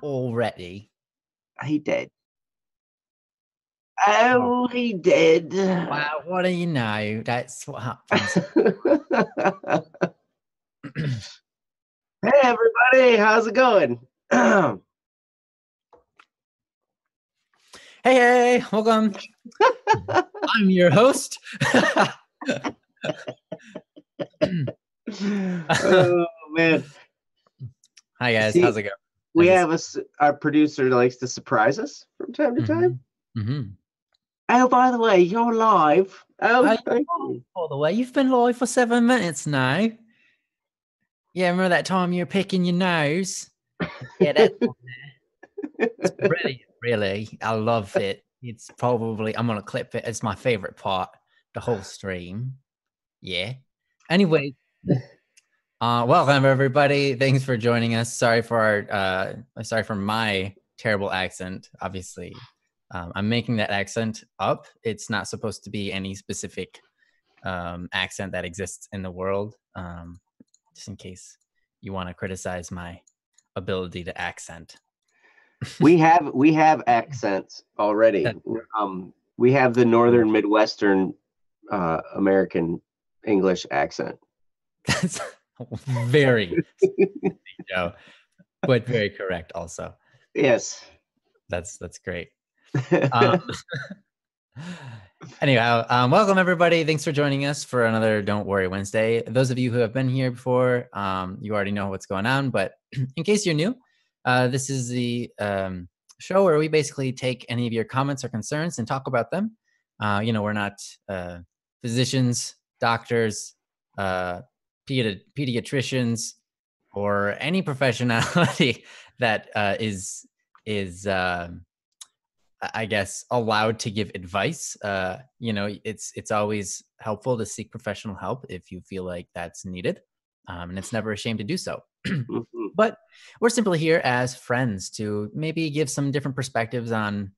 already. He did. Oh, he did. Wow, what do you know? That's what happens. Hey, everybody. How's it going? Hey, welcome. I'm your host. Oh, man. Hi, guys. See, how's it going? We have our producer likes to surprise us from time to time. Oh, by the way, you're live. Oh, thank you. By the way, you've been live for 7 minutes now. Yeah, remember that time you were picking your nose? Yeah, that's it's brilliant, really. I love it. It's probably, I'm going to clip it. It's my favorite part, the whole stream. Yeah. Anyway, welcome everybody. Thanks for joining us. Sorry for my terrible accent. Obviously, I'm making that accent up. It's not supposed to be any specific accent that exists in the world. Just in case you want to criticize my ability to accent. We have accents already. We have the northern Midwestern American English accent. That's very Joe, but very correct also. Yes. That's great. Anyhow, welcome everybody. Thanks for joining us for another Don't Worry Wednesday. Those of you who have been here before, you already know what's going on, but in case you're new, this is the show where we basically take any of your comments or concerns and talk about them. We're not physicians, doctors, pediatricians, or any professionality that is I guess allowed to give advice. It's always helpful to seek professional help if you feel like that's needed, and it's never a shame to do so. But we're simply here as friends to maybe give some different perspectives on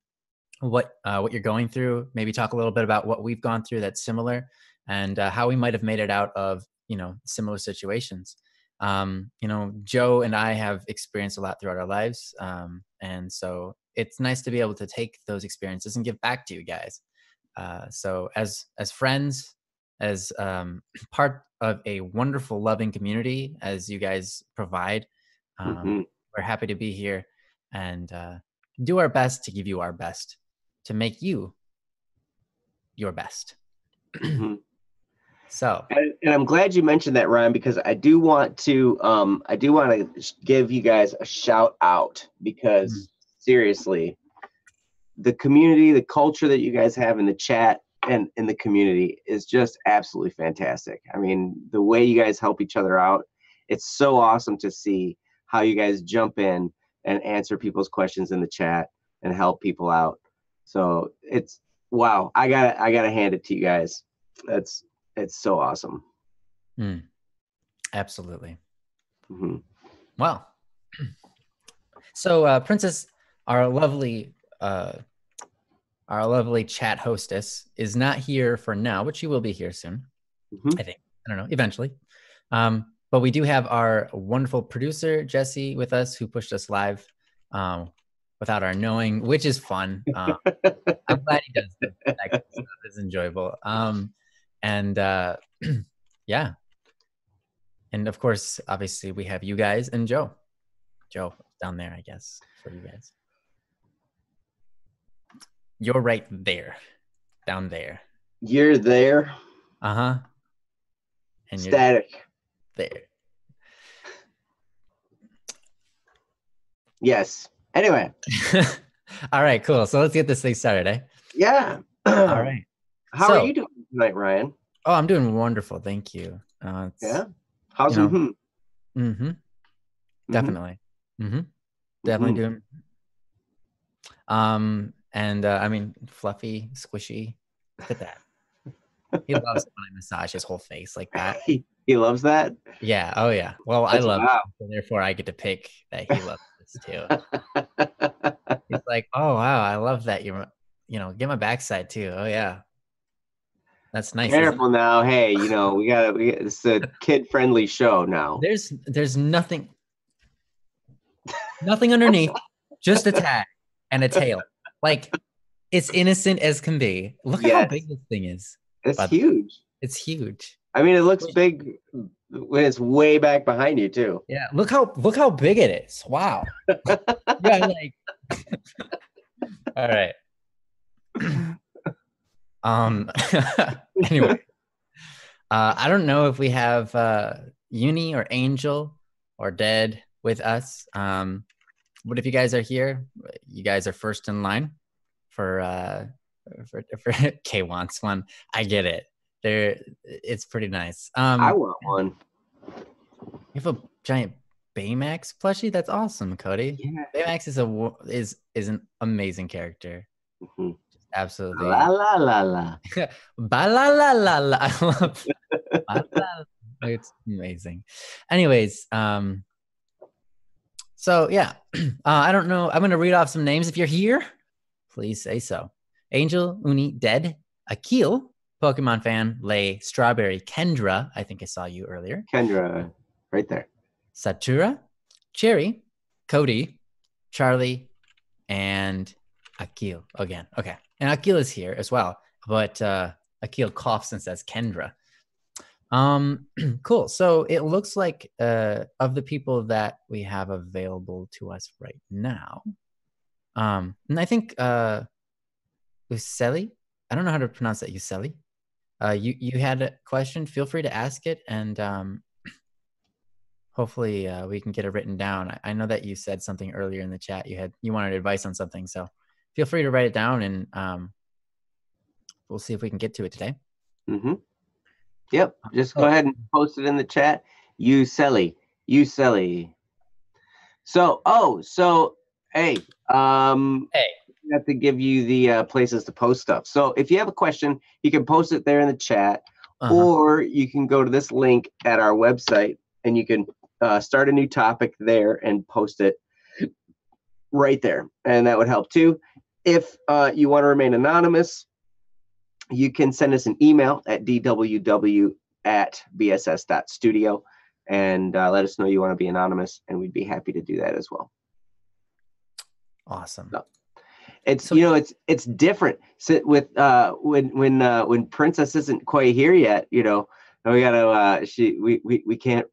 what you're going through. Maybe talk a little bit about what we've gone through that's similar, and how we might have made it out of similar situations. Joe and I have experienced a lot throughout our lives, and so it's nice to be able to take those experiences and give back to you guys. So as friends, as part of a wonderful, loving community, as you guys provide, we're happy to be here and do our best to give you our best, to make you your best. So, and I'm glad you mentioned that, Ryan, because I do want to give you guys a shout out, because seriously, the community, the culture that you guys have in the chat and in the community is just absolutely fantastic. I mean, the way you guys help each other out, it's so awesome to see how you guys jump in and answer people's questions in the chat and help people out. So it's wow. I gotta hand it to you guys. It's so awesome. Absolutely. Well, so Princess, our lovely chat hostess, is not here for now, but she will be here soon. I think. I don't know, eventually. But we do have our wonderful producer, Jesse, with us, who pushed us live without our knowing, which is fun. I'm glad he does that. That kind of stuff is enjoyable. Yeah. And of course, obviously, we have you guys and Joe. Joe, down there, I guess, for you guys. You're right there. Down there. You're there. And static. You're there. Yes. Anyway. All right, cool. So let's get this thing started, eh? Yeah. All right. How are you doing tonight, Ryan? Oh, I'm doing wonderful. Thank you. Yeah. How's Definitely. Definitely doing. I mean, fluffy, squishy. Look at that. He loves when I massage his whole face like that. He loves that? Yeah. Oh, yeah. Well, I love it. So therefore, I get to pick that he loves this too. He's like, oh, wow, I love that. Get my backside too. Oh, yeah. That's nice. Careful now. Hey, it's a kid-friendly show now. There's nothing underneath. just a tag and a tail. Like, it's innocent as can be. Look at how big this thing is. It's huge. It's huge. I mean, it looks big when it's way back behind you too. Yeah, look how big it is. Wow. Yeah, like all right. Anyway. I don't know if we have Uni or Angel or Dead with us. But if you guys are here, you guys are first in line for K wants one. I get it. It's pretty nice. I want one. You have a giant Baymax plushie? That's awesome, Cody. Yeah. Baymax is an amazing character. Mm-hmm. Absolutely. La la la la. Ba la la la la. I love it's amazing. Anyways, so yeah, I don't know. I'm gonna read off some names. If you're here, please say so. Angel, Uni, Dead, Akil, Pokemon fan, Lay, Strawberry, Kendra. I think I saw you earlier. Kendra, right there. Satura, Cherry, Cody, Charlie, and Akil again. Okay. And Akil is here as well, but Akil coughs and says Kendra. Cool. So it looks like of the people that we have available to us right now, and I think Useli, I don't know how to pronounce that. Useli, you had a question. Feel free to ask it, and hopefully we can get it written down. I know that you said something earlier in the chat. You wanted advice on something, so feel free to write it down, and we'll see if we can get to it today. Mm-hmm. Yep. Just go ahead and post it in the chat. Useli. So, hey, I have to give you the places to post stuff. So if you have a question, you can post it there in the chat, or you can go to this link at our website and you can start a new topic there and post it right there. And that would help too. If you want to remain anonymous, you can send us an email at dww@bss.studio and let us know you want to be anonymous, and we'd be happy to do that as well. Awesome. So, it's different with when Princess isn't quite here yet. We gotta we can't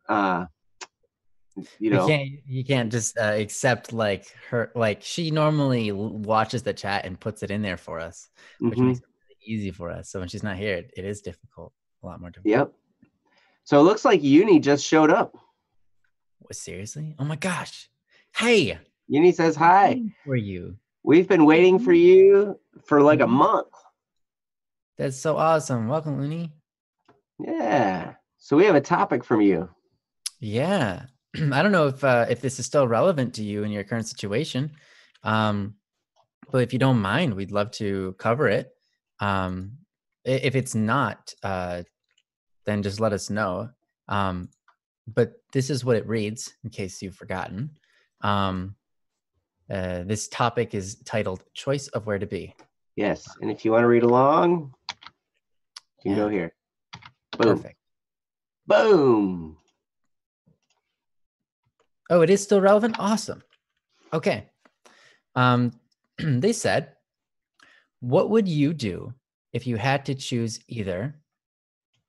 you can't just accept like her, like she normally watches the chat and puts it in there for us, which makes it really easy for us. So when she's not here, it is difficult, a lot more difficult. Yep. So it looks like Uni just showed up. What, seriously? Oh my gosh. Hey. Uni says hi. For you. We've been waiting for you for like a month. That's so awesome. Welcome, Uni. Yeah. So we have a topic from you. Yeah. I don't know if this is still relevant to you in your current situation, but if you don't mind, we'd love to cover it. If it's not, then just let us know. But this is what it reads, in case you've forgotten. This topic is titled "Choice of Where to Be." Yes, and if you want to read along, you can go here. Boom. Perfect. Boom. Oh, it is still relevant? Awesome. Okay. They said, what would you do if you had to choose either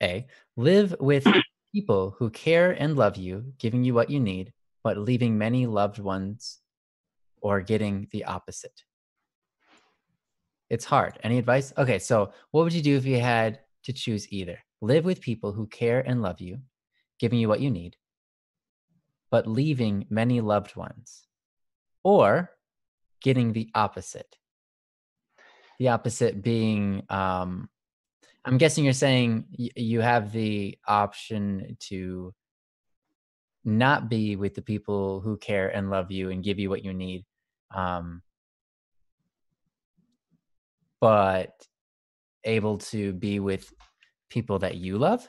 A, live with people who care and love you, giving you what you need, but leaving many loved ones, or getting the opposite? It's hard. Any advice? Okay, so what would you do if you had to choose either? Live with people who care and love you, giving you what you need, but leaving many loved ones, or getting the opposite? The opposite being, I'm guessing you're saying you have the option to not be with the people who care and love you and give you what you need, but able to be with people that you love.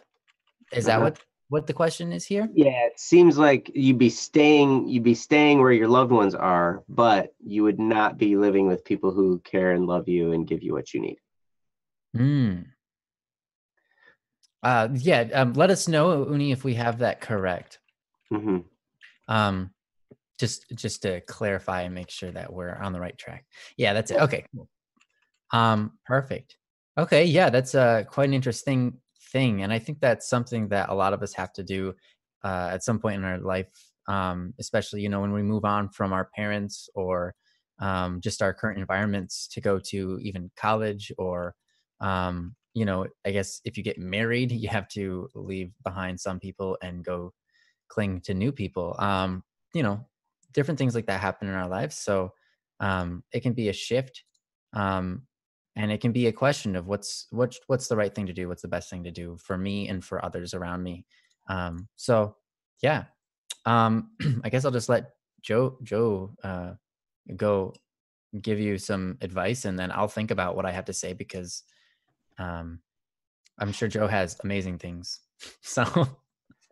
Is that what the question is here? Yeah, it seems like you'd be staying where your loved ones are, but you would not be living with people who care and love you and give you what you need. Let us know, Uni, if we have that correct. just to clarify and make sure that we're on the right track. Yeah, that's it. Okay, cool. Perfect. Okay, yeah, that's quite an interesting thing, and I think that's something that a lot of us have to do at some point in our life, especially when we move on from our parents or just our current environments to go to even college or I guess if you get married, you have to leave behind some people and go cling to new people. You know, Different things like that happen in our lives. So it can be a shift. Um, and it can be a question of what's the right thing to do, what's the best thing to do for me and for others around me. So yeah. I guess I'll just let Joe go give you some advice, and then I'll think about what I have to say because um, I'm sure Joe has amazing things. So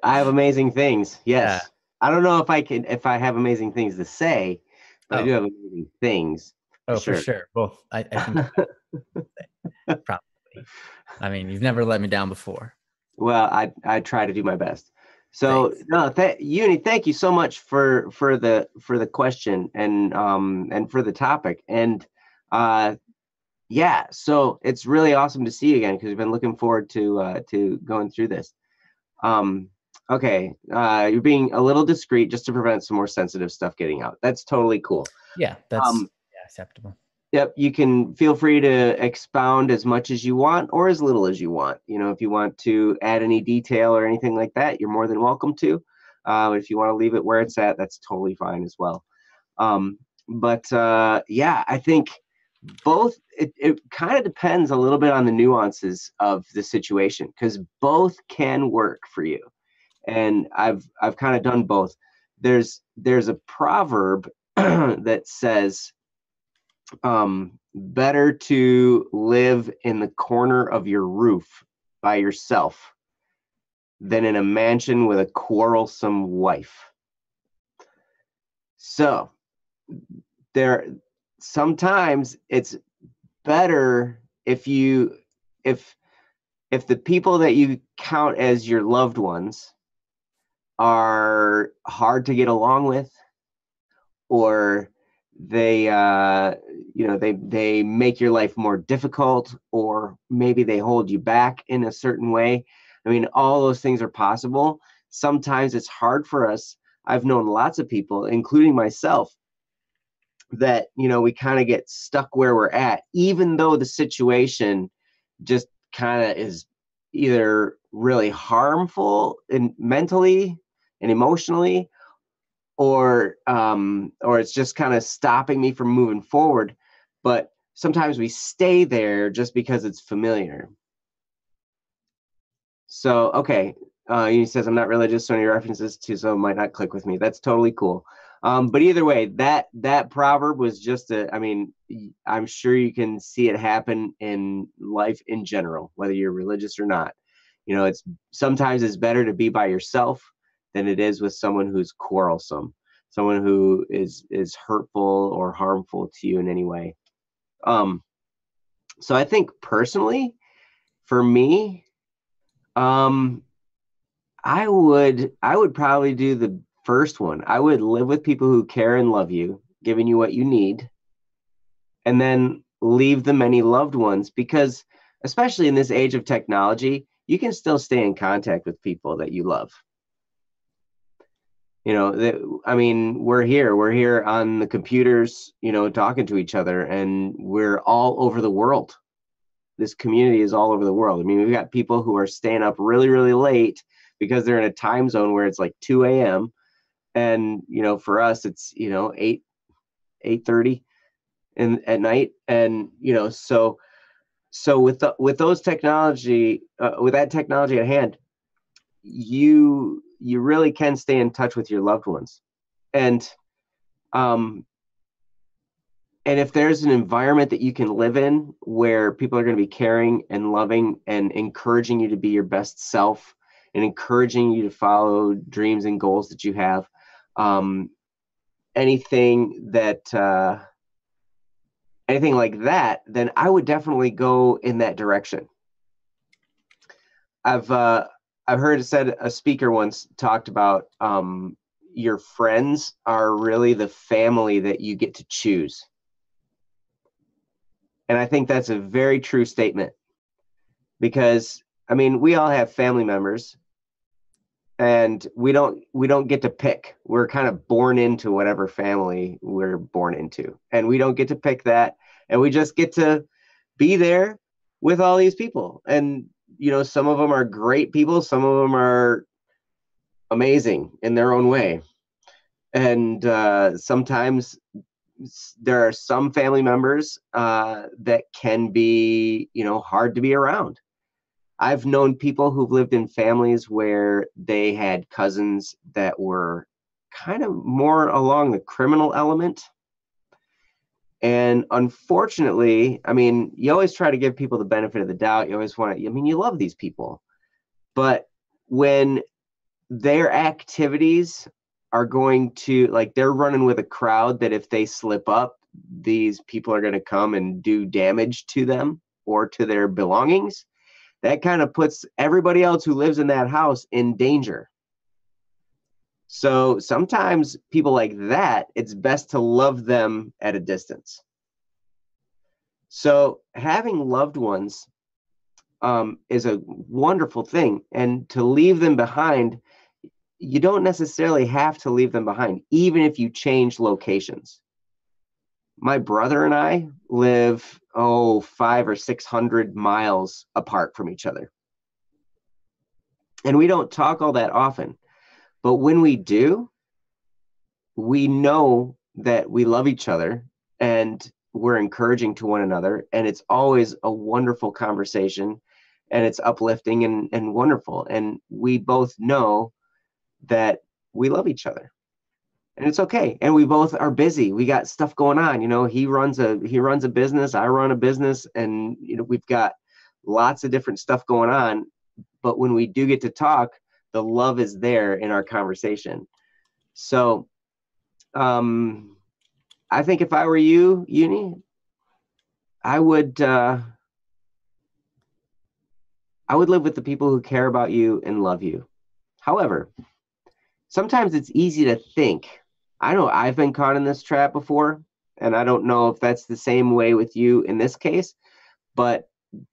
I have amazing things. yeah. Yes. I don't know if I have amazing things to say, but I do Oh, have amazing things for for sure. sure. Well, I think probably. I mean, you've never let me down before. Well, I try to do my best. So Thanks. no, Uni, thank you so much for the question and for the topic. And yeah, so it's really awesome to see you again because we've been looking forward to going through this. Um, okay, you're being a little discreet just to prevent some more sensitive stuff getting out. That's totally cool. Yeah, that's acceptable. Yep, you can feel free to expound as much as you want or as little as you want. If you want to add any detail or anything like that, you're more than welcome to. If you want to leave it where it's at, that's totally fine as well. But yeah, I think both, it kind of depends a little bit on the nuances of the situation because both can work for you. And I've kind of done both. There's a proverb that says, better to live in the corner of your roof by yourself than in a mansion with a quarrelsome wife. So sometimes it's better if the people that you count as your loved ones are hard to get along with, or they they make your life more difficult, or maybe they hold you back in a certain way. I mean, all those things are possible. Sometimes it's hard for us. I've known lots of people, including myself, that we kind of get stuck where we're at, even though the situation just kind of is either really harmful and mentally and emotionally, or it's just kind of stopping me from moving forward. But sometimes we stay there just because it's familiar. So okay, he says I'm not religious, so any references to so might not click with me. That's totally cool. But either way, that proverb was just I mean, I'm sure you can see it happen in life in general, whether you're religious or not. It's sometimes it's better to be by yourself than it is with someone who's quarrelsome, someone who is hurtful or harmful to you in any way. So I think personally, for me, I would probably do the first one. I would live with people who care and love you, giving you what you need, and then leave the many loved ones, because especially in this age of technology, you can still stay in contact with people that you love. I mean, we're here on the computers, talking to each other, and we're all over the world. This community is all over the world. I mean, we've got people who are staying up really, really late because they're in a time zone where it's like 2 a.m. And, for us, it's, 8:30 at night. And, so with those technology, with that technology at hand, you really can stay in touch with your loved ones. And if there's an environment that you can live in where people are going to be caring and loving and encouraging you to be your best self and encouraging you to follow dreams and goals that you have, anything like that, then I would definitely go in that direction. I've heard it said, a speaker once talked about, your friends are really the family that you get to choose. And I think that's a very true statement, because I mean, we all have family members, and we don't get to pick. We're kind of born into whatever family we're born into, and we don't get to pick that, and we just get to be there with all these people. And you know, some of them are great people, some of them are amazing in their own way. And sometimes there are some family members that can be, you know, hard to be around. I've known people who've lived in families where they had cousins that were kind of more along the criminal element. And unfortunately, I mean, you always try to give people the benefit of the doubt. You always want to, I mean, you love these people. But when their activities are going to, like, they're running with a crowd that if they slip up, these people are going to come and do damage to them or to their belongings, that kind of puts everybody else who lives in that house in danger. So sometimes people like that, it's best to love them at a distance. So having loved ones is a wonderful thing. And to leave them behind, you don't necessarily have to leave them behind, even if you change locations. My brother and I live, 500 or 600 miles apart from each other. And we don't talk all that often. But when we do, we know that we love each other and we're encouraging to one another. And it's always a wonderful conversation, and it's uplifting and wonderful. And we both know that we love each other. And it's okay. And we both are busy. We got stuff going on. You know, he runs a business, I run a business, and you know, we've got lots of different stuff going on. But when we do get to talk, the love is there in our conversation. So I think if I were you, Uni, I would live with the people who care about you and love you. However, sometimes it's easy to think. I know I've been caught in this trap before, and I don't know if that's the same way with you in this case, but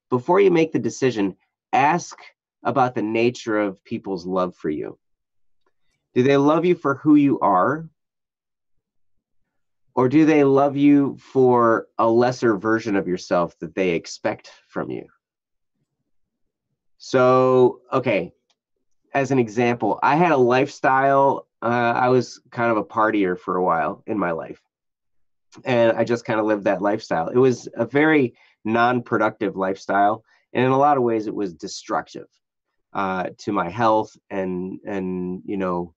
before you make the decision, ask about the nature of people's love for you. Do they love you for who you are? Or do they love you for a lesser version of yourself that they expect from you? So, okay, as an example, I had a lifestyle. I was kind of a partier for a while in my life, and I just kind of lived that lifestyle. It was a very non-productive lifestyle, and in a lot of ways, it was destructive to my health and you know,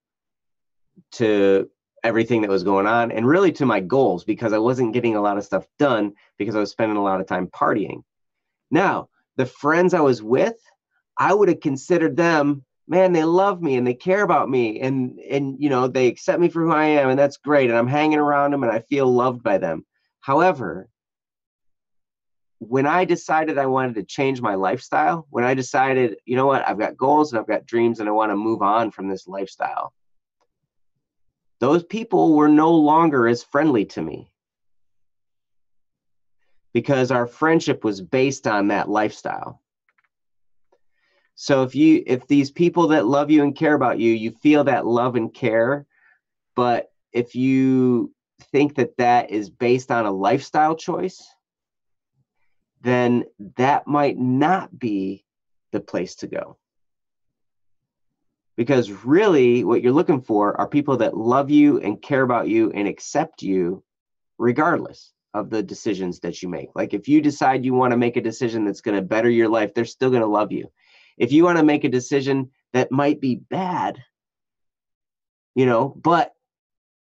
to everything that was going on, and really to my goals, because I wasn't getting a lot of stuff done because I was spending a lot of time partying. Now, the friends I was with, I would have considered them, man, they love me and they care about me, and you know, they accept me for who I am, and that's great, and I'm hanging around them and I feel loved by them. However, when I decided I wanted to change my lifestyle, when I decided, you know what, I've got goals and I've got dreams and I want to move on from this lifestyle, those people were no longer as friendly to me, because our friendship was based on that lifestyle. So if these people that love you and care about you, you feel that love and care, but if you think that that is based on a lifestyle choice, then that might not be the place to go. Because really what you're looking for are people that love you and care about you and accept you regardless of the decisions that you make. Like if you decide you want to make a decision that's going to better your life, they're still going to love you. If you want to make a decision that might be bad, you know, but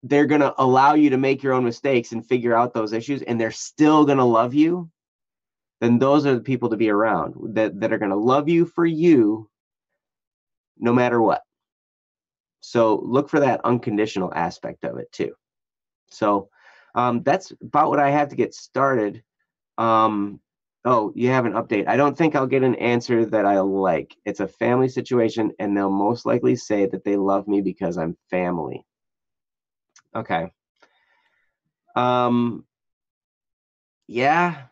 they're going to allow you to make your own mistakes and figure out those issues, and they're still going to love you, then those are the people to be around that are going to love you for you no matter what. So look for that unconditional aspect of it too. So that's about what I have to get started. Oh, you have an update. I don't think I'll get an answer that I like. It's a family situation, and they'll most likely say that they love me because I'm family. Okay. Um, yeah.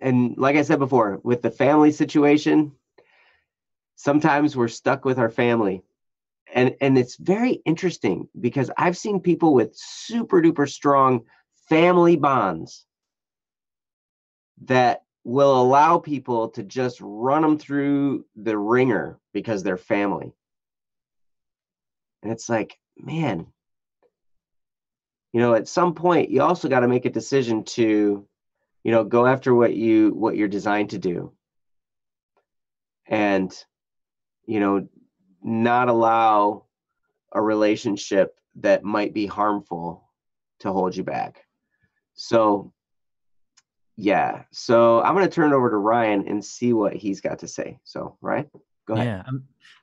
And like I said before, with the family situation, sometimes we're stuck with our family. And it's very interesting because I've seen people with super duper strong family bonds that will allow people to just run them through the ringer because they're family. And it's like, man, at some point you also got to make a decision to, go after what you're designed to do. And, not allow a relationship that might be harmful to hold you back. So, yeah. So I'm going to turn it over to Ryan and see what he's got to say. So, Ryan, go ahead. Yeah,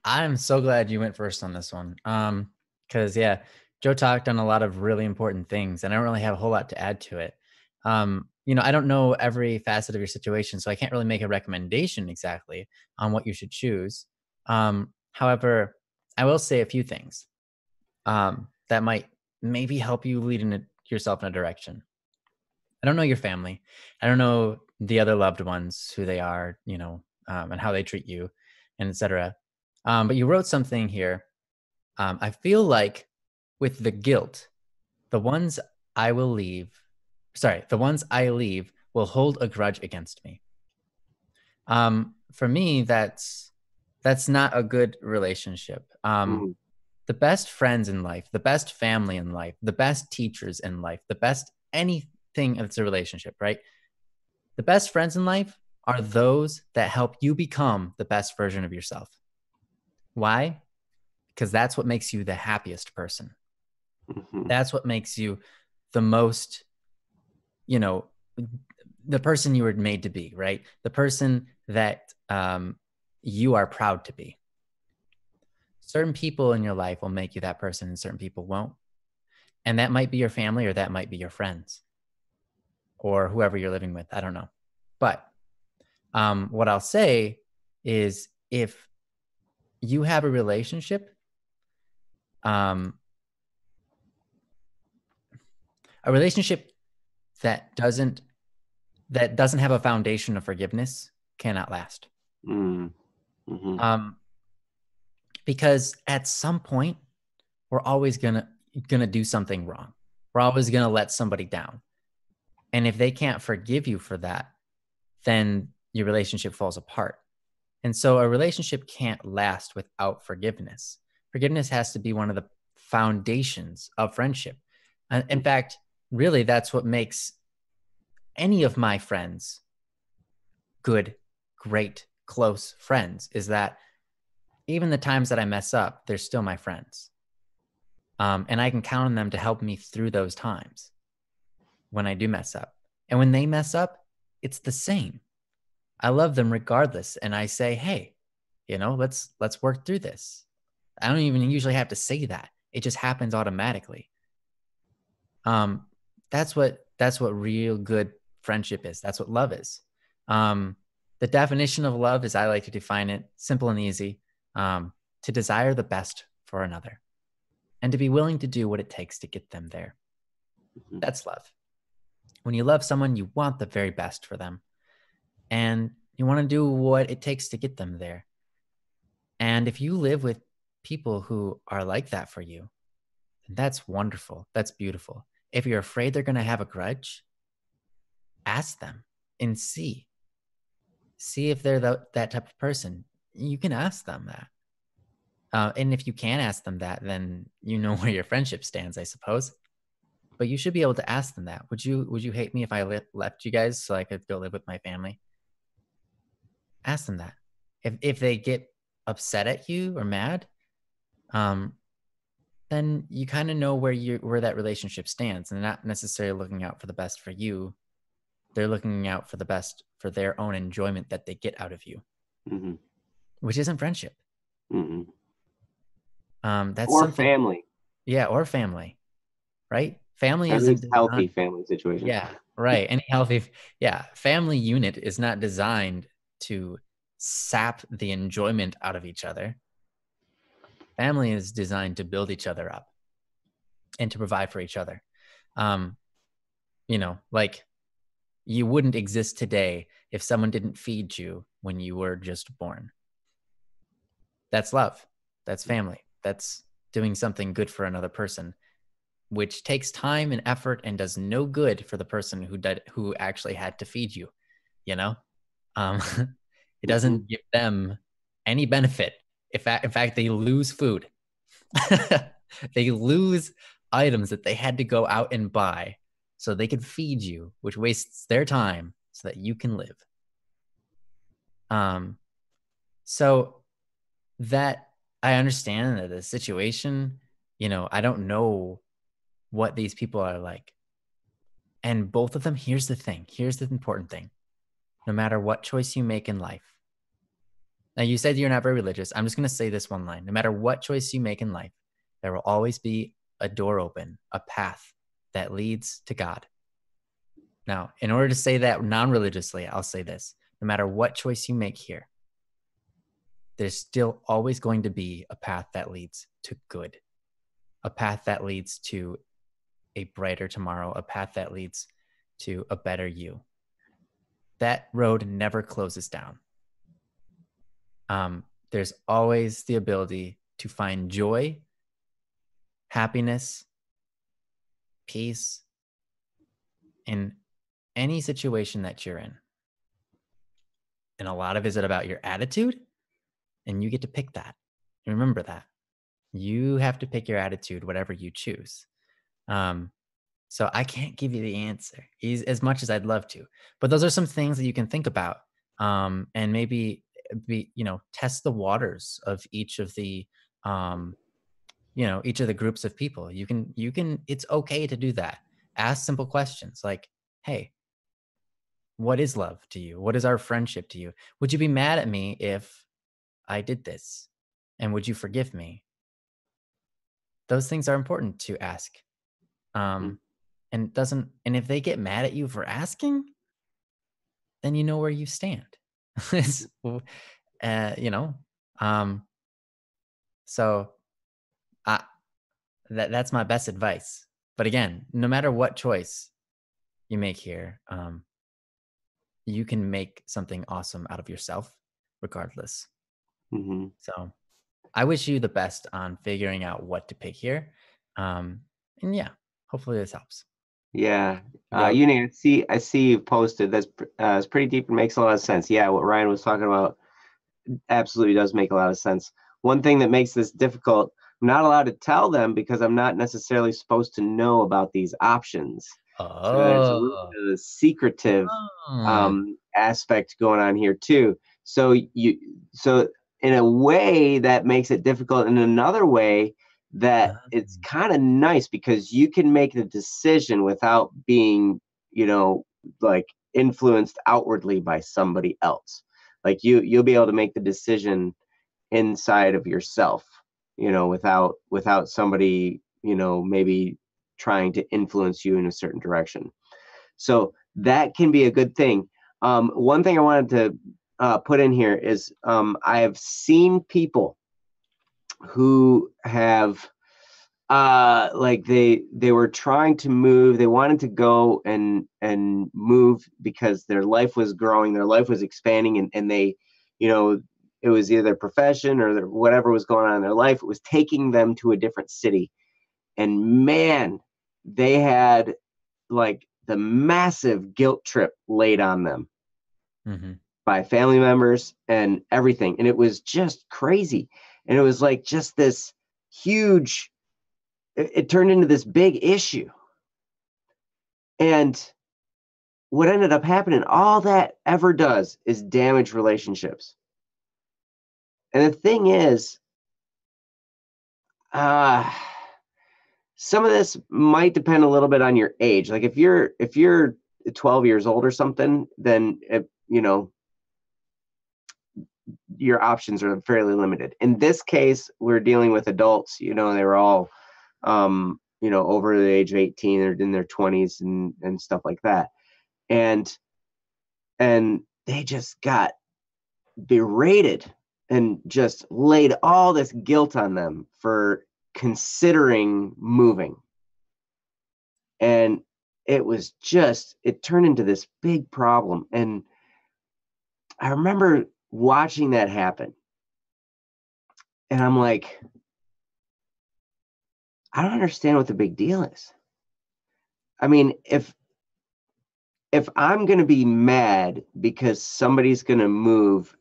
I'm so glad you went first on this one. Because yeah, Joe talked on a lot of really important things, and I don't really have a whole lot to add to it. I don't know every facet of your situation, so I can't really make a recommendation exactly on what you should choose. However, I will say a few things that might maybe help you lead yourself in a direction. I don't know your family. I don't know the other loved ones, who they are, and how they treat you, and etc. But you wrote something here. I feel like with the guilt, the ones I will leave, the ones I leave will hold a grudge against me. For me, that's not a good relationship. The best friends in life, the best family in life, the best teachers in life, the best anything that's a relationship, right? The best friends in life are those that help you become the best version of yourself. Why? Because that's what makes you the happiest person. Mm-hmm. That's what makes you the most, the person you were made to be, right? The person that you are proud to be. Certain people in your life will make you that person, and certain people won't. And that might be your family, or that might be your friends, or whoever you're living with. I don't know. But what I'll say is, if you have a relationship, a relationship that doesn't have a foundation of forgiveness cannot last. Mm-hmm. Because at some point, we're always gonna do something wrong. We're always gonna let somebody down. And if they can't forgive you for that, then your relationship falls apart. And so a relationship can't last without forgiveness. Forgiveness has to be one of the foundations of friendship. In fact, really, that's what makes any of my friends good, great, close friends, is that even the times that I mess up, they're still my friends. And I can count on them to help me through those times when I do mess up. And when they mess up, it's the same. I love them regardless. And I say, hey, let's work through this. I don't even usually have to say that. It just happens automatically. That's what real good friendship is. That's what love is. The definition of love, as I like to define it, simple and easy, to desire the best for another and to be willing to do what it takes to get them there. That's love. When you love someone, you want the very best for them, and you want to do what it takes to get them there. And if you live with people who are like that for you, that's wonderful. That's beautiful. If you're afraid they're going to have a grudge, ask them and see if they're that type of person. You can ask them that. And if you can't ask them that, then you know where your friendship stands, I suppose. But you should be able to ask them that. Would you hate me if I left you guys so I could go live with my family? Ask them that. If they get upset at you or mad, then you kind of know where that relationship stands, and they're not necessarily looking out for the best for you. They're looking out for the best for their own enjoyment that they get out of you, mm-hmm. which isn't friendship. Mm-hmm. That's or family. Yeah, or family, right? Family isn't healthy family situation. Yeah, right. Any healthy, family unit is not designed to sap the enjoyment out of each other. Family is designed to build each other up and to provide for each other. Like you wouldn't exist today if someone didn't feed you when you were just born. That's love. That's family. That's doing something good for another person, which takes time and effort and does no good for the person who actually had to feed you. It doesn't give them any benefit. In fact, they lose food. They lose items that they had to go out and buy so they could feed you, which wastes their time so that you can live. So that I understand that the situation, I don't know what these people are like. And both of them, here's the important thing. No matter what choice you make in life. Now, you said you're not very religious. I'm just going to say this one line. No matter what choice you make in life, there will always be a door open, a path that leads to God. Now, in order to say that non-religiously, I'll say this. No matter what choice you make here, there's still always going to be a path that leads to good, a path that leads to a brighter tomorrow, a path that leads to a better you. That road never closes down. There's always the ability to find joy, happiness, peace in any situation that you're in. And a lot of it is about your attitude, and you get to pick that. And remember that. You have to pick your attitude, whatever you choose. So I can't give you the answer as much as I'd love to. But those are some things that you can think about, and maybe test the waters of each of the each of the groups of people. You can it's okay to do that. Ask simple questions like, hey, what is love to you? What is our friendship to you? Would you be mad at me if I did this? And would you forgive me? Those things are important to ask. And if they get mad at you for asking, then you know where you stand. So that's my best advice. But again, no matter what choice you make here, you can make something awesome out of yourself regardless. So I wish you the best on figuring out what to pick here. And yeah, hopefully this helps. Yeah. I see you posted. That's pretty deep and makes a lot of sense. Yeah, what Ryan was talking about absolutely does make a lot of sense. One thing that makes this difficult, I'm not allowed to tell them because I'm not necessarily supposed to know about these options. So there's a little bit of a secretive aspect going on here too. So in a way that makes it difficult. In another way, that it's kind of nice because you can make the decision without being, like influenced outwardly by somebody else. Like you'll be able to make the decision inside of yourself, without somebody, maybe trying to influence you in a certain direction. So that can be a good thing. One thing I wanted to put in here is I have seen people who have like they were trying to move. They wanted to go and move because their life was growing, their life was expanding, and they, it was either their profession or whatever was going on in their life. It was taking them to a different city. And man, they had like the massive guilt trip laid on them by family members and everything. And it was just crazy. And it was like just this huge, it turned into this big issue. And what ended up happening, all that ever does is damage relationships. And the thing is, some of this might depend a little bit on your age. Like if you're 12 years old or something, then your options are fairly limited. In this case, we're dealing with adults. They were all over the age of 18 or in their 20s and stuff like that, and they just got berated and just laid all this guilt on them for considering moving. And it turned into this big problem. And I remember watching that happen. And I'm like, I don't understand what the big deal is. I mean, if I'm going to be mad because somebody's going to move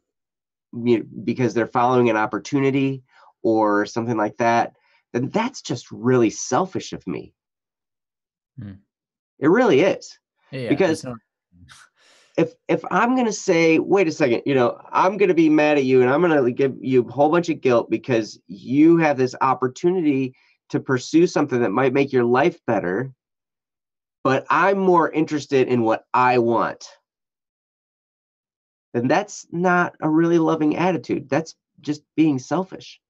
because they're following an opportunity or something like that, then that's just really selfish of me. It really is. Yeah, because if I'm going to say, wait a second, I'm going to be mad at you and I'm going to give you a whole bunch of guilt because you have this opportunity to pursue something that might make your life better, but I'm more interested in what I want, then that's not a really loving attitude. That's just being selfish.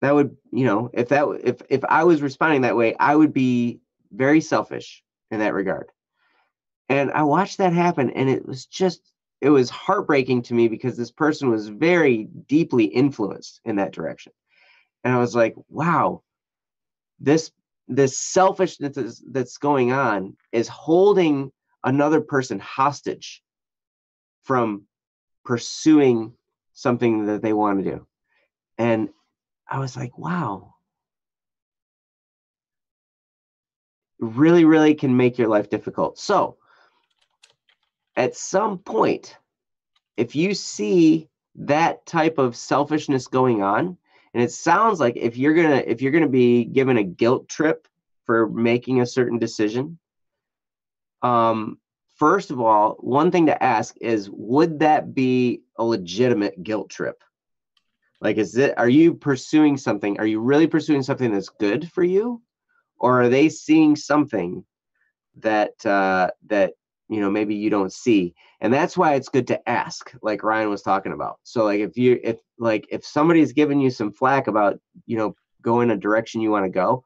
That would, if I was responding that way, I would be very selfish in that regard. And I watched that happen, and it was heartbreaking to me because this person was very deeply influenced in that direction. And I was like, wow, this selfishness that's going on is holding another person hostage from pursuing something that they want to do. And I was like, wow, really, really can make your life difficult. So at some point, if you see that type of selfishness going on, and it sounds like if you're gonna be given a guilt trip for making a certain decision, first of all, one thing to ask is, would that be a legitimate guilt trip? Like, are you pursuing something? Are you really pursuing something that's good for you? Or are they seeing something that maybe you don't see? And that's why it's good to ask, like Ryan was talking about. So like if somebody's giving you some flack about going a direction you want to go,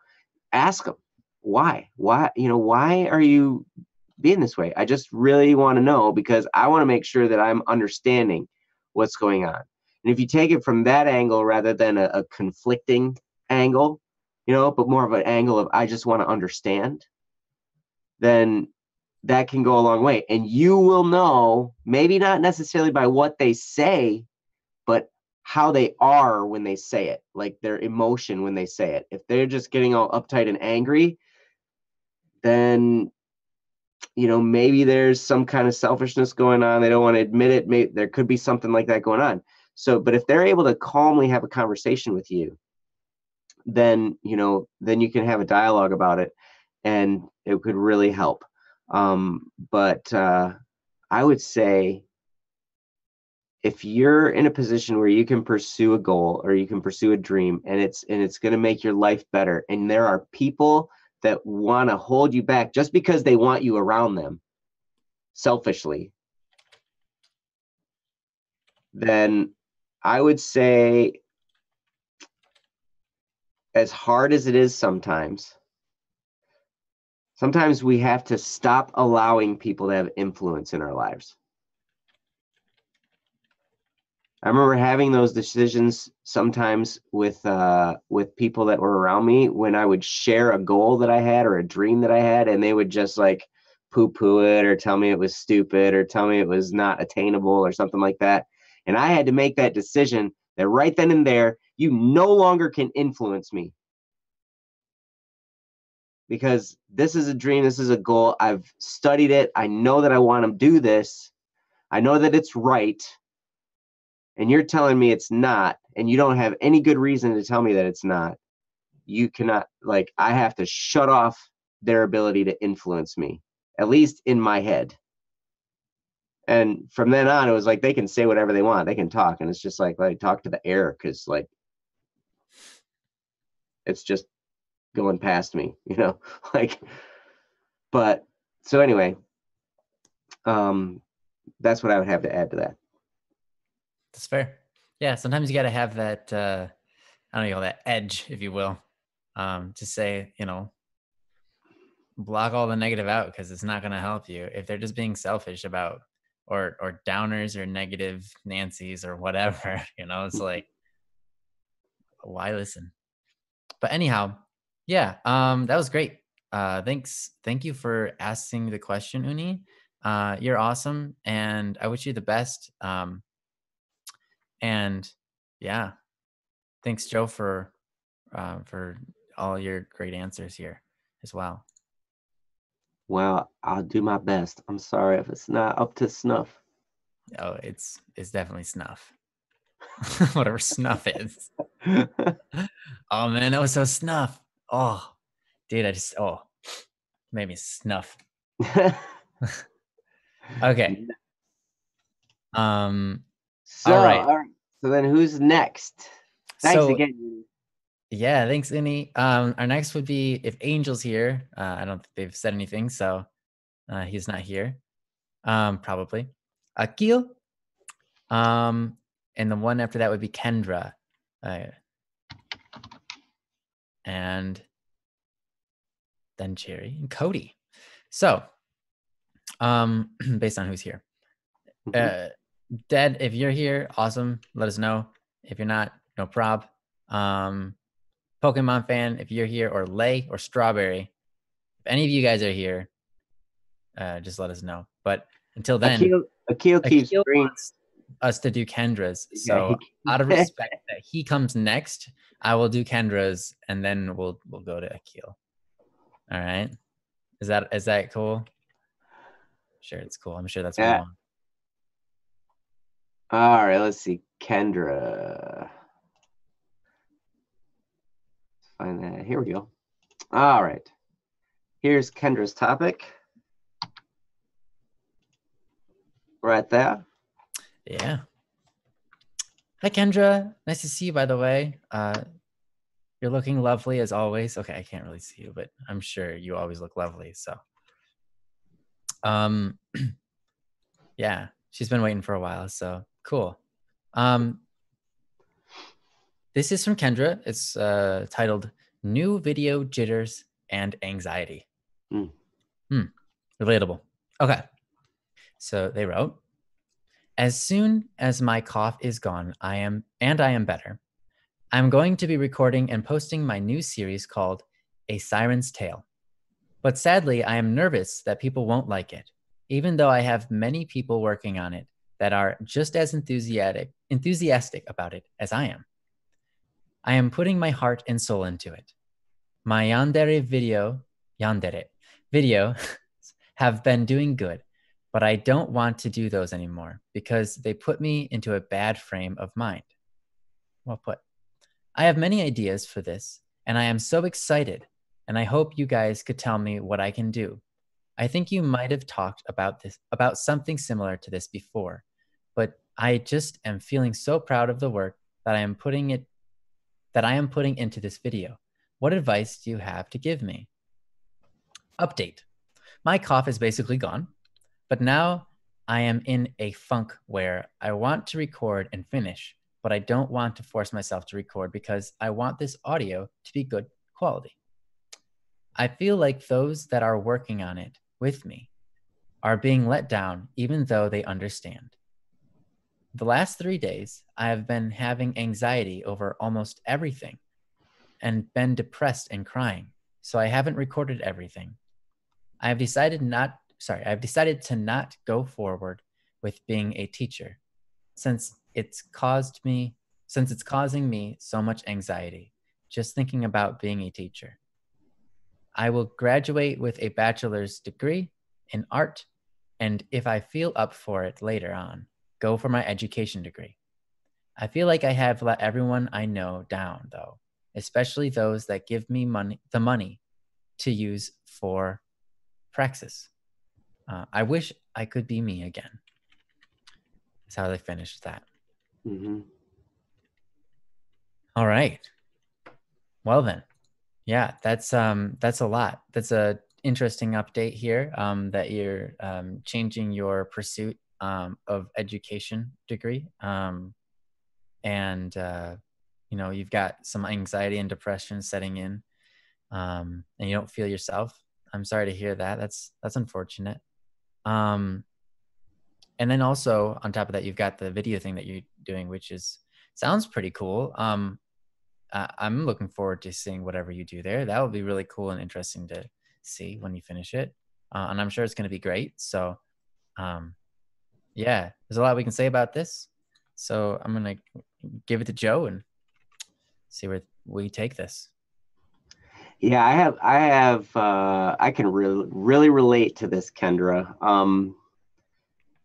ask them why are you being this way? I just really want to know, because I want to make sure that I'm understanding what's going on. And if you take it from that angle rather than a conflicting angle, but more of an angle of I just want to understand, then that can go a long way. And you will know, maybe not necessarily by what they say, but how they are when they say it, like their emotion when they say it. If they're just getting all uptight and angry, then maybe there's some kind of selfishness going on. They don't want to admit it. Maybe there could be something like that going on. So, but if they're able to calmly have a conversation with you, then you can have a dialogue about it, and it could really help. But I would say, if you're in a position where you can pursue a goal or you can pursue a dream, and it's going to make your life better, and there are people that want to hold you back just because they want you around them selfishly, then I would say, as hard as it is sometimes we have to stop allowing people to have influence in our lives. I remember having those decisions sometimes with people that were around me when I would share a goal that I had or a dream that I had, and they would just like poo-poo it or tell me it was stupid or tell me it was not attainable or something like that. And I had to make that decision that right then and there, you no longer can influence me, because this is a dream, this is a goal. I've studied it. I know that I want to do this. I know that it's right. And you're telling me it's not, and you don't have any good reason to tell me that it's not. You cannot, I have to shut off their ability to influence me, at least in my head. And from then on, it was like they can say whatever they want. They can talk, and it's just like talk to the air, because it's just going past me, But so anyway, that's what I would have to add to that. That's fair. Yeah, sometimes you got to have that, I don't know, that edge, if you will, to say, block all the negative out, because it's not going to help you. If they're just being selfish about or downers or negative Nancy's or whatever. It's like, why listen? But anyhow, yeah, that was great. Thank you for asking the question, Uni. You're awesome, and I wish you the best. And yeah, thanks, Joe, for all your great answers here as well. Well, I'll do my best. I'm sorry if it's not up to snuff. Oh, it's definitely snuff. Whatever snuff is. Oh man, that was so snuff. Oh, dude, made me snuff. Okay. So, all right. So then who's next? Thanks again. Yeah, thanks, Innie. Our next would be if Angel's here. I don't think they've said anything, so he's not here. Probably. Akil. And the one after that would be Kendra. And then Jerry and Cody. So, based on who's here. Dead, if you're here, awesome. Let us know. If you're not, no prob. Pokemon fan, if you're here, or Lay or Strawberry, if any of you guys are here, just let us know. But until then, Akil keeps wants us to do Kendra's. So out of respect that he comes next, I will do Kendra's, and then we'll go to Akil. All right. Is that cool? Sure, it's cool. I'm sure that's what you want. All right, let's see. Kendra. Find that. Here we go. All right. Here's Kendra's topic. Right there. Yeah. Hi, Kendra. Nice to see you, by the way. You're looking lovely as always. Okay, I can't really see you, but I'm sure you always look lovely. So, yeah, she's been waiting for a while. So cool. This is from Kendra. It's titled "New Video Jitters and Anxiety." Relatable. Okay. So they wrote, as soon as my cough is gone, I am better. I'm going to be recording and posting my new series called A Siren's Tale. But sadly, I am nervous that people won't like it, even though I have many people working on it that are just as enthusiastic about it as I am. I am putting my heart and soul into it. My yandere video have been doing good, but I don't want to do those anymore because they put me into a bad frame of mind. Well put. I have many ideas for this, and I am so excited, and I hope you guys could tell me what I can do. I think you might have talked about something similar to this before, but I just am feeling so proud of the work that I am putting into this video. What advice do you have to give me? Update. My cough is basically gone, but now I am in a funk where I want to record and finish, but I don't want to force myself to record because I want this audio to be good quality. I feel like those that are working on it with me are being let down even though they understand. The last 3 days, I have been having anxiety over almost everything and been depressed and crying, so I haven't recorded everything. I've decided to not go forward with being a teacher since it's causing me so much anxiety just thinking about being a teacher. I will graduate with a bachelor's degree in art, and if I feel up for it later on, go for my education degree. I feel like I have let everyone I know down, though, especially those that give me the money to use for praxis. I wish I could be me again. That's how they finished that. All right. Well then, yeah, that's a lot. That's a interesting update here. That you're changing your pursuit of education degree, and you've got some anxiety and depression setting in, and you don't feel yourself. I'm sorry to hear that. That's unfortunate. And And then also on top of that, you've got the video thing that you're doing, which sounds pretty cool. I'm looking forward to seeing whatever you do there. That would be really cool and interesting to see when you finish it. And I'm sure it's going to be great. So, yeah, there's a lot we can say about this. So I'm going to give it to Joe and see where we take this. Yeah, I can really relate to this, Kendra.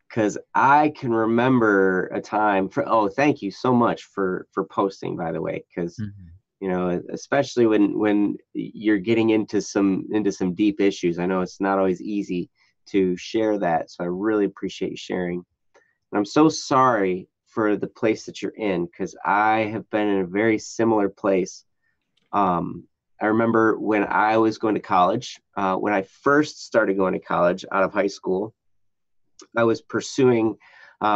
Because I can remember a time thank you so much for posting, by the way, because you know, especially when you're getting into some deep issues. I know it's not always easy to share that, so I really appreciate you sharing. And I'm so sorry for the place that you're in, because I have been in a very similar place. I remember when I was going to college, when I first started going to college out of high school, I was pursuing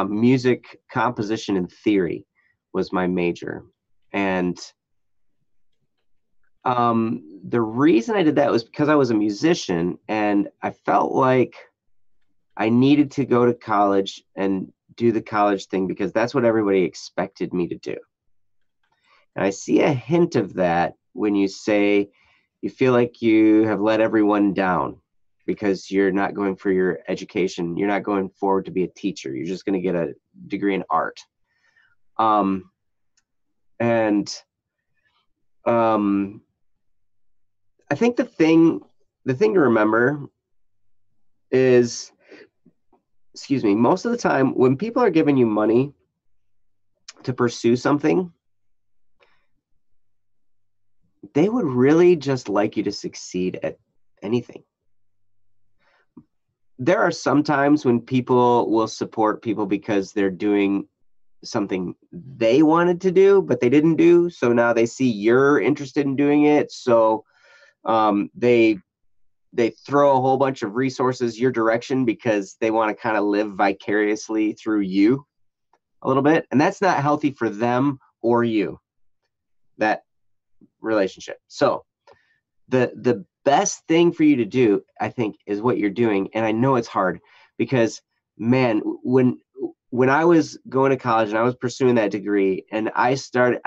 music composition and theory was my major. And the reason I did that was because I was a musician, and I felt like I needed to go to college and do the college thing because that's what everybody expected me to do. And I see a hint of that when you say you feel like you have let everyone down because you're not going for your education. You're not going forward to be a teacher. You're just going to get a degree in art. I think the thing to remember is, most of the time when people are giving you money to pursue something, they would really just like you to succeed at anything. There are some times when people will support people because they're doing something they wanted to do, but they didn't do. So now they see you're interested in doing it. So they throw a whole bunch of resources your direction because they want to kind of live vicariously through you a little bit. And that's not healthy for them or you, that relationship. So the best thing for you to do, I think, is what you're doing. And I know it's hard because, man, when I was going to college and I was pursuing that degree and I started,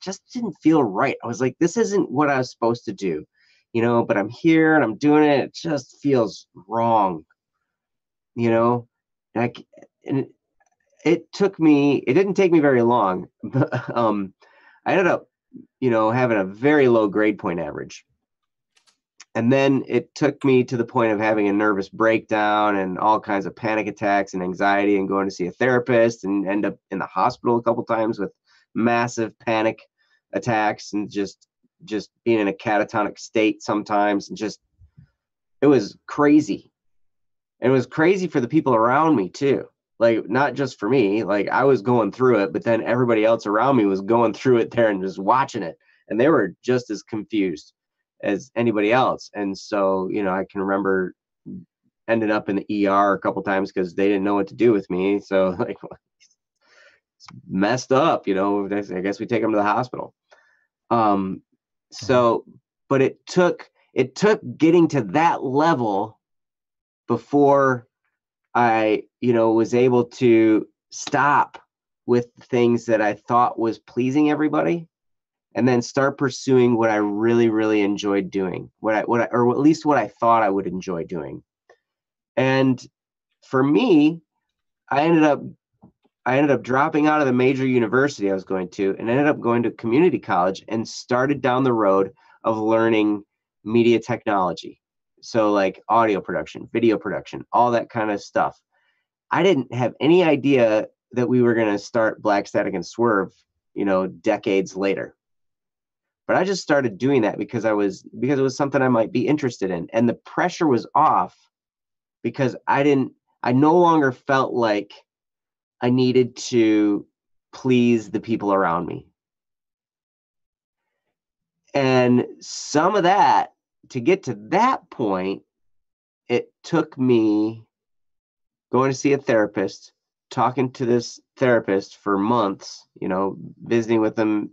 just didn't feel right. I was like, this isn't what I was supposed to do, you know, but I'm here and I'm doing it. It just feels wrong, you know, and it didn't take me very long. But, I ended up, you know, having a very low grade point average. And then it took me to the point of having a nervous breakdown and all kinds of panic attacks and anxiety and going to see a therapist and end up in the hospital a couple times with massive panic attacks and just being in a catatonic state sometimes. And just, it was crazy. And it was crazy for the people around me too. Like, not just for me, like I was going through it, but then everybody else around me was going through it there and just watching it. And they were just as confused as anybody else. And so, you know, I can remember ended up in the ER a couple times because they didn't know what to do with me. So like, it's messed up, you know, I guess we take them to the hospital. But it took getting to that level before I, you know, was able to stop with things that I thought was pleasing everybody, and then start pursuing what I really, really enjoyed doing, or at least what I thought I would enjoy doing. And for me, I ended up dropping out of the major university I was going to, and ended up going to community college and started down the road of learning media technology. So like audio production, video production, all that kind of stuff. I didn't have any idea that we were going to start Black Static and Swerve, you know, decades later. But I just started doing that because it was something I might be interested in. And the pressure was off because I no longer felt like I needed to please the people around me. And some of that, to get to that point, it took me going to see a therapist, talking to this therapist for months, you know, visiting with them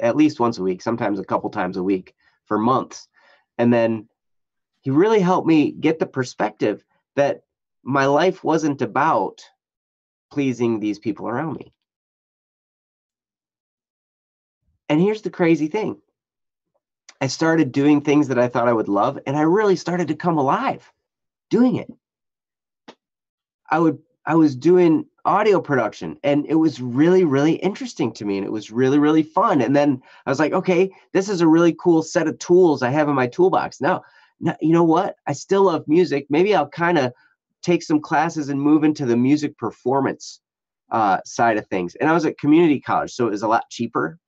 at least once a week, sometimes a couple times a week for months. And then he really helped me get the perspective that my life wasn't about pleasing these people around me. And here's the crazy thing. I started doing things that I thought I would love, and I really started to come alive doing it. I was doing audio production, and it was really, really interesting to me, and it was really, really fun. And then I was like, okay, this is a really cool set of tools I have in my toolbox. Now, you know what? I still love music. Maybe I'll kind of take some classes and move into the music performance side of things. And I was at community college, so it was a lot cheaper.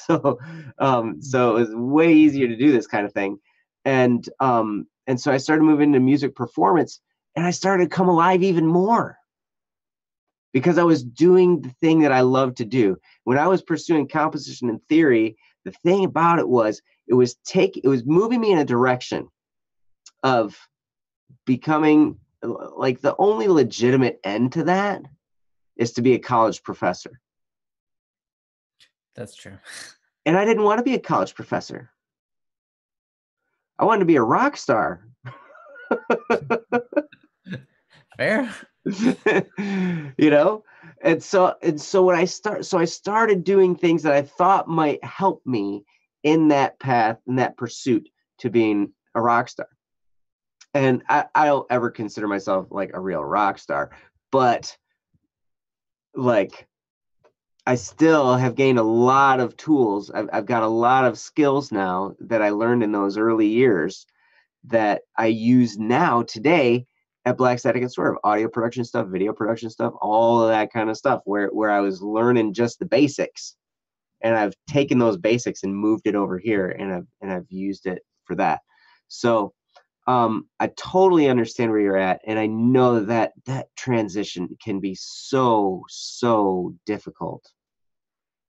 So it was way easier to do this kind of thing. And so I started moving into music performance, and I started to come alive even more because I was doing the thing that I love to do. When I was pursuing composition and theory, the thing about it was moving me in a direction of becoming, like, the only legitimate end to that is to be a college professor. That's true. And I didn't want to be a college professor. I wanted to be a rock star. Fair. You know? And so I started doing things that I thought might help me in that path, in that pursuit to being a rock star. And I don't ever consider myself like a real rock star, but like, I still have gained a lot of tools. I've got a lot of skills now that I learned in those early years that I use now today at Black Static and Swerve. Audio production stuff, video production stuff, all of that kind of stuff where I was learning just the basics. And I've taken those basics and moved it over here, and I've used it for that. So I totally understand where you're at, and I know that transition can be so difficult,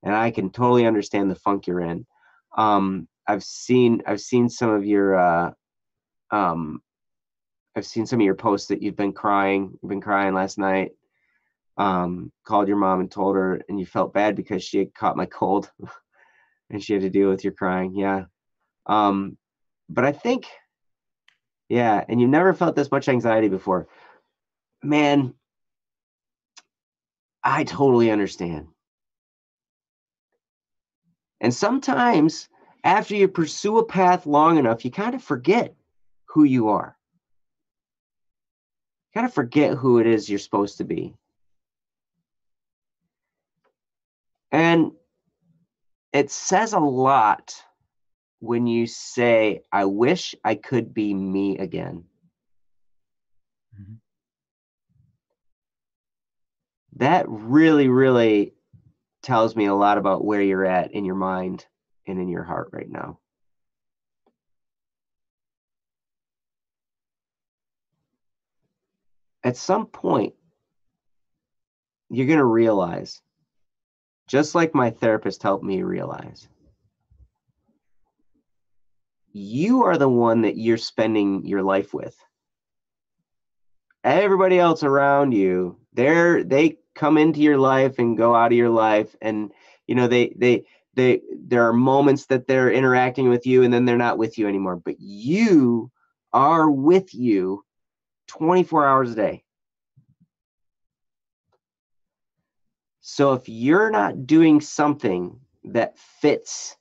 and I can totally understand the funk you're in. I've seen some of your posts that you've been crying. You've been crying last night. Called your mom and told her, and you felt bad because she had caught my cold, and she had to deal with your crying. Yeah. But I think. Yeah, and you've never felt this much anxiety before. Man, I totally understand. And sometimes after you pursue a path long enough, you kind of forget who you are. You kind of forget who it is you're supposed to be. And it says a lot when you say, I wish I could be me again. Mm-hmm. That really, really tells me a lot about where you're at in your mind and in your heart right now. At some point, you're going to realize, just like my therapist helped me realize, you are the one that you're spending your life with. Everybody else around you, they come into your life and go out of your life, and you know there are moments that they're interacting with you and then they're not with you anymore, but you are with you 24 hours a day. So if you're not doing something that fits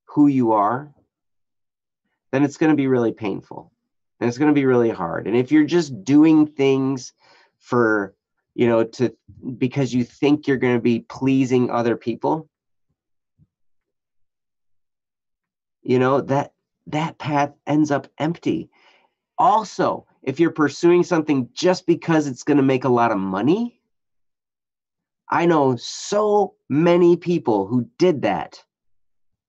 who you are, then it's going to be really painful. And it's going to be really hard. And if you're just doing things for, because you think you're going to be pleasing other people, that path ends up empty. Also, if you're pursuing something just because it's going to make a lot of money, I know so many people who did that,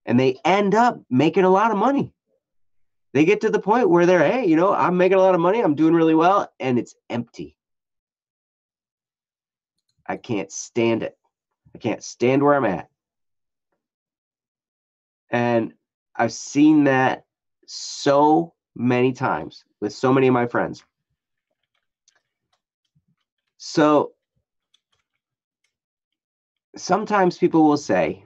and they end up making a lot of money. They get to the point where they're, hey, I'm making a lot of money, I'm doing really well, and it's empty. I can't stand it. I can't stand where I'm at. And I've seen that so many times with so many of my friends. So sometimes people will say,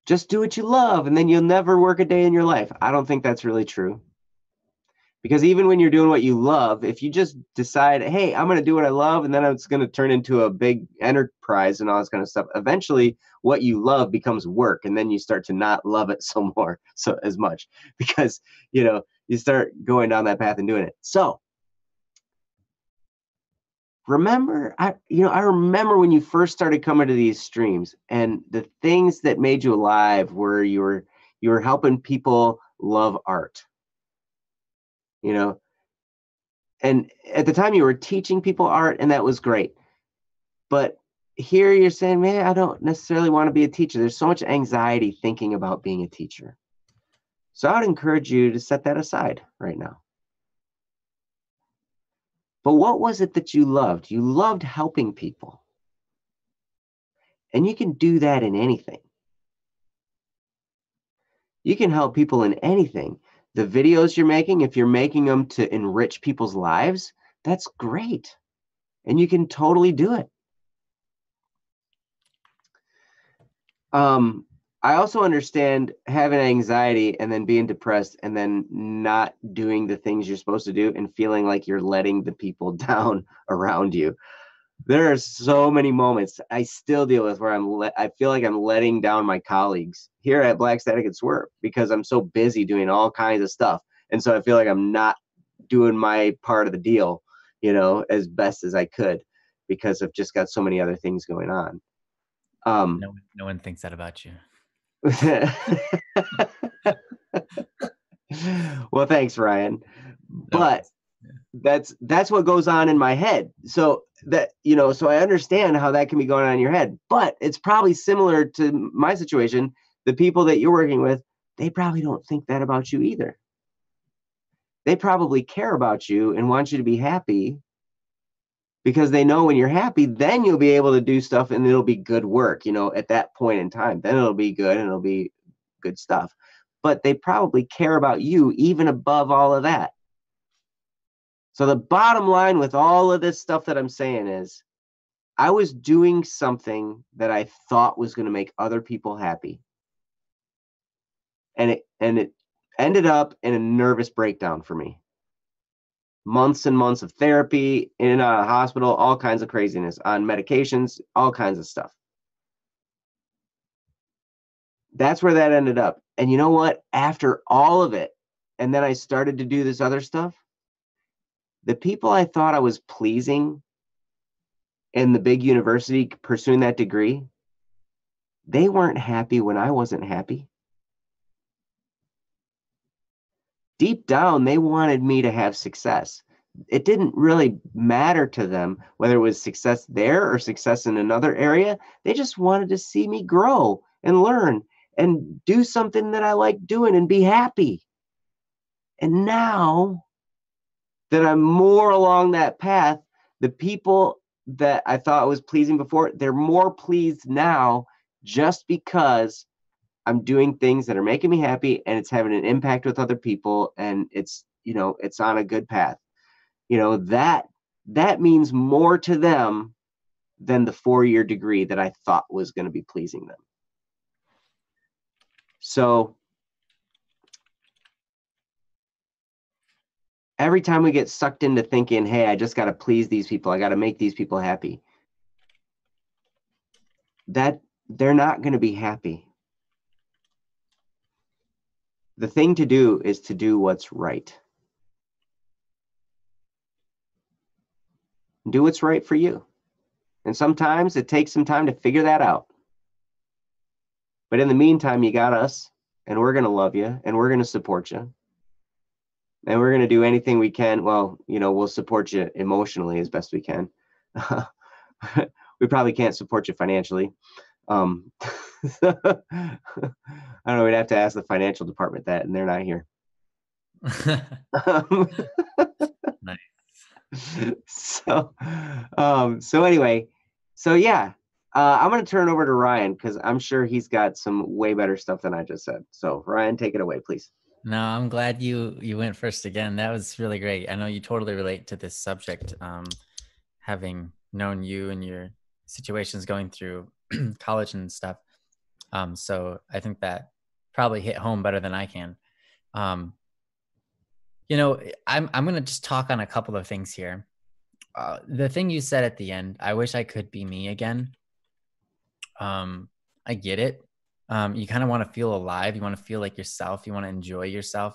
just do what you love and then you'll never work a day in your life. I don't think that's really true. Because even when you're doing what you love, if you just decide, hey, I'm going to do what I love, and then it's going to turn into a big enterprise and all this kind of stuff, eventually what you love becomes work. And then you start to not love it so as much, because, you start going down that path and doing it. So remember, I remember when you first started coming to these streams, and the things that made you alive were you were helping people love art. And at the time you were teaching people art, and that was great. But here you're saying, man, I don't necessarily want to be a teacher. There's so much anxiety thinking about being a teacher. So I would encourage you to set that aside right now. But what was it that you loved? You loved helping people. And you can do that in anything. You can help people in anything. The videos you're making, if you're making them to enrich people's lives, that's great. And you can totally do it. I also understand having anxiety and then being depressed and then not doing the things you're supposed to do and feeling like you're letting the people down around you. There are so many moments I still deal with where I feel like I'm letting down my colleagues here at Black Static and Swerve because I'm so busy doing all kinds of stuff. And so I feel like I'm not doing my part of the deal, as best as I could, because I've just got so many other things going on. No one thinks that about you. Well, thanks, Ryan. But that's what goes on in my head. So that, so I understand how that can be going on in your head, but it's probably similar to my situation. The people that you're working with, they probably don't think that about you either. They probably care about you and want you to be happy, because they know when you're happy, then you'll be able to do stuff and it'll be good work, at that point in time. Then it'll be good and it'll be good stuff. But they probably care about you even above all of that. So the bottom line with all of this stuff that I'm saying is, I was doing something that I thought was going to make other people happy. And it ended up in a nervous breakdown for me. Months and months of therapy, in and out of hospital, all kinds of craziness, on medications, all kinds of stuff. That's where that ended up. And you know what? After all of it, and then I started to do this other stuff, the people I thought I was pleasing in the big university pursuing that degree, they weren't happy when I wasn't happy. Deep down, they wanted me to have success. It didn't really matter to them whether it was success there or success in another area. They just wanted to see me grow and learn and do something that I like doing and be happy. And now that I'm more along that path, the people that I thought was pleasing before, they're more pleased now, just because I'm doing things that are making me happy and it's having an impact with other people, and it's on a good path. That means more to them than the 4-year degree that I thought was going to be pleasing them. So every time we get sucked into thinking, hey, I just got to please these people, I got to make these people happy, that they're not going to be happy. The thing to do is to do what's right. Do what's right for you. And sometimes it takes some time to figure that out. But in the meantime, you got us, and we're going to love you, and we're going to support you. And we're going to do anything we can. Well, we'll support you emotionally as best we can. We probably can't support you financially. I don't know. We'd have to ask the financial department that, and they're not here. Nice. So anyway, yeah, I'm going to turn it over to Ryan, because I'm sure he's got some way better stuff than I just said. So Ryan, take it away, please. No, I'm glad you went first again. That was really great. I know you totally relate to this subject, having known you and your situations going through college and stuff. So I think that probably hit home better than I can. You know, I'm going to just talk on a couple of things here. The thing you said at the end, I wish I could be me again. I get it. You kind of want to feel alive. You want to feel like yourself. You want to enjoy yourself,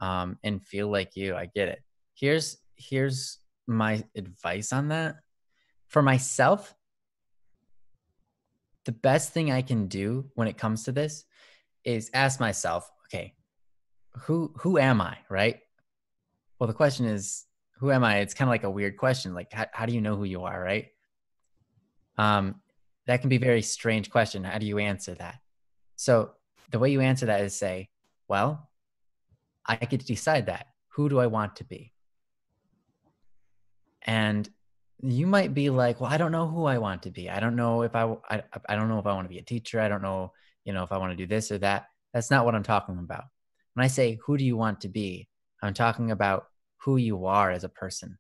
and feel like you. I get it. Here's my advice on that. For myself, the best thing I can do when it comes to this is ask myself, okay, who am I, right? Well, the question is, who am I? It's kind of like a weird question. Like, how do you know who you are, right? That can be a very strange question. How do you answer that? So the way you answer that is say, well, I get to decide that. Who do I want to be? And you might be like, well, I don't know who I want to be. I don't know if I don't know if I want to be a teacher. I don't know, if I want to do this or that. That's not what I'm talking about. When I say, who do you want to be? I'm talking about who you are as a person.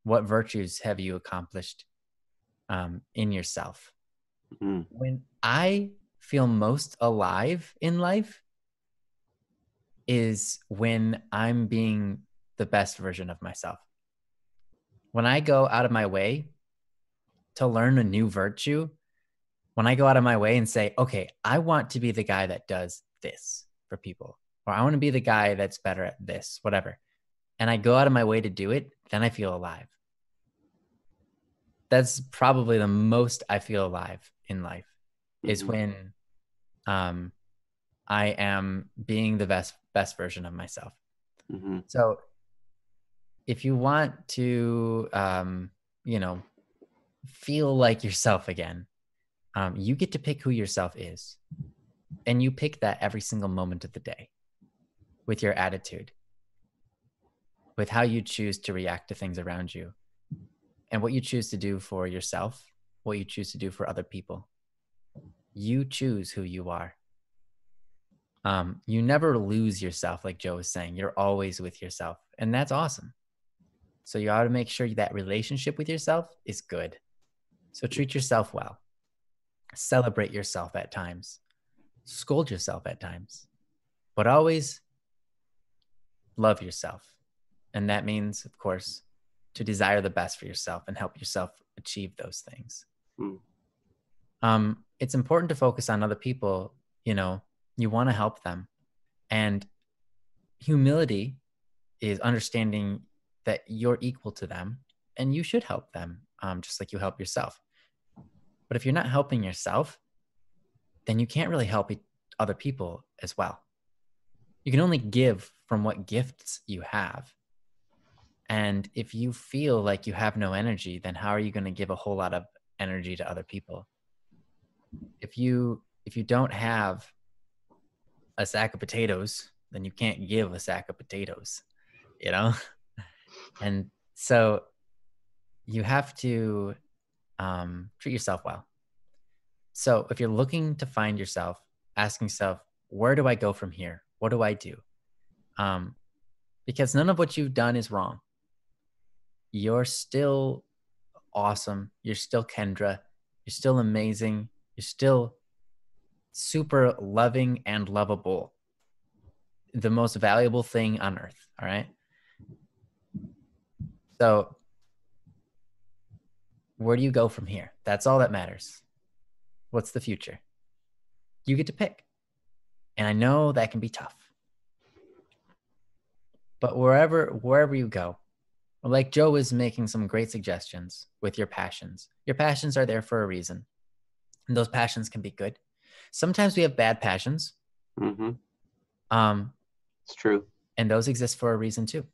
What virtues have you accomplished in yourself? Mm. When I feel most alive in life is when I'm being the best version of myself. When I go out of my way to learn a new virtue, when I go out of my way and say, okay, I want to be the guy that does this for people, or I want to be the guy that's better at this, whatever, and I go out of my way to do it, then I feel alive. That's probably the most I feel alive in life, is when I am being the best version of myself. So if you want to, feel like yourself again, you get to pick who yourself is. And you pick that every single moment of the day with your attitude, with how you choose to react to things around you, and what you choose to do for yourself, what you choose to do for other people. You choose who you are. You never lose yourself, like Joe was saying. You're always with yourself, and that's awesome. So you ought to make sure that relationship with yourself is good. So treat yourself well. Celebrate yourself at times. Scold yourself at times. But always love yourself. And that means, of course, to desire the best for yourself and help yourself achieve those things. It's important to focus on other people. You want to help them. And humility is understanding that you're equal to them and you should help them, just like you help yourself. But if you're not helping yourself, then you can't really help other people as well. You can only give from what gifts you have. And if you feel like you have no energy, then how are you going to give a whole lot of energy to other people? If you don't have a sack of potatoes, then you can't give a sack of potatoes, And so you have to treat yourself well. So if you're looking to find yourself, asking yourself, where do I go from here? What do I do? Because none of what you've done is wrong. You're still awesome. You're still Kendra. You're still amazing. You're still super loving and lovable. The most valuable thing on earth. All right. So where do you go from here? That's all that matters. What's the future? You get to pick. And I know that can be tough. But wherever you go, like Joe is making some great suggestions with your passions. Your passions are there for a reason. And those passions can be good. Sometimes we have bad passions. It's true. And those exist for a reason too.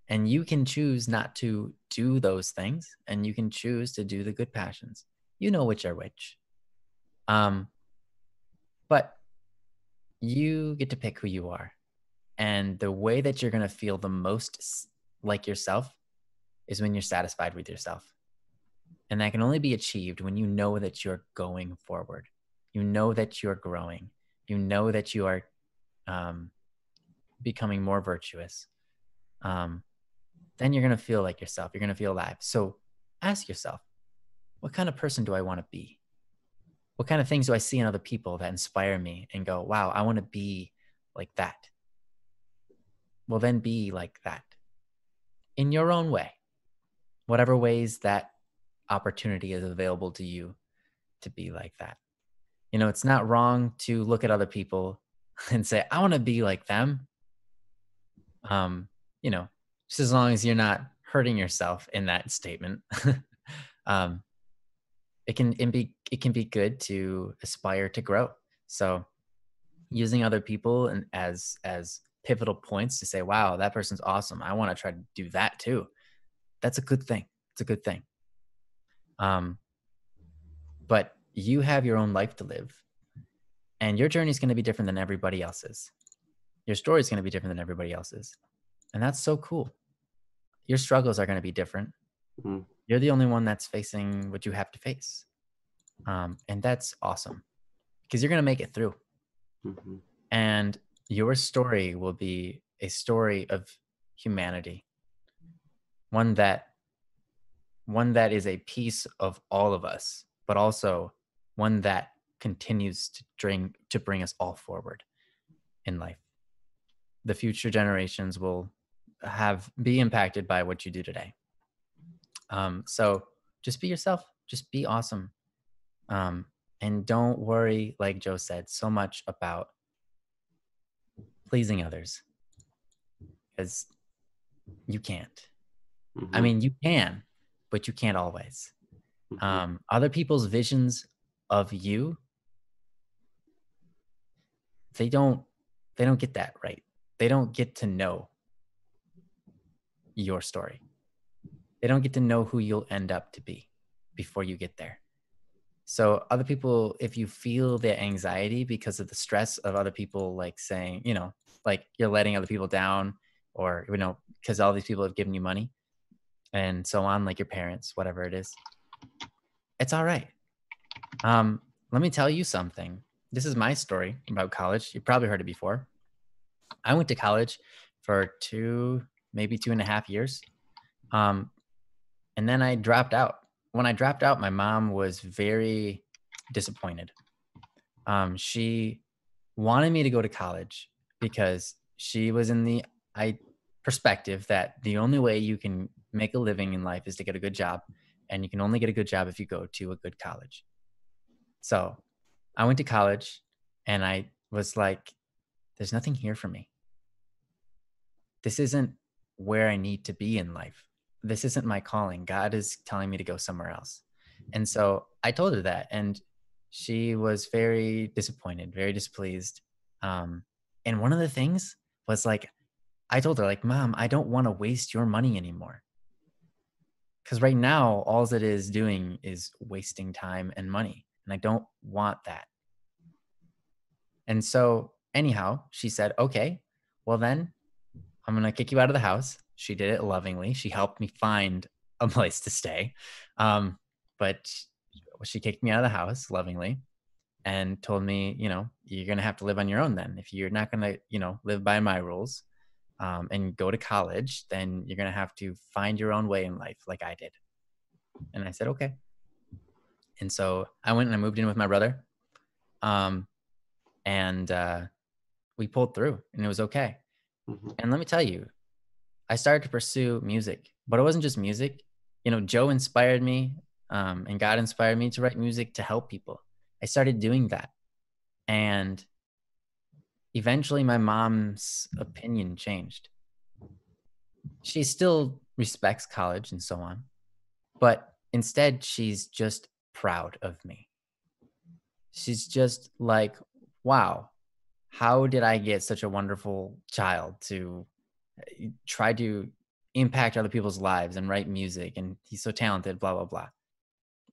And you can choose not to do those things, and you can choose to do the good passions. You know which are which. But you get to pick who you are. And the way that you're going to feel the most like yourself is when you're satisfied with yourself. And that can only be achieved when you know that you're going forward. You know that you're growing. You know that you are becoming more virtuous. Then you're going to feel like yourself. You're going to feel alive. So ask yourself, what kind of person do I want to be? What kind of things do I see in other people that inspire me and go, wow, I want to be like that? well, then be like that in your own way, whatever ways that opportunity is available to you to be like that. You know, it's not wrong to look at other people and say, I want to be like them. You know, just as long as you're not hurting yourself in that statement. um, it can be good to aspire to grow. So using other people and as pivotal points to say, wow, that person's awesome, I want to try to do that too. That's a good thing. It's a good thing. But you have your own life to live, and your journey is going to be different than everybody else's. Your story is going to be different than everybody else's, and that's so cool. Your struggles are going to be different. Mm-hmm. You're the only one that's facing what you have to face, and that's awesome because you're going to make it through. Mm-hmm. And your story will be a story of humanity, one that is a piece of all of us, but also one that continues to bring us all forward in life. The future generations will be impacted by what you do today. So just be yourself, just be awesome. And don't worry, like Joe said, so much about pleasing others, because you can't. Mm-hmm. I mean, you can, but you can't always. Mm-hmm. Other people's visions of you, they don't get that right. They don't get to know your story. They don't get to know who you'll end up to be before you get there. So other people, if you feel the anxiety because of the stress of other people, like saying, you know, like you're letting other people down, or, you know, because all these people have given you money and so on, like your parents, whatever it is, it's all right. Let me tell you something. This is my story about college. You've probably heard it before. I went to college for maybe 2.5 years. And then I dropped out. When I dropped out, my mom was very disappointed. She wanted me to go to college because she was in the perspective that the only way you can make a living in life is to get a good job. And you can only get a good job if you go to a good college. So I went to college and I was like, there's nothing here for me. This isn't where I need to be in life. This isn't my calling. God is telling me to go somewhere else. And so I told her that, and she was very disappointed, very displeased. And one of the things was like, I told her, like, Mom, I don't want to waste your money anymore. Because right now, all it is doing is wasting time and money. And I don't want that. And so anyhow, she said, okay, well then I'm going to kick you out of the house. She did it lovingly. She helped me find a place to stay. But she kicked me out of the house lovingly and told me, you know, you're going to have to live on your own then. If you're not going to, you know, live by my rules and go to college, then you're going to have to find your own way in life like I did. And I said, okay. And so I went and I moved in with my brother. And we pulled through and it was okay. Mm-hmm. And let me tell you, I started to pursue music, but it wasn't just music. You know, Joe inspired me and God inspired me to write music to help people. I started doing that. And eventually my mom's opinion changed. She still respects college and so on, but instead she's just proud of me. She's just like, wow, how did I get such a wonderful child to try to impact other people's lives and write music, and he's so talented, blah, blah, blah.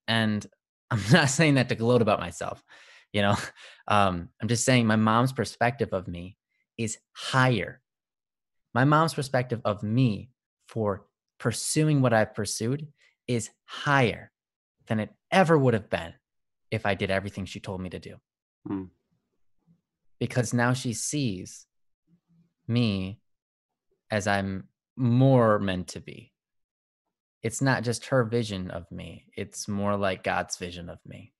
And I'm not saying that to gloat about myself, you know, I'm just saying my mom's perspective of me is higher. My mom's perspective of me for pursuing what I've pursued is higher than it ever would have been if I did everything she told me to do. Mm. Because now she sees me as I'm more meant to be. It's not just her vision of me. It's more like God's vision of me.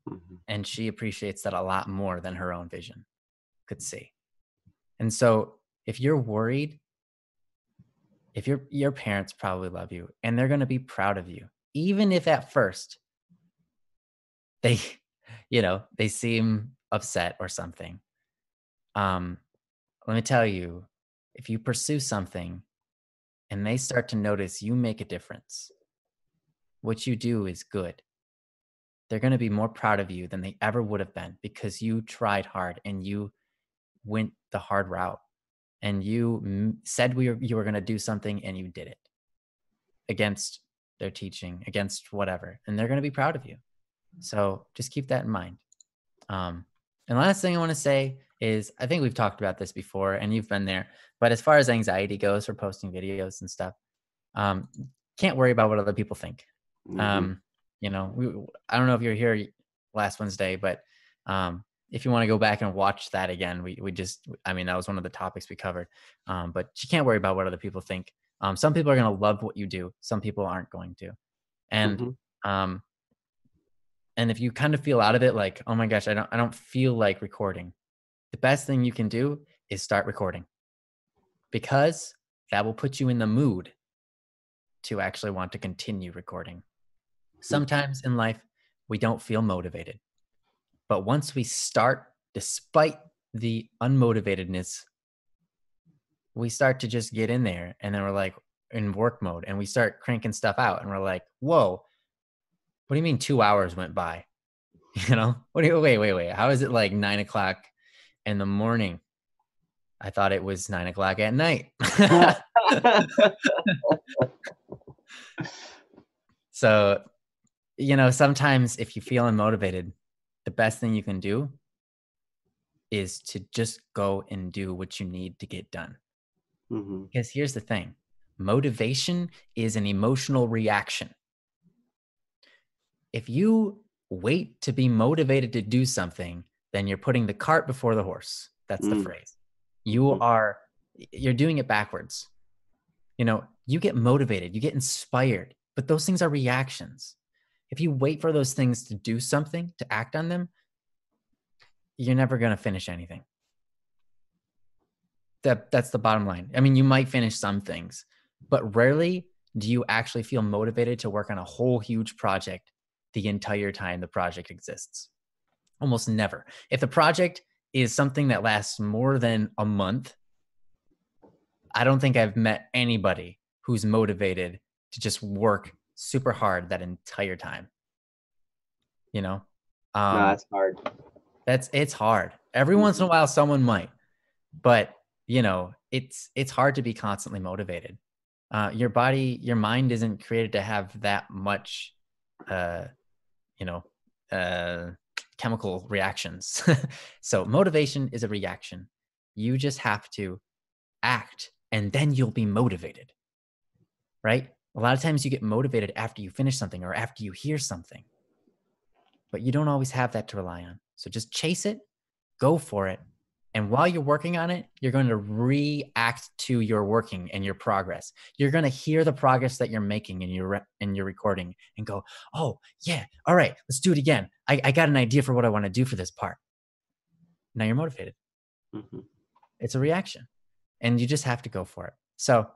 Mm-hmm. And she appreciates that a lot more than her own vision could see. And so if you're worried, if your parents probably love you and they're going to be proud of you, even if at first they, they seem upset or something. Let me tell you, if you pursue something and they start to notice you make a difference, what you do is good. They're going to be more proud of you than they ever would have been because you tried hard and you went the hard route and you said you were going to do something and you did it against their teaching, against whatever, and they're going to be proud of you. So just keep that in mind. And last thing I want to say is, I think we've talked about this before and you've been there, but as far as anxiety goes for posting videos and stuff, can't worry about what other people think. I don't know if you're here last Wednesday, but if you want to go back and watch that again, that was one of the topics we covered. But you can't worry about what other people think. Some people are going to love what you do. Some people aren't going to. And, and if you kind of feel out of it, like, oh my gosh, I don't feel like recording. The best thing you can do is start recording, because that will put you in the mood to actually want to continue recording. Sometimes in life, we don't feel motivated. But once we start, despite the unmotivatedness, we start to just get in there, and then we're like in work mode and we start cranking stuff out and we're like, whoa, what do you mean 2 hours went by? Wait. How is it like 9 o'clock in the morning? I thought it was 9 o'clock at night. So, sometimes if you feel unmotivated, the best thing you can do is to just go and do what you need to get done. Because here's the thing. Motivation is an emotional reaction. If you wait to be motivated to do something, then you're putting the cart before the horse. That's the phrase. You're doing it backwards. You get motivated, you get inspired, but those things are reactions. If you wait for those things to do something, to act on them, you're never going to finish anything. That's the bottom line. I mean, you might finish some things, but rarely do you actually feel motivated to work on a whole huge project the entire time the project exists. Almost never. If the project is something that lasts more than a month, I don't think I've met anybody who's motivated to just work super hard that entire time. No, that's hard. It's hard. Every once in a while, someone might, but it's hard to be constantly motivated. Your mind isn't created to have that much, chemical reactions. So motivation is a reaction. You just have to act, and then you'll be motivated, right? A lot of times you get motivated after you finish something or after you hear something, but you don't always have that to rely on. So just chase it, go for it. And while you're working on it, you're going to react to your working and your progress. You're going to hear the progress that you're making in your recording and go, oh yeah, all right, let's do it again. I got an idea for what I want to do for this part. Now you're motivated. It's a reaction, and you just have to go for it. So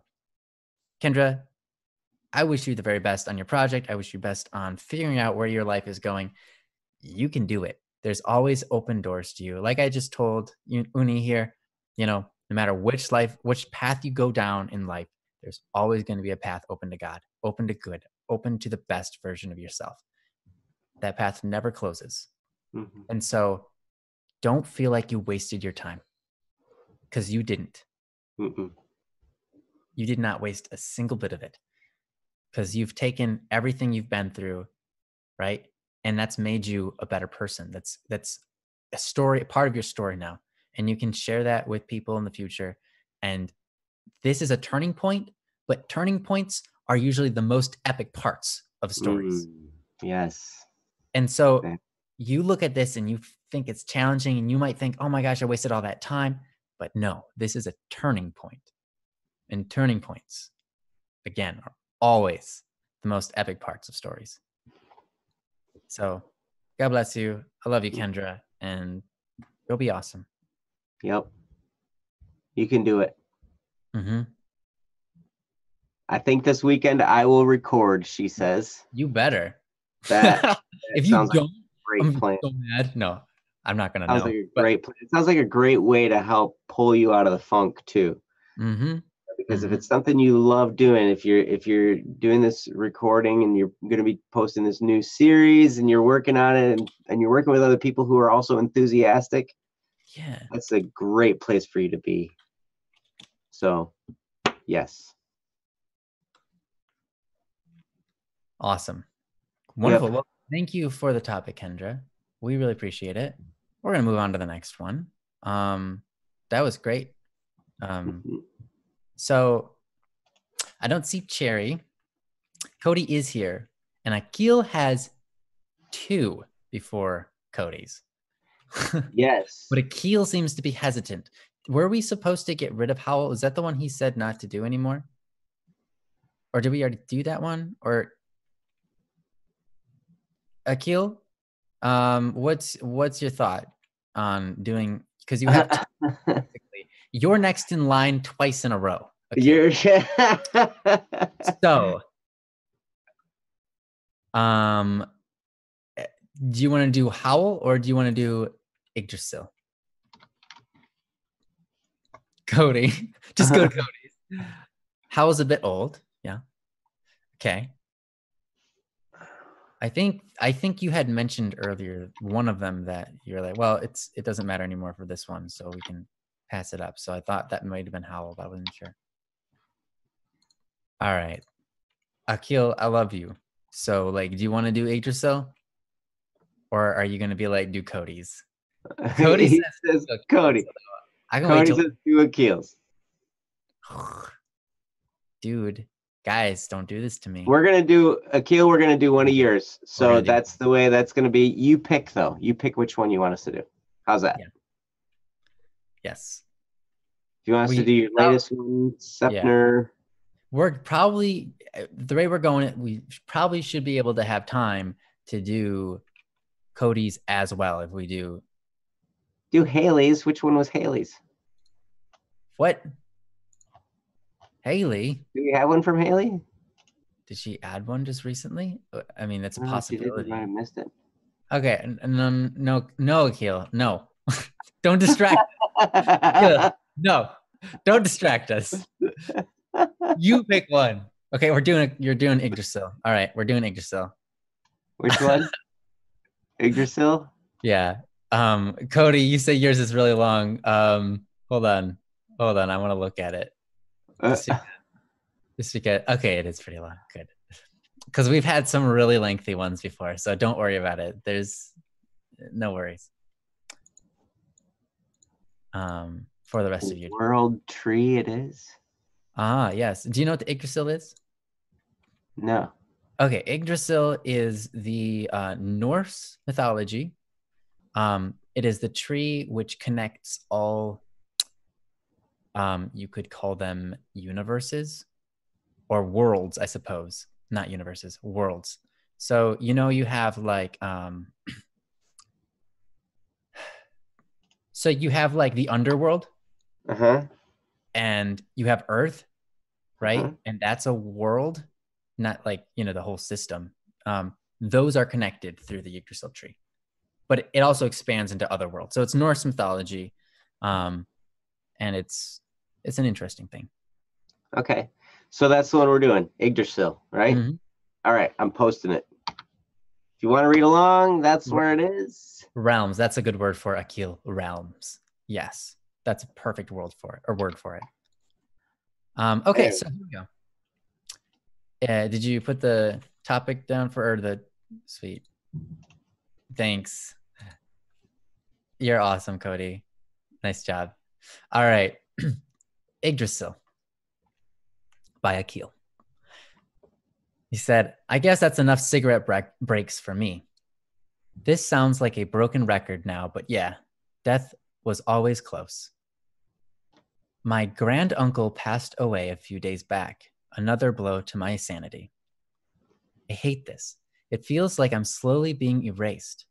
Kendra, I wish you the very best on your project. I wish you best on figuring out where your life is going. You can do it. There's always open doors to you. Like I just told Uni here, no matter which path you go down in life, there's always going to be a path open to God, open to good, open to the best version of yourself. That path never closes. And so don't feel like you wasted your time, because you didn't. You did not waste a single bit of it, because you've taken everything you've been through, right? And that's made you a better person. That's a story, a part of your story now. And you can share that with people in the future. And this is a turning point, but turning points are usually the most epic parts of stories. Yes. And so you look at this and you think it's challenging, and you might think, oh my gosh, I wasted all that time. But no, this is a turning point. And turning points, again, are always the most epic parts of stories. So God bless you. I love you, Kendra, and you'll be awesome. Yep. You can do it. Mm-hmm. I think this weekend I will record, she says. You better. That If you sounds like don't, a great I'm plan. so mad. No, I'm not gonna Sounds know. like a But great plan. It sounds like a great way to help pull you out of the funk too. mm-hmm. Because if Mm-hmm. it's something you love doing, if you're doing this recording and you're going to be posting this new series and you're working on it and you're working with other people who are also enthusiastic, Yeah. that's a great place for you to be. So, yes. Awesome. Wonderful. Yep. Well, thank you for the topic, Kendra. We really appreciate it. We're gonna move on to the next one. That was great. So I don't see Cherry. Cody is here, and Akil has 2 before Cody's. Yes. But Akil seems to be hesitant. Were we supposed to get rid of Howl? Is that the one he said not to do anymore? Or did we already do that one? Or Akil, what's your thought on doing? Because you have you're next in line twice in a row. You're so, do you want to do Howl or do you want to do Yggdrasil? Cody, just go to Cody's. Howl's a bit old, yeah. Okay. I think you had mentioned earlier one of them that you're like, well, it doesn't matter anymore for this one, so we can pass it up. So I thought that might have been Howl, but I wasn't sure. All right, Akil, I love you. So like, do you want to do Yggdrasil, or are you gonna be like do Cody's? Cody says Cody. I can Cody wait till says do Akil's. Dude, guys, don't do this to me. We're gonna do Akil. We're gonna do one of yours. So that's the way that's gonna be. You pick though. You pick which one you want us to do. How's that? Yeah. Yes. Do you want us to do your latest one, Sepner? Yeah. We're probably, the way we're going, we probably should be able to have time to do Cody's as well if we do. Do Haley's. Which one was Haley's? What? Haley? Do we have one from Haley? Did she add one just recently? I mean, that's a possibility. I missed it. Okay, no, Akil, no. Don't distract us. No, don't distract us. You pick one. Okay, you're doing Yggdrasil. All right, we're doing Yggdrasil. Which one? Yggdrasil? Yeah. Cody, you say yours is really long. Hold on. I want to look at it. Just because, okay, it is pretty long. Good. Because we've had some really lengthy ones before, so don't worry about it. There's no worries. For the rest of you. World tree it is. Ah, yes. Do you know what the Yggdrasil is? No. Okay, Yggdrasil is the Norse mythology. It is the tree which connects all, you could call them universes or worlds, I suppose. Not universes, worlds. So, you have like, so you have like the underworld. And you have Earth, right? And that's a world, not like, the whole system. Those are connected through the Yggdrasil tree. But it also expands into other worlds. So it's Norse mythology. And it's an interesting thing. Okay. So that's the one we're doing, Yggdrasil, right? Mm-hmm. All right, I'm posting it. If you want to read along, that's where it is. Realms, that's a good word for Akil. Realms. Yes. That's a perfect word for it. Okay, so here we go. Did you put the topic down or the sweet? Thanks. You're awesome, Cody. Nice job. All right. Yggdrasil by Akil. He said, I guess that's enough cigarette breaks for me. This sounds like a broken record now, but yeah, death was always close. My granduncle passed away a few days back, another blow to my sanity. I hate this. It feels like I'm slowly being erased.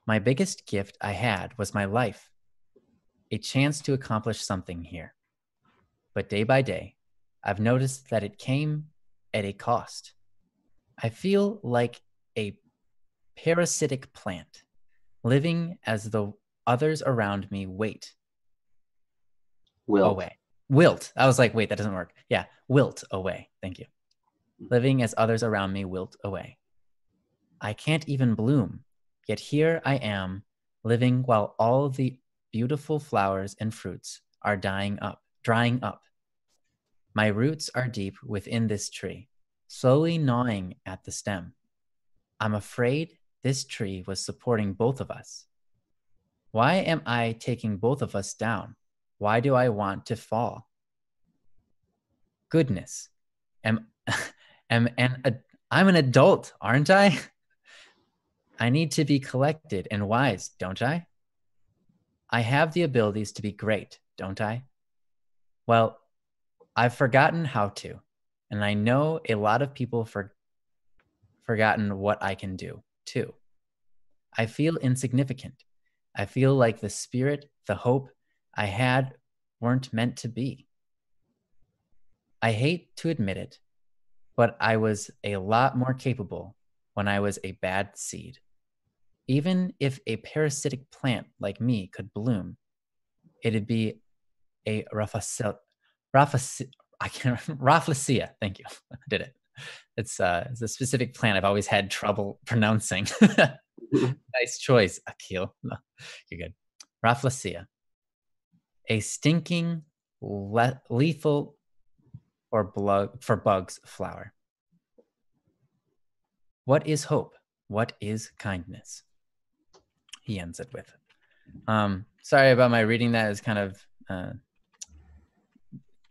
My biggest gift I had was my life, a chance to accomplish something here. but day by day, I've noticed that it came at a cost. I feel like a parasitic plant, living as the others around me wait Wilt. away. Wilt. I was like, wait, that doesn't work. Yeah, wilt away. Thank you. Living as others around me wilt away. I can't even bloom, yet here I am, living while all the beautiful flowers and fruits are drying up. My roots are deep within this tree, slowly gnawing at the stem. I'm afraid this tree was supporting both of us. Why am I taking both of us down? Why do I want to fall? Goodness, I'm an adult, aren't I? I need to be collected and wise, don't I? I have the abilities to be great, don't I? Well, I've forgotten how to, and I know a lot of people forgotten what I can do too. I feel insignificant. I feel like the spirit, the hope I had weren't meant to be. I hate to admit it, but I was a lot more capable when I was a bad seed. Even if a parasitic plant like me could bloom, it'd be a Rafflesia. Thank you. I did it. It's a specific plant I've always had trouble pronouncing. Nice choice, Akil. You're good. Rafflesia. A stinking, lethal for bugs flower. What is hope? What is kindness? He ends it with. Sorry about my reading that. Is kind of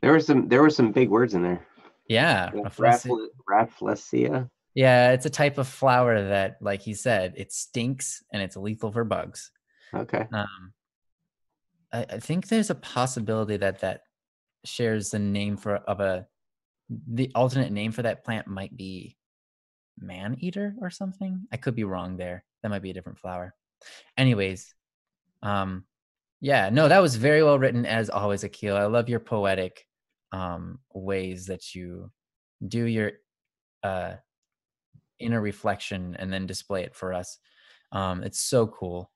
there were some big words in there. Yeah. Rafflesia. Yeah, it's a type of flower that, like he said, it stinks and it's lethal for bugs. Okay. I think there's a possibility that shares the name the alternate name for that plant might be man-eater or something. I could be wrong there. That might be a different flower. Anyways, yeah, no, that was very well written as always, Akil. I love your poetic ways that you do your inner reflection and then display it for us. It's so cool.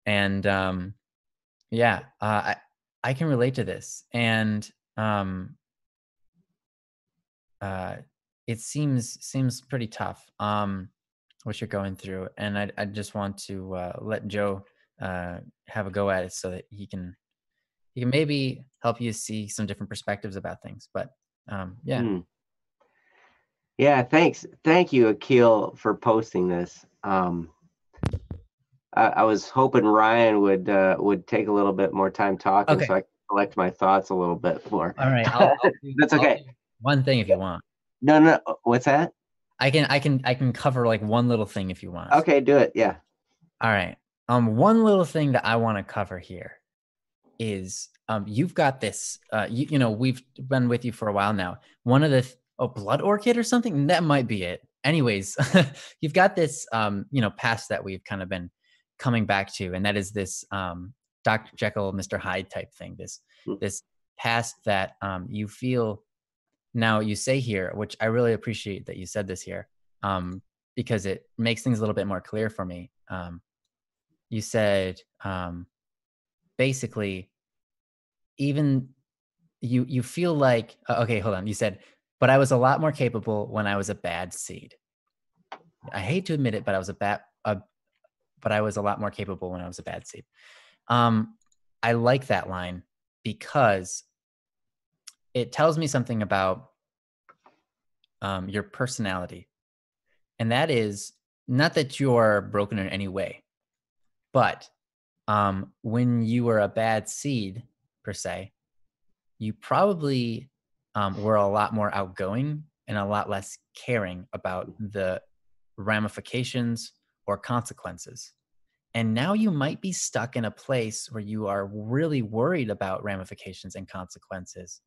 And yeah, I can relate to this. And it seems pretty tough, what you're going through. And I just want to let Joe have a go at it so that he can maybe help you see some different perspectives about things. But yeah. Yeah, thank you, Akil, for posting this. I was hoping Ryan would take a little bit more time talking, so I can collect my thoughts a little bit more. All right, that's okay. I'll do one thing if you want. No, what's that? I can cover like one little thing if you want. Okay, do it. Yeah. All right. One little thing that I want to cover here is you've got this. You know, we've been with you for a while now. One of the blood orchid or something, that might be it. Anyways, you've got this past that we've kind of been coming back to, and that is this Dr. Jekyll, Mr. Hyde type thing. This past that you feel. Now you say here, which I really appreciate that you said this here, because it makes things a little bit more clear for me. You said basically, even you feel like okay, hold on. You said, but I was a lot more capable when I was a bad seed. I hate to admit it, but but I was a lot more capable when I was a bad seed. I like that line because it tells me something about your personality. And that is not that you're broken in any way, but when you were a bad seed, per se, you probably were a lot more outgoing and a lot less caring about the ramifications or consequences. And now you might be stuck in a place where you are really worried about ramifications and consequences,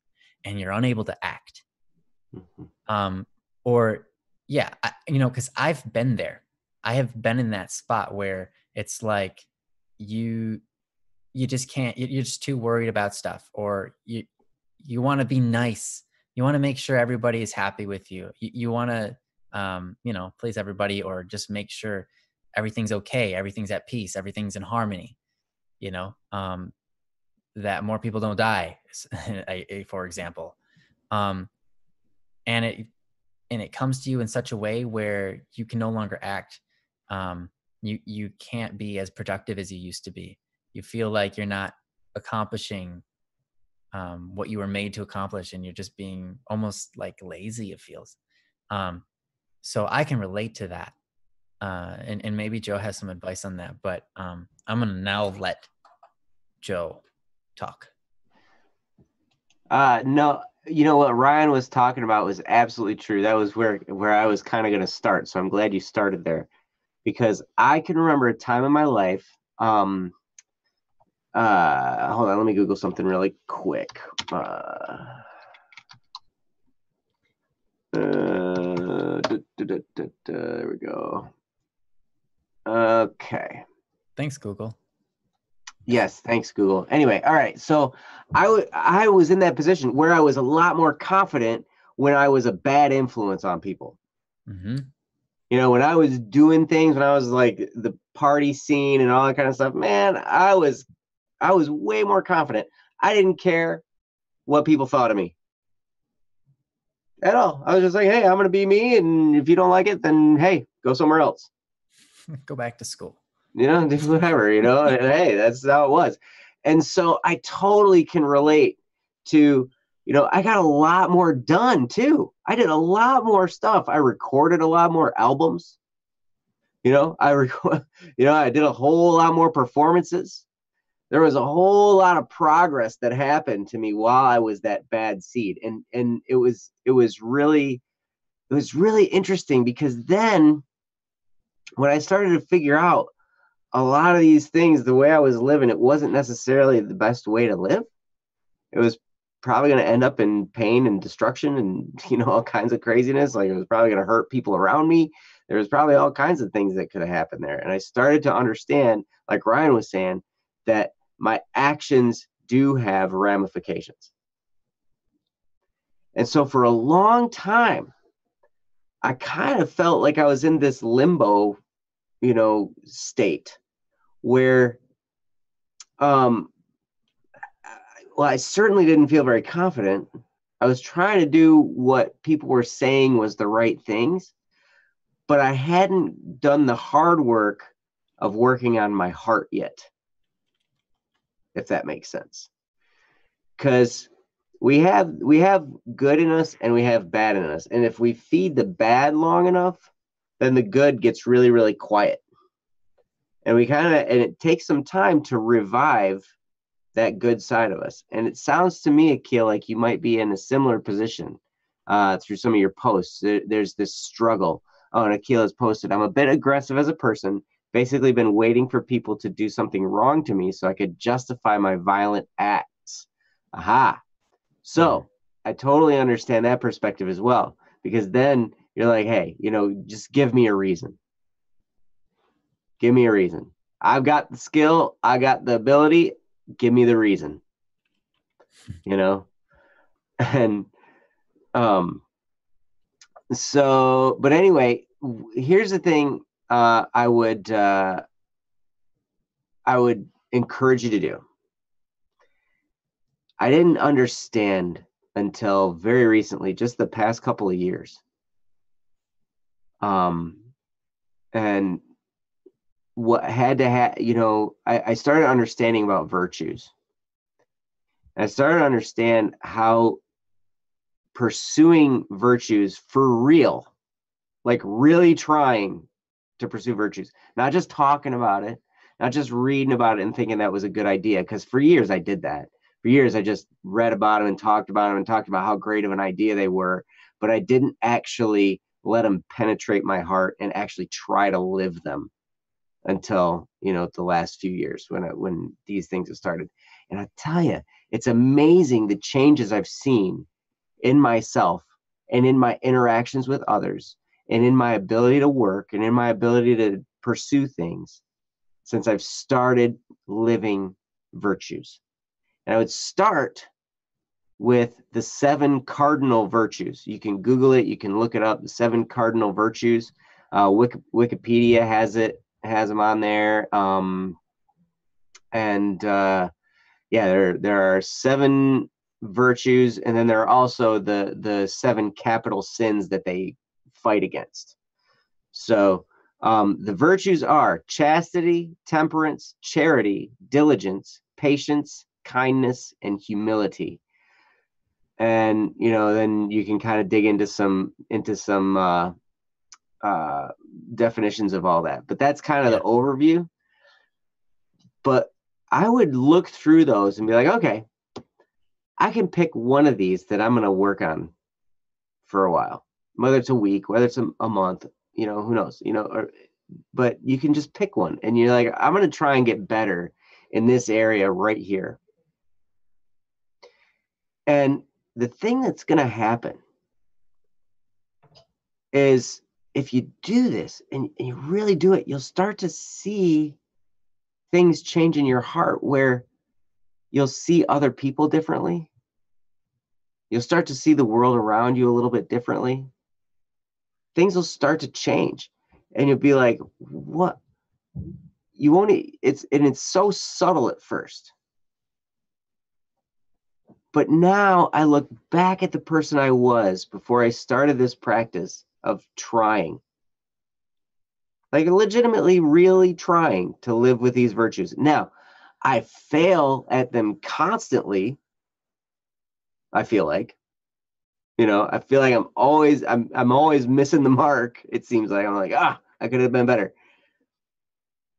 and you're unable to act. Or yeah, because I've been there. I have been in that spot where it's like you just can't. You're just too worried about stuff, or you want to be nice. You want to make sure everybody is happy with you. You want to, please everybody, or just make sure everything's okay. Everything's at peace. Everything's in harmony, that more people don't die, for example. And it comes to you in such a way where you can no longer act. You can't be as productive as you used to be. You feel like you're not accomplishing what you were made to accomplish, and you're just being almost like lazy, it feels. So I can relate to that. And maybe Joe has some advice on that, but I'm going to now let Joe talk. No, you know what Ryan was talking about was absolutely true. That was where I was kind of going to start. So I'm glad you started there, because I can remember a time in my life. Hold on, let me Google something really quick. There we go. Okay. Thanks, Google. Yes, thanks, Google. Anyway, all right. So I was in that position where I was a lot more confident when I was a bad influence on people. Mm-hmm. When I was doing things, when I was like the party scene and all that kind of stuff, man, I was way more confident. I didn't care what people thought of me at all. I was just like, hey, I'm going to be me. And if you don't like it, then hey, go somewhere else. Go back to school. Whatever, and hey, that's how it was. And so I totally can relate to, I got a lot more done too. I did a lot more stuff. I recorded a lot more albums. I did a whole lot more performances. There was a whole lot of progress that happened to me while I was that bad seed. And it was really interesting, because then when I started to figure out a lot of these things, the way I was living, it wasn't necessarily the best way to live. It was probably going to end up in pain and destruction and, all kinds of craziness. Like, it was probably going to hurt people around me. There was probably all kinds of things that could have happened there. And I started to understand, like Ryan was saying, that my actions do have ramifications. And so for a long time, I kind of felt like I was in this limbo, state where, well, I certainly didn't feel very confident. I was trying to do what people were saying was the right things, but I hadn't done the hard work of working on my heart yet, if that makes sense. Because we have good in us and we have bad in us. And if we feed the bad long enough, then the good gets really, really quiet. And and it takes some time to revive that good side of us. And it sounds to me, Akil, like you might be in a similar position through some of your posts. There's this struggle. Oh, and Akil has posted, I'm a bit aggressive as a person, basically been waiting for people to do something wrong to me so I could justify my violent acts. Aha. So I totally understand that perspective as well, because then you're like, hey, just give me a reason. Give me a reason. I've got the skill. I got the ability. Give me the reason. And so, but anyway, here's the thing. I would encourage you to do. I didn't understand until very recently, just the past couple of years. And what had to I started understanding about virtues. And I started to understand how pursuing virtues for real, like really trying to pursue virtues, not just talking about it, not just reading about it and thinking that was a good idea. Because for years I did that. For years I just read about them and talked about them and talked about how great of an idea they were, but I didn't actually let them penetrate my heart and actually try to live them until the last few years when these things have started. And I tell you, it's amazing the changes I've seen in myself and in my interactions with others and in my ability to work and in my ability to pursue things since I've started living virtues. And I would start with the 7 cardinal virtues. You can Google it. You can look it up. The 7 cardinal virtues. Wikipedia has them on there. Yeah, there are 7 virtues, and then there are also the 7 capital sins that they fight against. So the virtues are chastity, temperance, charity, diligence, patience, kindness, and humility. And then you can kind of dig into some definitions of all that. But that's kind of the overview. But I would look through those and be like, okay, I can pick one of these that I'm going to work on for a while, whether it's a week, whether it's a month, who knows, but you can just pick one and you're like, I'm going to try and get better in this area right here. And the thing that's going to happen is if you do this and you really do it, you'll start to see things change in your heart where you'll see other people differently. You'll start to see the world around you a little bit differently. Things will start to change and you'll be like, what? You won't, it's so subtle at first. But now I look back at the person I was before I started this practice of trying, like legitimately really trying to live with these virtues. Now, I fail at them constantly. I feel like, I'm always missing the mark. It seems like I'm like, I could have been better.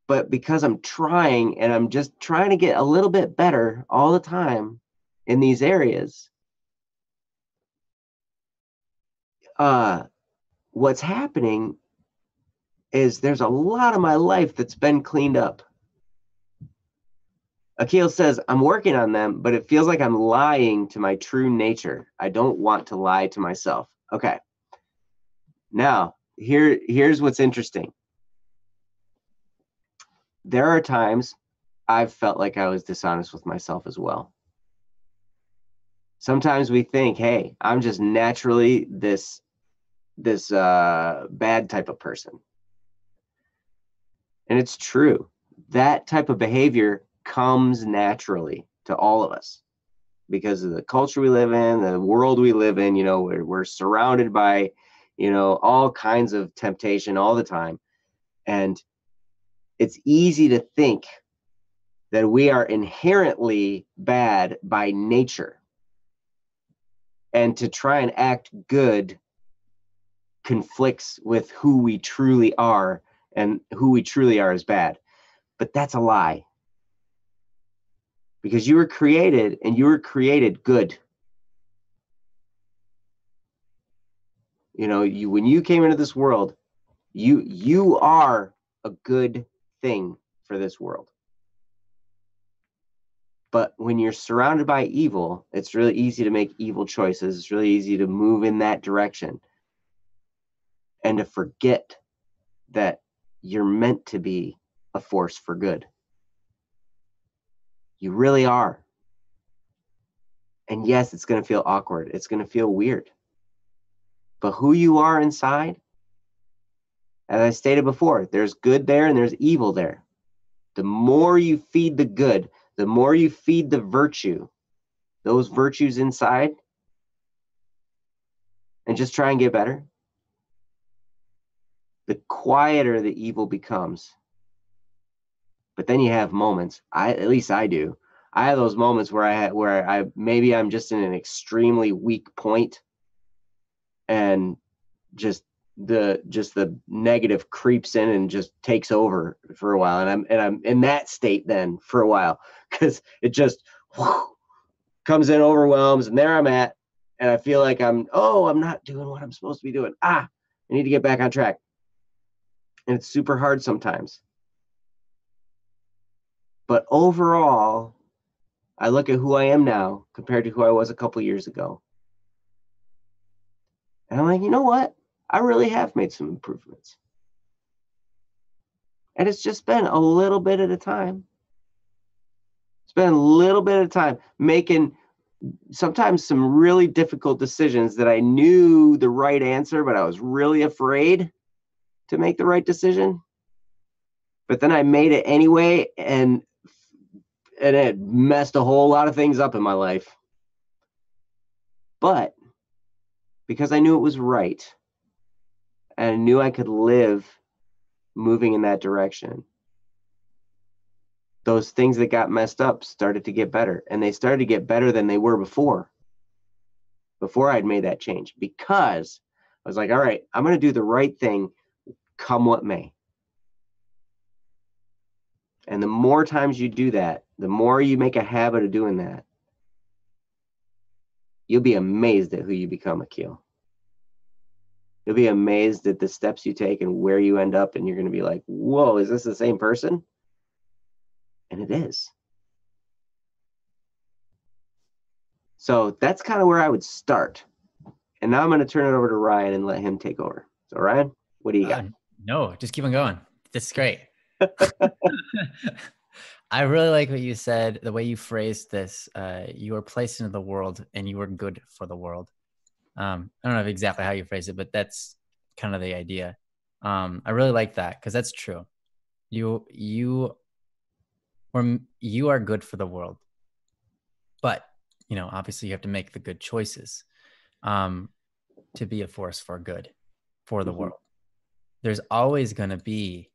But because I'm trying and I'm just trying to get a little bit better all the time in these areas, what's happening is there's a lot of my life that's been cleaned up. Akil says, I'm working on them, but it feels like I'm lying to my true nature. I don't want to lie to myself. Okay. Now, here's what's interesting. There are times I've felt like I was dishonest with myself as well. Sometimes we think, hey, I'm just naturally this bad type of person. And it's true. That type of behavior comes naturally to all of us because of the culture we live in, the world we live in. We're surrounded by, all kinds of temptation all the time. And it's easy to think that we are inherently bad by nature. And to try and act good conflicts with who we truly are, and who we truly are is bad. But that's a lie. Because you were created good. When you came into this world, you are a good thing for this world. But when you're surrounded by evil, it's really easy to make evil choices. It's really easy to move in that direction and to forget that you're meant to be a force for good. You really are. And yes, it's going to feel awkward. It's going to feel weird. But who you are inside, as I stated before, there's good there and there's evil there. The more you feed the good, the more you feed the virtue, those virtues inside, and just try and get better, the quieter the evil becomes. But then you have moments, at least I do. I have those moments where maybe I'm just in an extremely weak point, and just the negative creeps in and just takes over for a while, and I'm in that state then for a while, because it just comes in, overwhelms, and there I'm at, and I feel like I'm not doing what I'm supposed to be doing. I need to get back on track, and it's super hard sometimes. But overall, I look at who I am now compared to who I was a couple years ago, and I'm like, you know what? I really have made some improvements. And it's just been a little bit at a time. It's been a little bit at a time, making sometimes some really difficult decisions that I knew the right answer, but I was really afraid to make the right decision. But then I made it anyway, and it messed a whole lot of things up in my life. But because I knew it was right, and I knew I could live moving in that direction, those things that got messed up started to get better, and they started to get better than they were before I'd made that change, because I was like, all right, I'm going to do the right thing come what may. And the more times you do that, the more you make a habit of doing that, you'll be amazed at who you become, Akil. You'll be amazed at the steps you take and where you end up, and you're going to be like, whoa, is this the same person? And it is. So that's kind of where I would start. And now I'm going to turn it over to Ryan and let him take over. So Ryan, what do you got? No, just keep on going. This is great. I really like what you said, the way you phrased this. You were placed into the world and you were good for the world. I don't know exactly how you phrase it, but that's kind of the idea. I really like that because that's true. You are good for the world, but obviously you have to make the good choices to be a force for good for the world. There's always going to be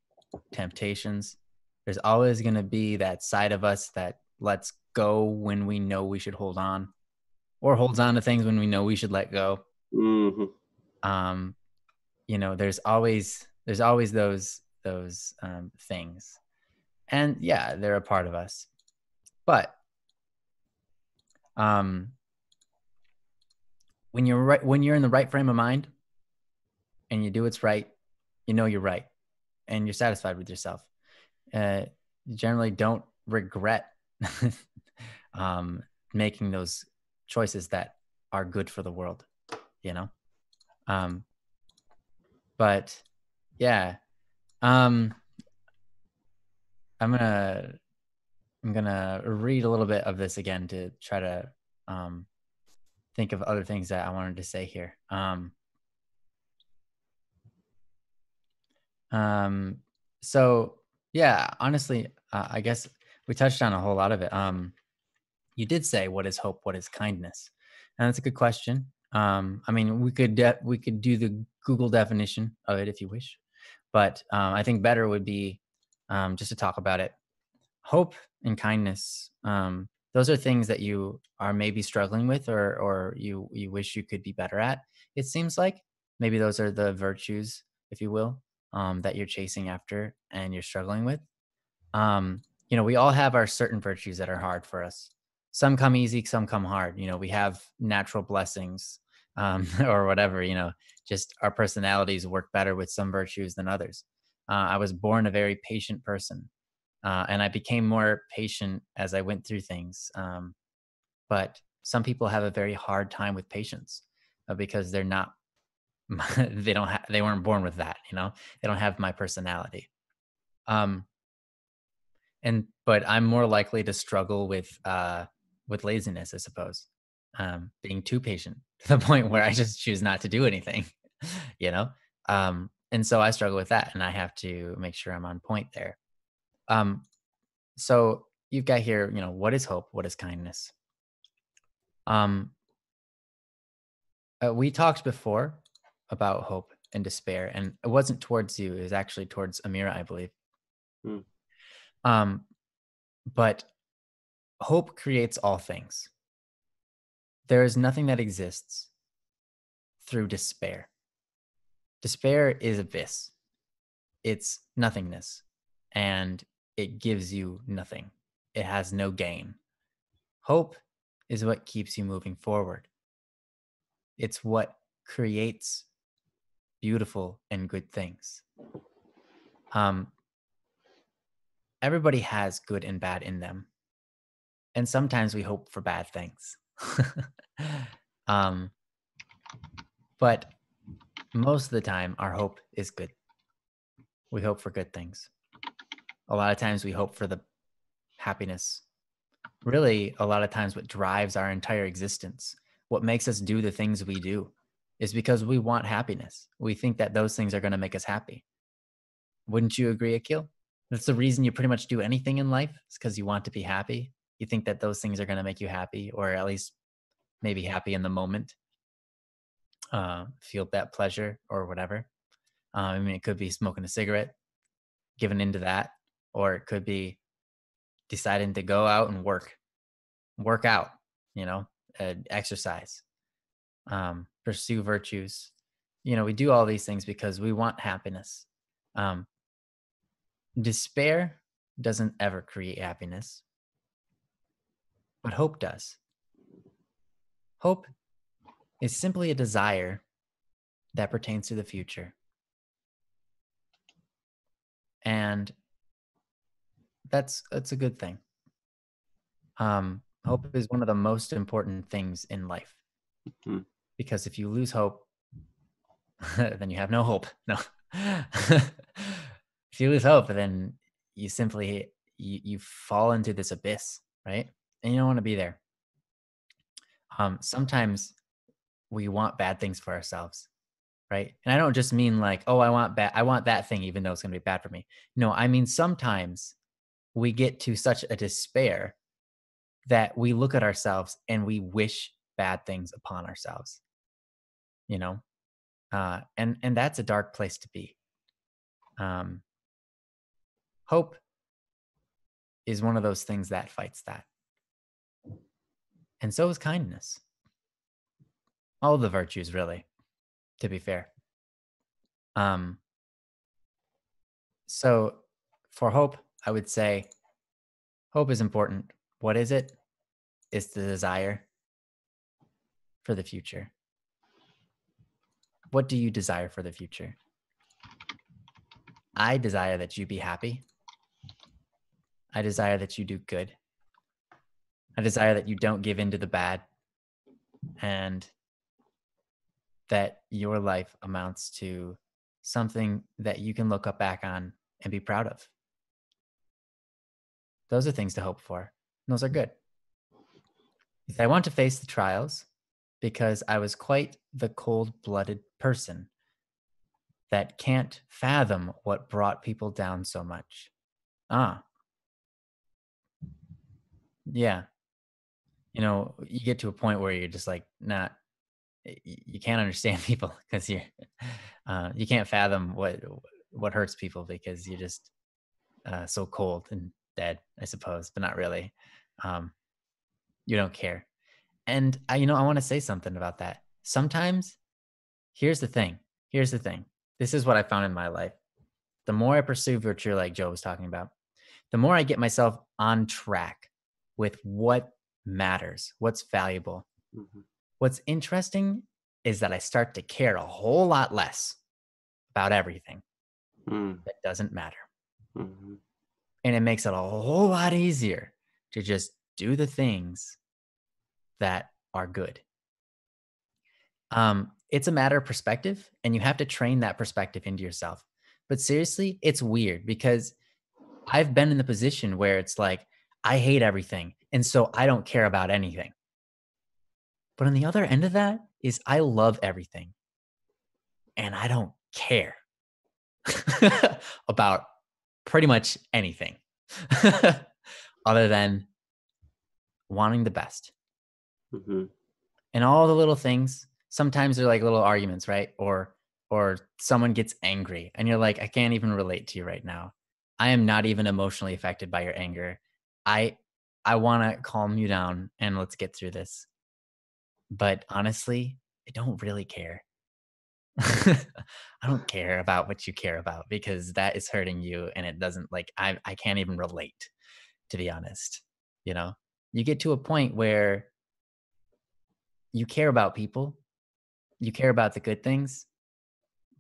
temptations. There's always going to be that side of us that lets go when we know we should hold on, or holds on to things when we know we should let go. There's always those things, and yeah, they're a part of us. But when you're in the right frame of mind and you do what's right, you're right and you're satisfied with yourself. You generally don't regret making those choices that are good for the world, but yeah, I'm gonna read a little bit of this again to try to think of other things that I wanted to say here. So yeah, honestly, I guess we touched on a whole lot of it. You did say, what is hope? What is kindness? And that's a good question. I mean, we could do the Google definition of it if you wish, but I think better would be just to talk about it. Hope and kindness, those are things that you are maybe struggling with, or you wish you could be better at. It seems like maybe those are the virtues, if you will, that you're chasing after and you're struggling with. We all have our certain virtues that are hard for us. Some come easy, some come hard. We have natural blessings, or whatever, just our personalities work better with some virtues than others. I was born a very patient person, and I became more patient as I went through things. But some people have a very hard time with patience because they're not, they weren't born with that, they don't have my personality. But I'm more likely to struggle with laziness, I suppose. Being too patient to the point where I just choose not to do anything, and so I struggle with that, and I have to make sure I'm on point there. So you've got here, what is hope? What is kindness? We talked before about hope and despair, and it wasn't towards you. It was actually towards Amira, I believe. But hope creates all things. There is nothing that exists through despair. Despair is abyss. It's nothingness, and it gives you nothing. It has no gain. Hope is what keeps you moving forward. It's what creates beautiful and good things. Everybody has good and bad in them. And sometimes we hope for bad things. But most of the time, our hope is good. We hope for good things. A lot of times we hope for the happiness really a lot of times what drives our entire existence, what makes us do the things we do, is because we want happiness. We think that those things are going to make us happy. Wouldn't you agree, Akil? That's the reason you pretty much do anything in life. It's because you want to be happy. You think that those things are going to make you happy, or at least maybe happy in the moment, feel that pleasure or whatever. I mean, it could be smoking a cigarette, giving into that, or it could be deciding to go out and work out, you know, exercise, pursue virtues. You know, we do all these things because we want happiness. Um, Despair doesn't ever create happiness, but hope does. Hope is simply a desire that pertains to the future. And that's a good thing. Hope is one of the most important things in life. Mm-hmm. Because if you lose hope, then you have no hope. No. If you lose hope, then you simply you fall into this abyss, right? And you don't want to be there. Sometimes we want bad things for ourselves, right? And I don't just mean like, oh, I want that thing, even though it's going to be bad for me. No, I mean sometimes we get to such a despair that we look at ourselves and we wish bad things upon ourselves, you know? And that's a dark place to be. Hope is one of those things that fights that. And so is kindness. All the virtues, really, to be fair. So for hope, I would say hope is important. What is it? It's the desire for the future. What do you desire for the future? I desire that you be happy. I desire that you do good. I desire that you don't give in to the bad, and that your life amounts to something that you can look up back on and be proud of. Those are things to hope for. And those are good. I want to face the trials because I was quite the cold-blooded person that can't fathom what brought people down so much. Yeah. You know, you get to a point where you're just like, you can't understand people because you can't fathom what hurts people because you're just so cold and dead, I suppose, but not really. You don't care. And I want to say something about that. Sometimes, here's the thing. This is what I found in my life. The more I pursue virtue, like Joe was talking about, the more I get myself on track with what matters, what's valuable. Mm-hmm. What's interesting is that I start to care a whole lot less about everything that doesn't matter. Mm-hmm. And it makes it a whole lot easier to just do the things that are good. It's a matter of perspective, and you have to train that perspective into yourself. But seriously, it's weird because I've been in the position where it's like, I hate everything, and so I don't care about anything. But on the other end of that is I love everything, and I don't care about pretty much anything other than wanting the best. Mm-hmm. And all the little things, sometimes they're like little arguments, right? Or someone gets angry and you're like, I can't even relate to you right now. I am not even emotionally affected by your anger. I want to calm you down and let's get through this. But honestly, I don't really care. I don't care about what you care about because that is hurting you and it doesn't I can't even relate, to be honest. You get to a point where you care about people, you care about the good things,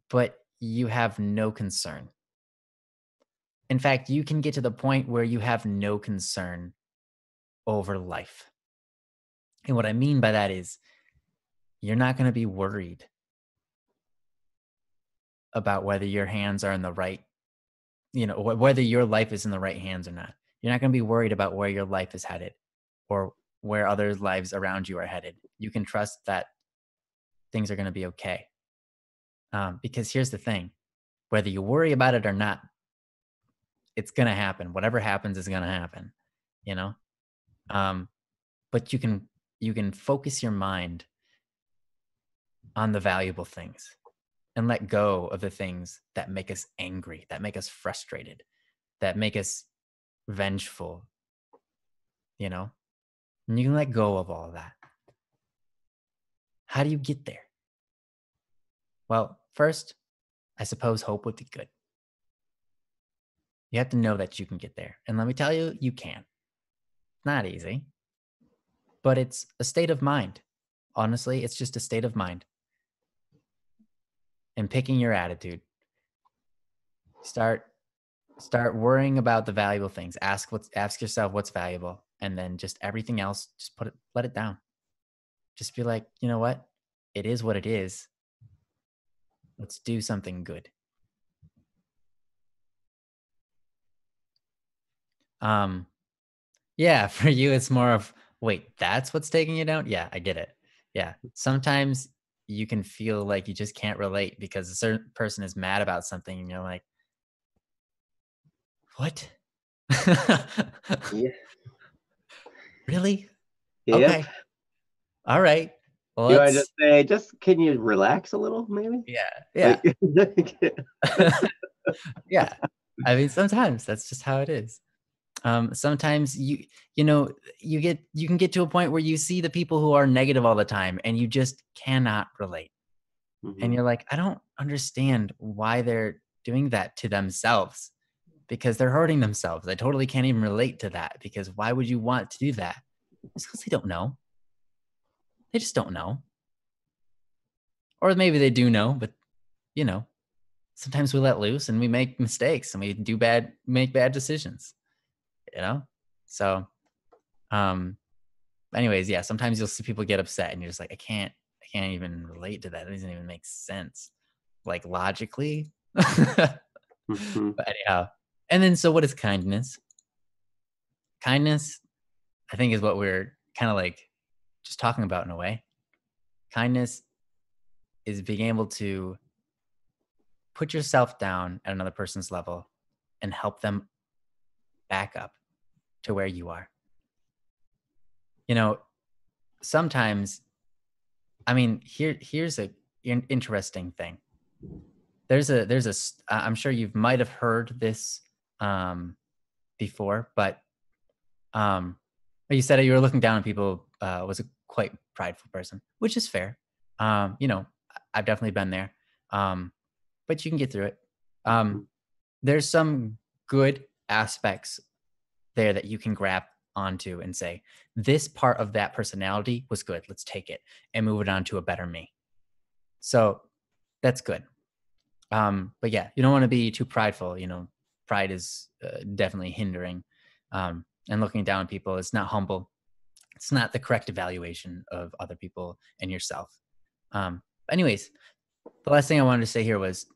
but you have no concern. In fact, you can get to the point where you have no concern over life. And what I mean by that is you're not going to be worried about whether your hands are in the right, whether your life is in the right hands or not. You're not going to be worried about where your life is headed or where others' lives around you are headed. You can trust that things are going to be okay. Because here's the thing, whether you worry about it or not, it's going to happen. Whatever happens is going to happen, you know? But you can focus your mind on the valuable things and let go of the things that make us angry, that make us frustrated, that make us vengeful, you know? And you can let go of all of that. How do you get there? Well, first, I suppose hope would be good. You have to know that you can get there. And let me tell you, you can. Not easy, but it's a state of mind. Honestly, it's just a state of mind. And picking your attitude. Start worrying about the valuable things. Ask yourself what's valuable, and then just everything else, just let it down. Just be like, you know what? It is what it is. Let's do something good. Yeah, for you, it's more of, wait, that's what's taking you down? Yeah, I get it. Yeah. Sometimes you can feel like you just can't relate because a certain person is mad about something and you're like, what? Yeah. Really? Yep. Okay. All right. Well, Do I just say, can you relax a little, maybe? Yeah. Yeah. Like, Yeah. I mean, sometimes that's just how it is. Sometimes you can get to a point where you see the people who are negative all the time and you just cannot relate. And you're like, I don't understand why they're doing that to themselves, because they're hurting themselves. I totally can't even relate to that, because why would you want to do that? It's because they don't know. They just don't know. Or maybe they do know, but sometimes we let loose and we make mistakes and we make bad decisions, So, anyways, yeah, sometimes you'll see people get upset and you're just like, I can't even relate to that. It doesn't even make sense, like, logically. But anyhow, and then, so what is kindness? Kindness, I think, is what we're kind of like just talking about in a way. Kindness is being able to put yourself down at another person's level and help them back up to where you are. Sometimes, I mean, here's an interesting thing. I'm sure you might have heard this before, but you said you were looking down on people, was a quite prideful person, which is fair. I've definitely been there, but you can get through it. There's some good aspects there that you can grab onto and say, this part of that personality was good. Let's take it and move it on to a better me. So that's good. But yeah, you don't want to be too prideful. Pride is definitely hindering, and looking down on people. It's not humble. It's not the correct evaluation of other people and yourself. Anyways, the last thing I wanted to say here was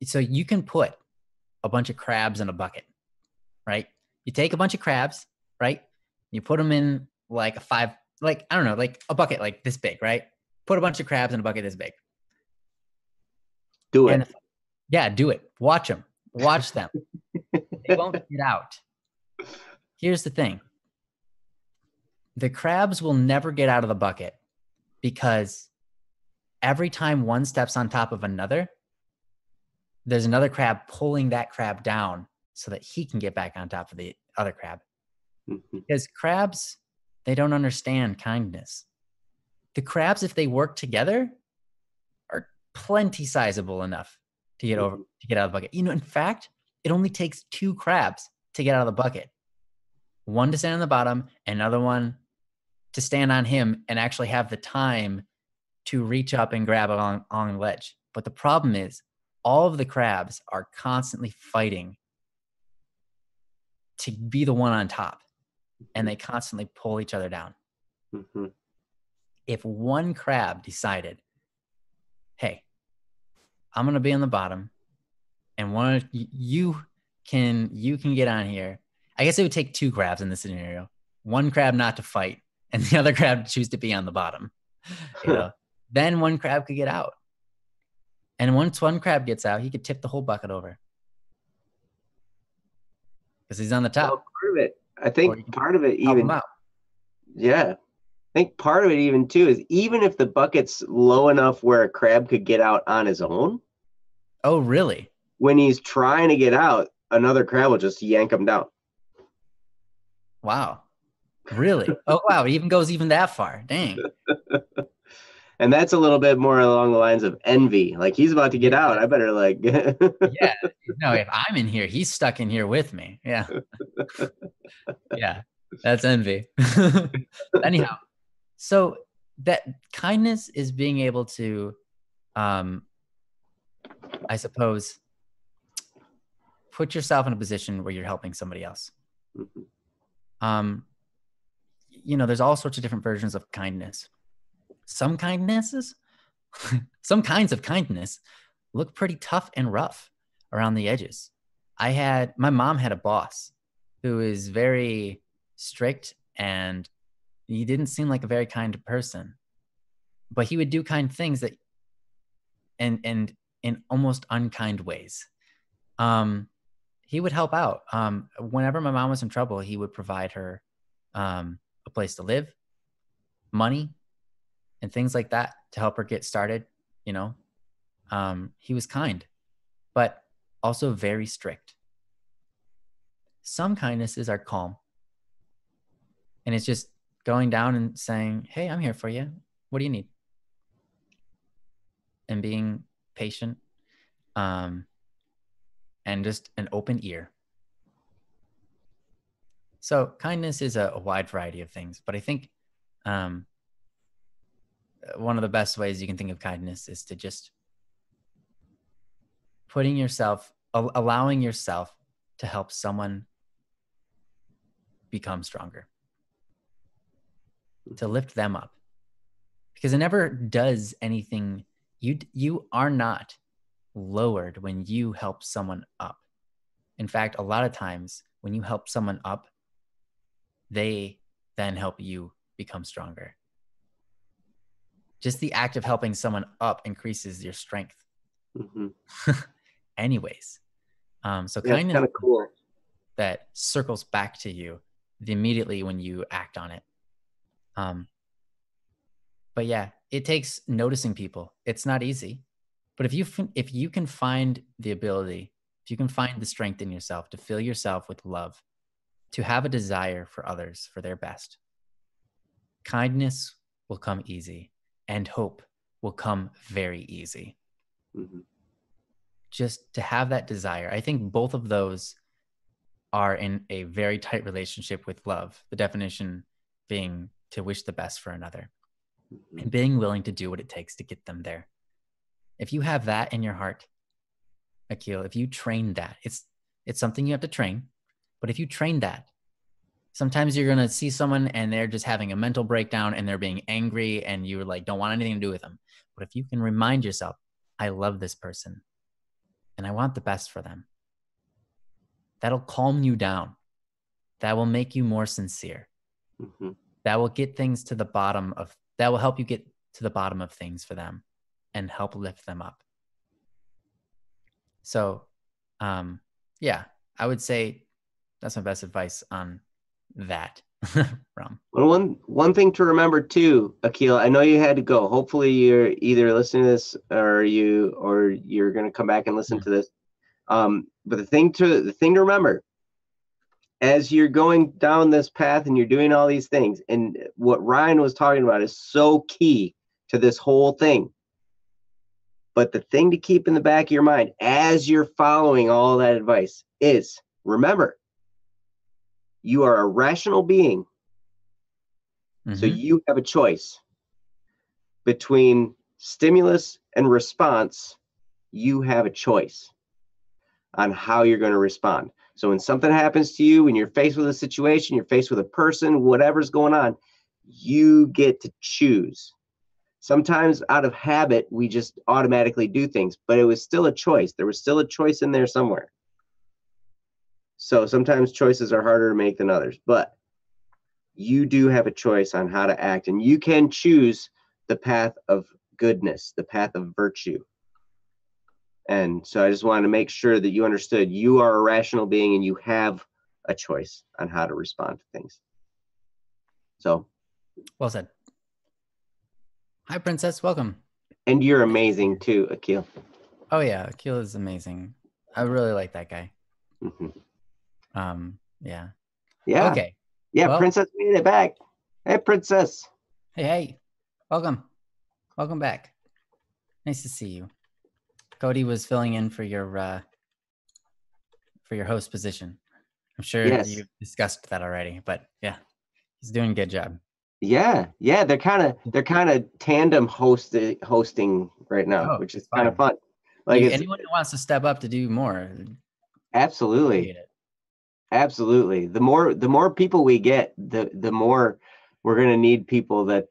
so you can put a bunch of crabs in a bucket, right? You take a bunch of crabs, right? You put them in like I don't know, like a bucket like this big, right? Put a bunch of crabs in a bucket this big. Do it. Yeah, do it. Watch them. Watch them. They won't get out. Here's the thing. The crabs will never get out of the bucket because every time one steps on top of another, there's another crab pulling that crab down so that he can get back on top of the other crab. Because crabs, they don't understand kindness. The crabs, if they work together, are plenty sizable enough to get out of the bucket. In fact, it only takes 2 crabs to get out of the bucket. One to stand on the bottom, another one to stand on him and actually have the time to reach up and grab along the ledge. But the problem is, all of the crabs are constantly fighting to be the one on top, and they constantly pull each other down. If one crab decided, hey, I'm going to be on the bottom, and you can get on here. I guess it would take 2 crabs in this scenario. one crab not to fight and the other crab to choose to be on the bottom, then one crab could get out. And once one crab gets out, he could tip the whole bucket over because he's on the top. Well, part of it, I think part of it even, yeah, I think part of it even too is even if the bucket's low enough where a crab could get out on his own. Oh, really? When he's trying to get out, another crab will just yank him down. Wow. Really? Oh, wow. It even goes even that far. Dang. And that's a little bit more along the lines of envy. Like, he's about to get out. I better like. Yeah. No, if I'm in here, he's stuck in here with me. Yeah. Yeah. That's envy. Anyhow, so that kindness is being able to, I suppose, put yourself in a position where you're helping somebody else. There's all sorts of different versions of kindness. Some kinds of kindness look pretty tough and rough around the edges. My mom had a boss who is very strict, and he didn't seem like a very kind person, but he would do kind things that, and in almost unkind ways. He would help out. Whenever my mom was in trouble, he would provide her a place to live, money, and things like that to help her get started. He was kind, but also very strict. Some kindnesses are calm, and it's just going down and saying, "Hey, I'm here for you. What do you need?" And being patient, and just an open ear. So kindness is a wide variety of things, but I think one of the best ways you can think of kindness is to just allowing yourself to help someone become stronger, to lift them up, because it never does anything. You are not lowered when you help someone up. In fact, a lot of times when you help someone up, they then help you become stronger. Just the act of helping someone up increases your strength. Anyways, so yeah, kindness kind of cool that circles back to you immediately when you act on it. But yeah, it takes noticing people. It's not easy, but if you can find the ability, if you can find the strength in yourself to fill yourself with love, to have a desire for others, for their best, kindness will come easy, and hope will come very easy. Just to have that desire. I think both of those are in a very tight relationship with love. The definition being to wish the best for another and being willing to do what it takes to get them there. If you have that in your heart, Akil, if you train that, it's something you have to train, but if you train that, sometimes you're going to see someone and they're just having a mental breakdown and they're being angry and you're like, don't want anything to do with them. But if you can remind yourself, I love this person and I want the best for them, that'll calm you down. That will make you more sincere. That will get things to the bottom of, that will help you get to the bottom of things for them and help lift them up. So, yeah, I would say that's my best advice on that. Well, one thing to remember too, Akil, I know you had to go. Hopefully you're either listening to this or you're going to come back and listen to this. But the thing to remember, as you're going down this path and you're doing all these things, and what Ryan was talking about is so key to this whole thing. But the thing to keep in the back of your mind as you're following all that advice is, remember, you are a rational being. So you have a choice between stimulus and response. You have a choice on how you're going to respond. So when something happens to you, when you're faced with a situation, you're faced with a person, whatever's going on, you get to choose. Sometimes out of habit, we just automatically do things, but it was still a choice. There was still a choice in there somewhere. So sometimes choices are harder to make than others, but you do have a choice on how to act, and you can choose the path of goodness, the path of virtue. And so I just wanted to make sure that you understood you are a rational being and you have a choice on how to respond to things. So well said. Hi, Princess. Welcome. And you're amazing too, Akil. Oh yeah, Akil is amazing. I really like that guy. Mm-hmm. Yeah. Yeah. Okay. Yeah, well, Princess made it back. Hey, Princess. Hey. Welcome. Welcome back. Nice to see you. Cody was filling in for your host position. I'm sure you've discussed that already, but yeah, he's doing a good job. Yeah, they're kind of tandem hosting right now, which is kind of fun. Like anyone who wants to step up to do more. Absolutely. Absolutely. The more people we get, the more we're going to need people that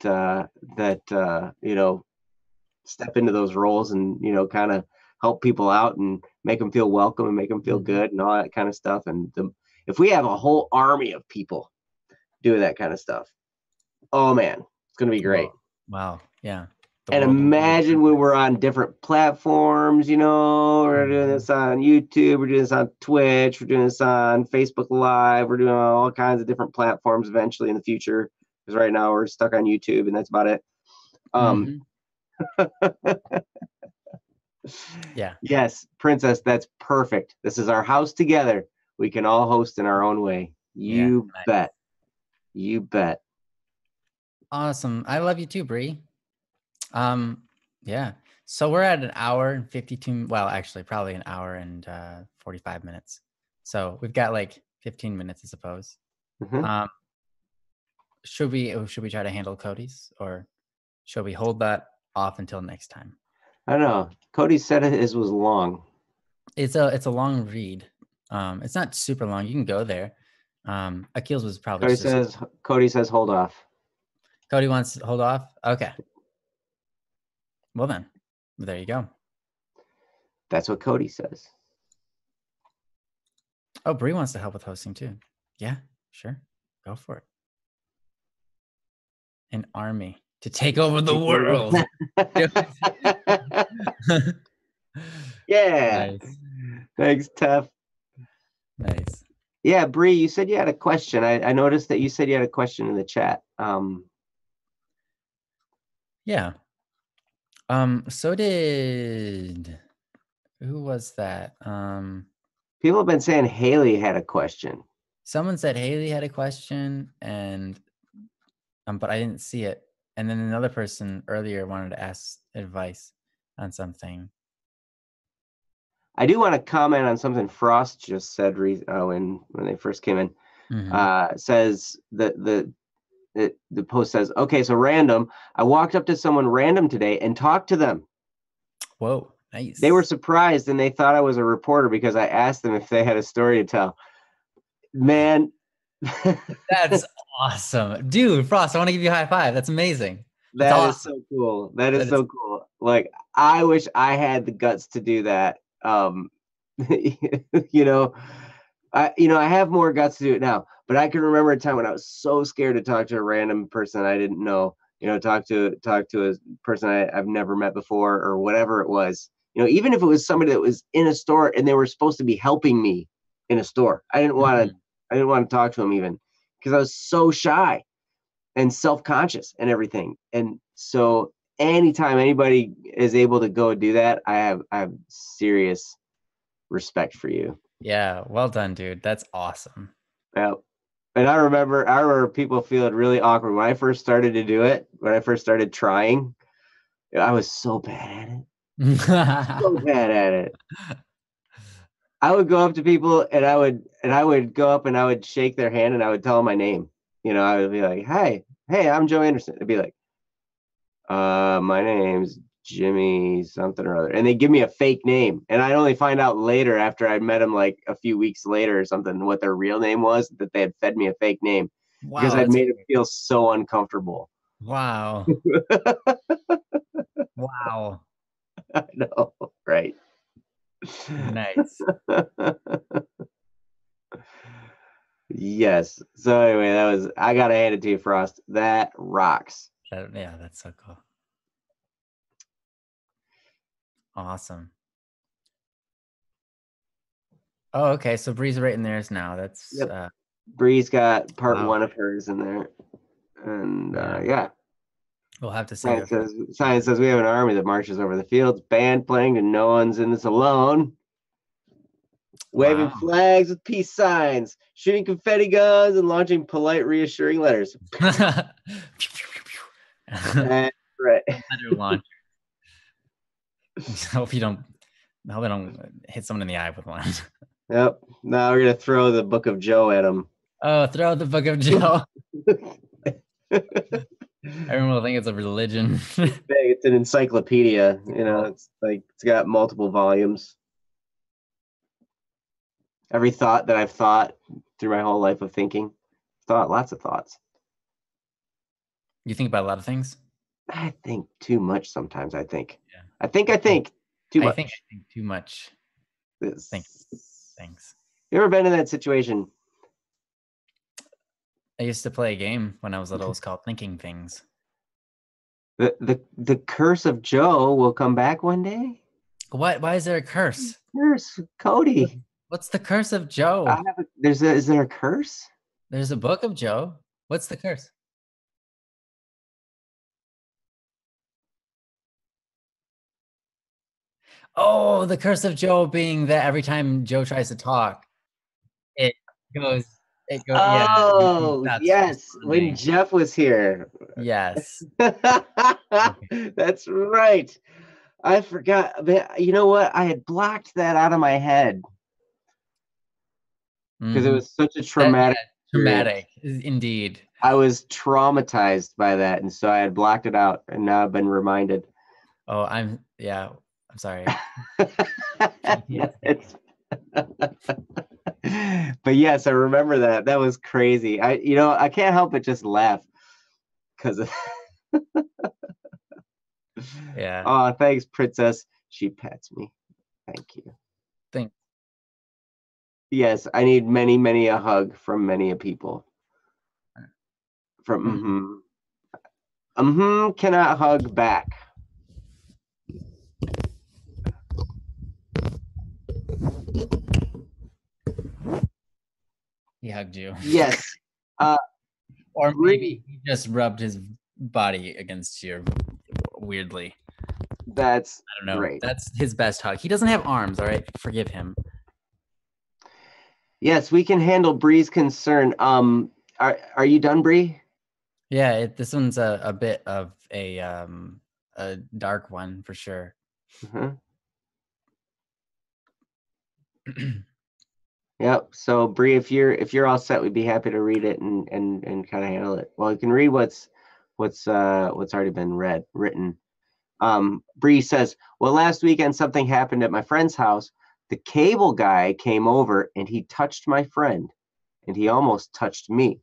step into those roles and kind of help people out and make them feel welcome and make them feel good and all that kind of stuff. And if we have a whole army of people doing that kind of stuff, oh man, it's going to be great. Wow. Yeah. And imagine when we're on different platforms, we're doing this on YouTube, we're doing this on Twitch, we're doing this on Facebook Live, we're doing all kinds of different platforms eventually in the future. Because right now we're stuck on YouTube and that's about it. Yeah. Yes, Princess, that's perfect. This is our house together. We can all host in our own way. You bet. You bet. Awesome. I love you too, Bree. Yeah. So we're at an hour and 52. Well, actually, probably an hour and 45 minutes. So we've got like 15 minutes, I suppose. Should we try to handle Cody's, or should we hold that off until next time? I don't know. Cody said his was long. It's a long read. It's not super long. You can go there. Akil's was probably. Cody says hold off. Cody wants to hold off. Okay. Well then, there you go. That's what Cody says. Oh, Bree wants to help with hosting too. Yeah, sure. Go for it. An army to take over the world. Yeah. Nice. Thanks, Tef. Nice. Yeah, Bree, you said you had a question. I noticed that you said you had a question in the chat. Yeah. So did, who was that? People have been saying Haley had a question. Someone said Haley had a question, and but I didn't see it. And then another person earlier wanted to ask advice on something. I do want to comment on something Frost just said when they first came in. Says the post says, okay, so random. I walked up to someone random today and talked to them. Whoa, nice. They were surprised and they thought I was a reporter because I asked them if they had a story to tell. Man. That's awesome. Dude, Frost, I want to give you a high five. That's amazing. That is so cool. That is so cool. Like, I wish I had the guts to do that. I have more guts to do it now, but I can remember a time when I was so scared to talk to a random person I didn't know, talk to a person I've never met before or whatever it was, even if it was somebody that was in a store and they were supposed to be helping me in a store. I didn't want to talk to them even because I was so shy and self-conscious and everything. And so anytime anybody is able to go do that, I have serious respect for you. Yeah, well done, dude. That's awesome. Yeah. And I remember people feeling really awkward when I first started to do it, when I first started trying. I was so bad at it. So bad at it. I would go up to people and I would go up and I would shake their hand and I would tell them my name. I would be like, hey, I'm Joe Anderson. I'd be like, my name's Jimmy something or other. And they give me a fake name. And I'd only find out later after I'd met them like a few weeks later or something, what their real name was, that they had fed me a fake name. Wow, because I'd made them feel so uncomfortable. Wow. Wow. I know, right? Nice. Yes. So anyway, I gotta hand it to you, Frost. That rocks. Yeah, that's so cool. Awesome. Oh, okay. So Bree's right in theirs now. That's Yep. Bree's got part wow. 1 of hers in there. And yeah. We'll have to say Science says we have an army that marches over the fields, band playing, and no one's in this alone. Waving flags with peace signs, shooting confetti guns, and launching polite, reassuring letters. That's right. Launcher. Hope I don't hit someone in the eye with one. Yep. Now we're gonna throw the Book of Joe at him. Oh, throw the Book of Joe. Everyone will think it's a religion. It's an encyclopedia. It's like it's got multiple volumes. Every thought that I've thought through my whole life of thinking, lots of thoughts. You think about a lot of things? I think too much sometimes. I think. Yeah. I think too much. I think too much. Thanks. You ever been in that situation? I used to play a game when I was little. It was called Thinking Things. The curse of Joe will come back one day. What? Why is there a curse? Curse, Cody. What's the curse of Joe? Is there a curse? There's a Book of Joe. What's the curse? Oh, the curse of Joe being that every time Joe tries to talk, it goes. Oh, yes. When Jeff was here. Yes. That's right. I forgot. You know what? I had blocked that out of my head because it was such a traumatic. Traumatic, indeed. I was traumatized by that, and so I had blocked it out, and now I've been reminded. Oh, I'm sorry. But yes, I remember that. That was crazy. I can't help but just laugh because of yeah. Oh, thanks, Princess. She pets me. Thank you. Thanks. Yes, I need many a hug from many a people. From cannot hug back. He hugged you. Yes. Or maybe he just rubbed his body against you weirdly. That's I don't know. Great. That's his best hug. He doesn't have arms, all right? Forgive him. Yes, we can handle Bree's concern. Are you done, Bree? Yeah, this one's a bit of a dark one for sure. Yep. So Bree, if you're all set, we'd be happy to read it and kind of handle it. Well, you can read what's already been written. Bree says, well, last weekend something happened at my friend's house. The cable guy came over and he touched my friend, and he almost touched me.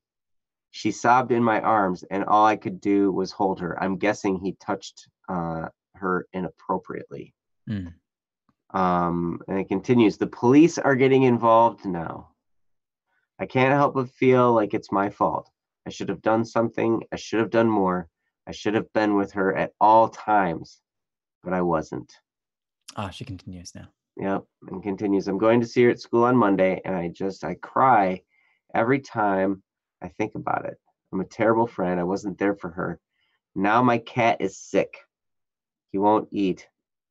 She sobbed in my arms, and all I could do was hold her. I'm guessing he touched her inappropriately. And it continues, the police are getting involved now. I can't help but feel like it's my fault. I should have done something. I should have done more. I should have been with her at all times, but I wasn't. She continues now. Yep, and continues. I'm going to see her at school on Monday, and I cry every time I think about it. I'm a terrible friend. I wasn't there for her. Now my cat is sick. He won't eat,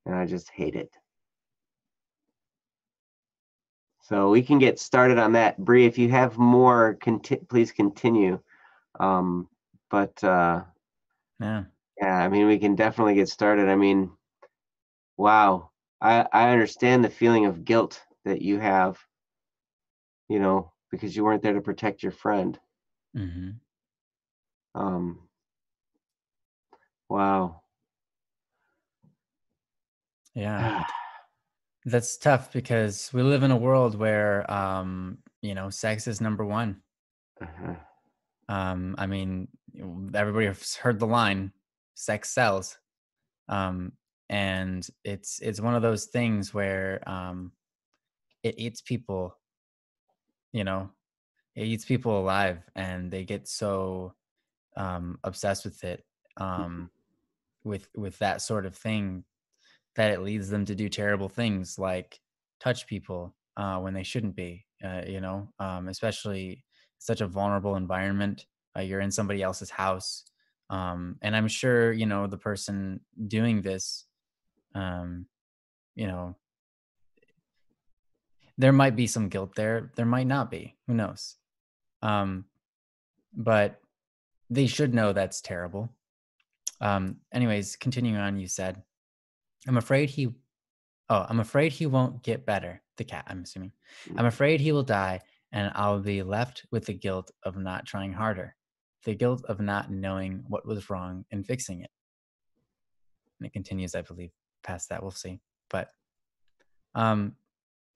and I just hate it. So we can get started on that. Bree, if you have more, please continue. Yeah, I mean, we can definitely get started. I mean, wow. I understand the feeling of guilt that you have, because you weren't there to protect your friend. Wow. Yeah. That's tough because we live in a world where, sex is number one. I mean, everybody has heard the line, sex sells. And it's one of those things where it eats people, it eats people alive, and they get so obsessed with it, with that sort of thing, that it leads them to do terrible things like touch people when they shouldn't be. Especially such a vulnerable environment. You're in somebody else's house, and I'm sure the person doing this. Um, you know, there might be some guilt there. There might not be. Who knows? Um, but they should know that's terrible. Anyways, continuing on, you said, I'm afraid he I'm afraid he won't get better. The cat, I'm assuming. I'm afraid he will die, and I'll be left with the guilt of not trying harder, the guilt of not knowing what was wrong and fixing it. And it continues, I believe, past that. We'll see. But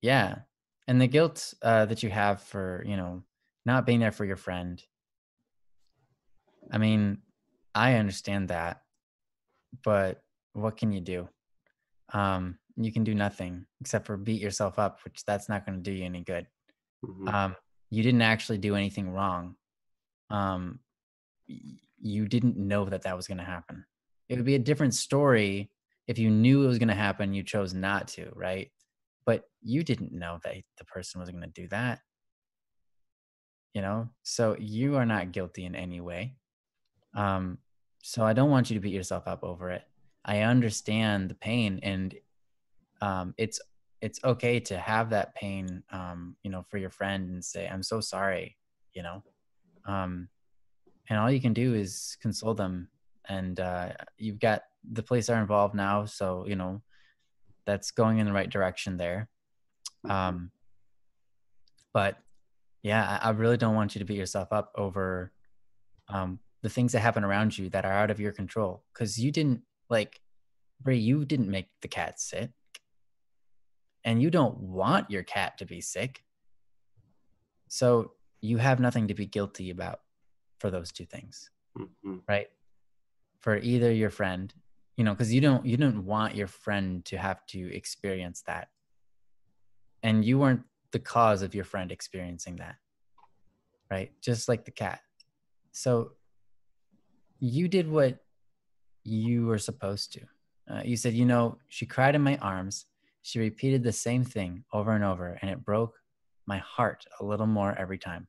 yeah. And the guilt that you have for, not being there for your friend. I mean, I understand that, but what can you do? You can do nothing except for beat yourself up, which that's not going to do you any good. You didn't actually do anything wrong. You didn't know that was going to happen. It would be a different story if you knew it was going to happen, you chose not to, right? But you didn't know that the person was going to do that, so you are not guilty in any way. So I don't want you to beat yourself up over it. I understand the pain, and it's okay to have that pain, for your friend, and say, I'm so sorry, you know, and all you can do is console them. And you've got the police are involved now, so that's going in the right direction there. But yeah, I really don't want you to beat yourself up over the things that happen around you that are out of your control, because you didn't, like, Bray, you didn't make the cat sick, and you don't want your cat to be sick. So you have nothing to be guilty about for those two things, right? For either your friend, because you didn't want your friend to have to experience that, and you weren't the cause of your friend experiencing that, right? Just like the cat. So you did what you were supposed to. You said, she cried in my arms. She repeated the same thing over and over, and it broke my heart a little more every time.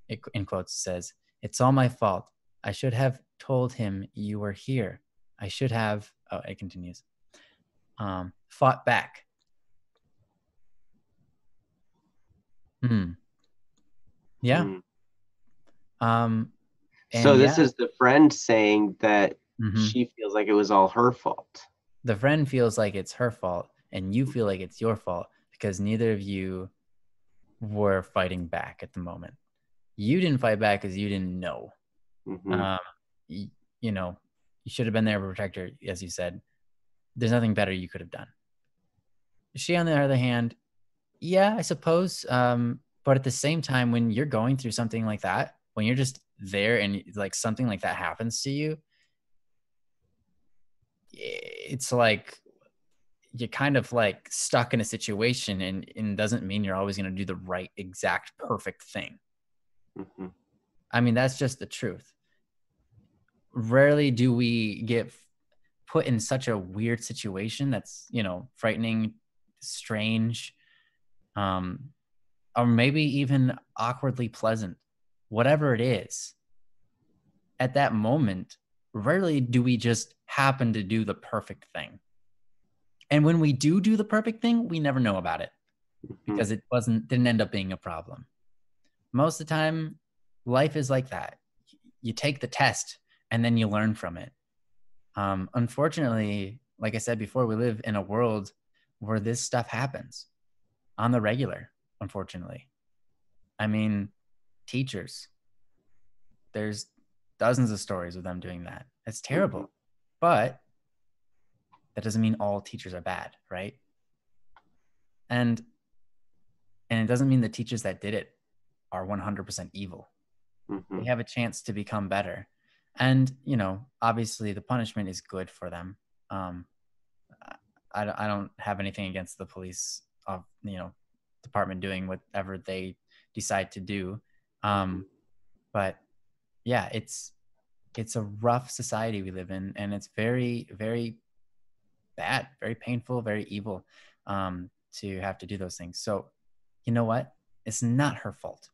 It, in quotes, says, it's all my fault. I should have told him you were here. I should have, it continues, fought back. Yeah. So this is the friend saying that she feels like it was all her fault. The friend feels like it's her fault, and you feel like it's your fault because neither of you were fighting back at the moment. You didn't fight back because you didn't know. You should have been there to protect her, as you said. There's nothing better you could have done. She, on the other hand, yeah, I suppose. But at the same time, when you're going through something like that, when you're just there and like something like that happens to you, it's like you're kind of like stuck in a situation, and doesn't mean you're always going to do the right, exact, perfect thing. I mean, that's just the truth. Rarely do we get put in such a weird situation that's, frightening, strange, or maybe even awkwardly pleasant, whatever it is. At that moment, rarely do we just happen to do the perfect thing. And when we do the perfect thing, we never know about it because it didn't end up being a problem. Most of the time, life is like that. You take the test and then you learn from it. Unfortunately, like I said before, we live in a world where this stuff happens on the regular, unfortunately. I mean, teachers, there's dozens of stories of them doing that. It's terrible. But that doesn't mean all teachers are bad, right? And it doesn't mean the teachers that did it are 100% evil. They have a chance to become better. And, obviously the punishment is good for them. I don't have anything against the police, department doing whatever they decide to do. But yeah, it's a rough society we live in, and it's very, very bad, very painful, very evil, to have to do those things. So, you know what? It's not her fault.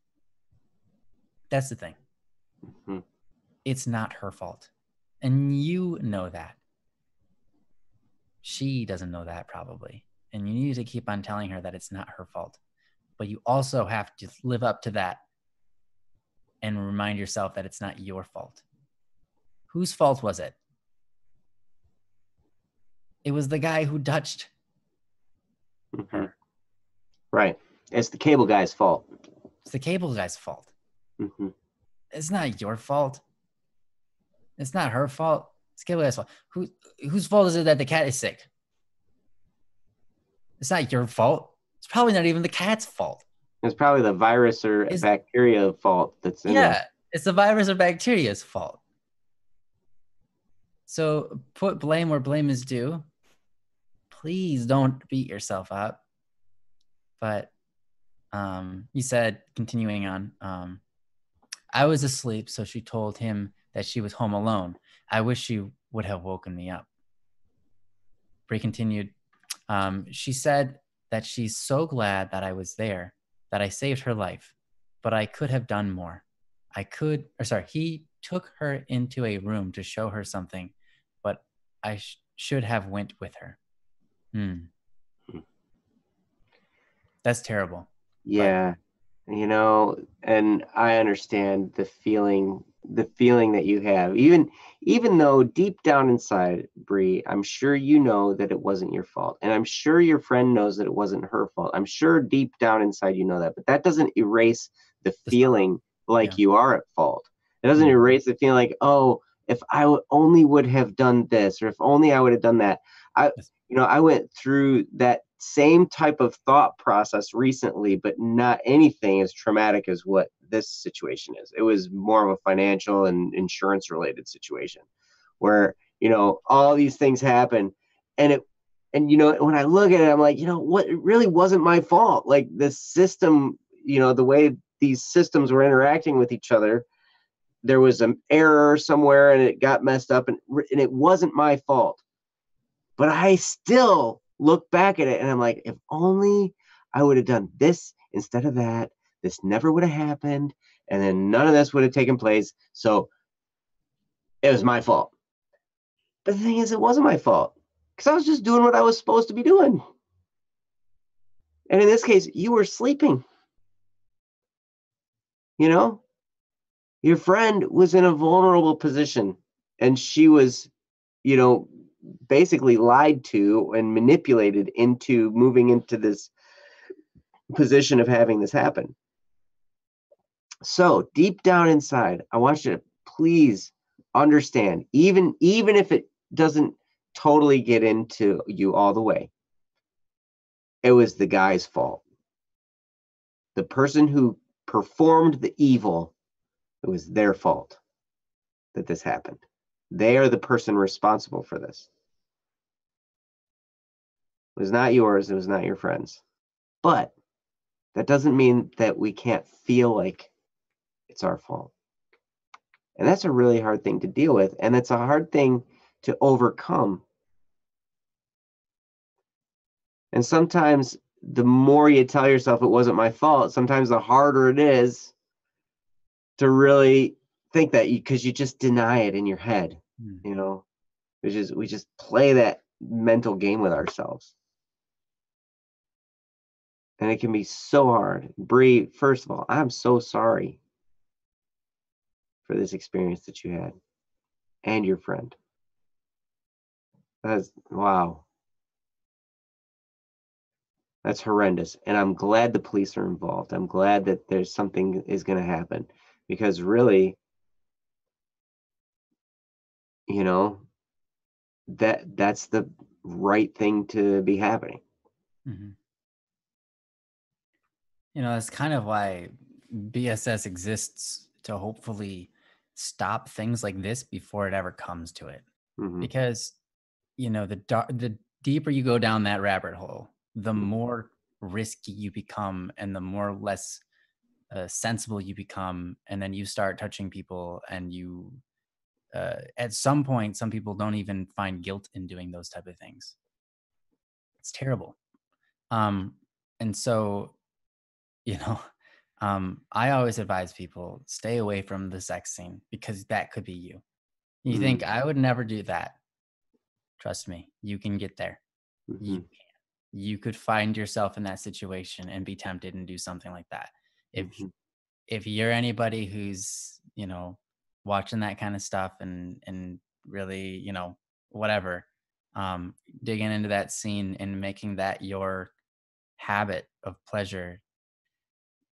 That's the thing. Mm-hmm. It's not her fault. And you know that. She doesn't know that probably. And you need to keep on telling her that it's not her fault. But you also have to live up to that and remind yourself that it's not your fault. Whose fault was it? It was the guy who touched her. Right. It's the cable guy's fault. It's the cable guy's fault. It's not your fault. It's not her fault. It's cable guy's fault. Whose fault is it that the cat is sick? It's not your fault. It's probably not even the cat's fault. It's probably the virus or bacteria fault that's in there. It's the virus or bacteria's fault. So put blame where blame is due. Please don't beat yourself up. But you said, continuing on, I was asleep, so she told him that she was home alone. I wish she would have woken me up. Bree continued, she said that she's so glad that I was there, that I saved her life, but I could have done more. He took her into a room to show her something, but I should have went with her. That's terrible. Yeah. And I understand the feeling that you have, even though deep down inside, Bree, I'm sure you know that it wasn't your fault. And I'm sure your friend knows that it wasn't her fault. I'm sure deep down inside you know that, but that doesn't erase the feeling like you are at fault. It doesn't erase the feeling like, oh, if I only would have done this, or if only I would have done that. I went through that same type of thought process recently, but not anything as traumatic as what this situation is. It was more of a financial and insurance related situation where, all these things happen, and when I look at it, I'm like, what, it really wasn't my fault. Like the system, the way these systems were interacting with each other, there was an error somewhere and it got messed up, and it wasn't my fault. But I still look back at it and I'm like, if only I would have done this instead of that, this never would have happened. And then none of this would have taken place. So it was my fault. But the thing is, it wasn't my fault because I was just doing what I was supposed to be doing. And in this case, you were sleeping. Your friend was in a vulnerable position and she was, basically lied to and manipulated into moving into this position of having this happen. So deep down inside, I want you to please understand, even if it doesn't totally get into you all the way, it was the guy's fault. The person who performed the evil, it was their fault that this happened. They are the person responsible for this. It was not yours. It was not your friend's. But that doesn't mean that we can't feel like it's our fault. And that's a really hard thing to deal with. And it's a hard thing to overcome. And sometimes the more you tell yourself it wasn't my fault, sometimes the harder it is to really think that, because you just deny it in your head. We just play that mental game with ourselves. And it can be so hard. Bree, first of all, I'm so sorry for this experience that you had and your friend. Wow. That's horrendous. And I'm glad the police are involved. I'm glad that there's something is going to happen, because really, that's the right thing to be happening. That's kind of why BSS exists, to hopefully stop things like this before it ever comes to it. Because, the deeper you go down that rabbit hole, the more risky you become and the more less sensible you become, and then you start touching people, and you at some point, some people don't even find guilt in doing those type of things. It's terrible. Um, and so, you know, I always advise people stay away from the sex scene, because that could be you. You think Mm-hmm. I would never do that? Trust me, you can get there. You Mm-hmm. can. You could find yourself in that situation and be tempted and do something like that. If Mm-hmm. if you're anybody who's, watching that kind of stuff and really, whatever, digging into that scene and making that your habit of pleasure,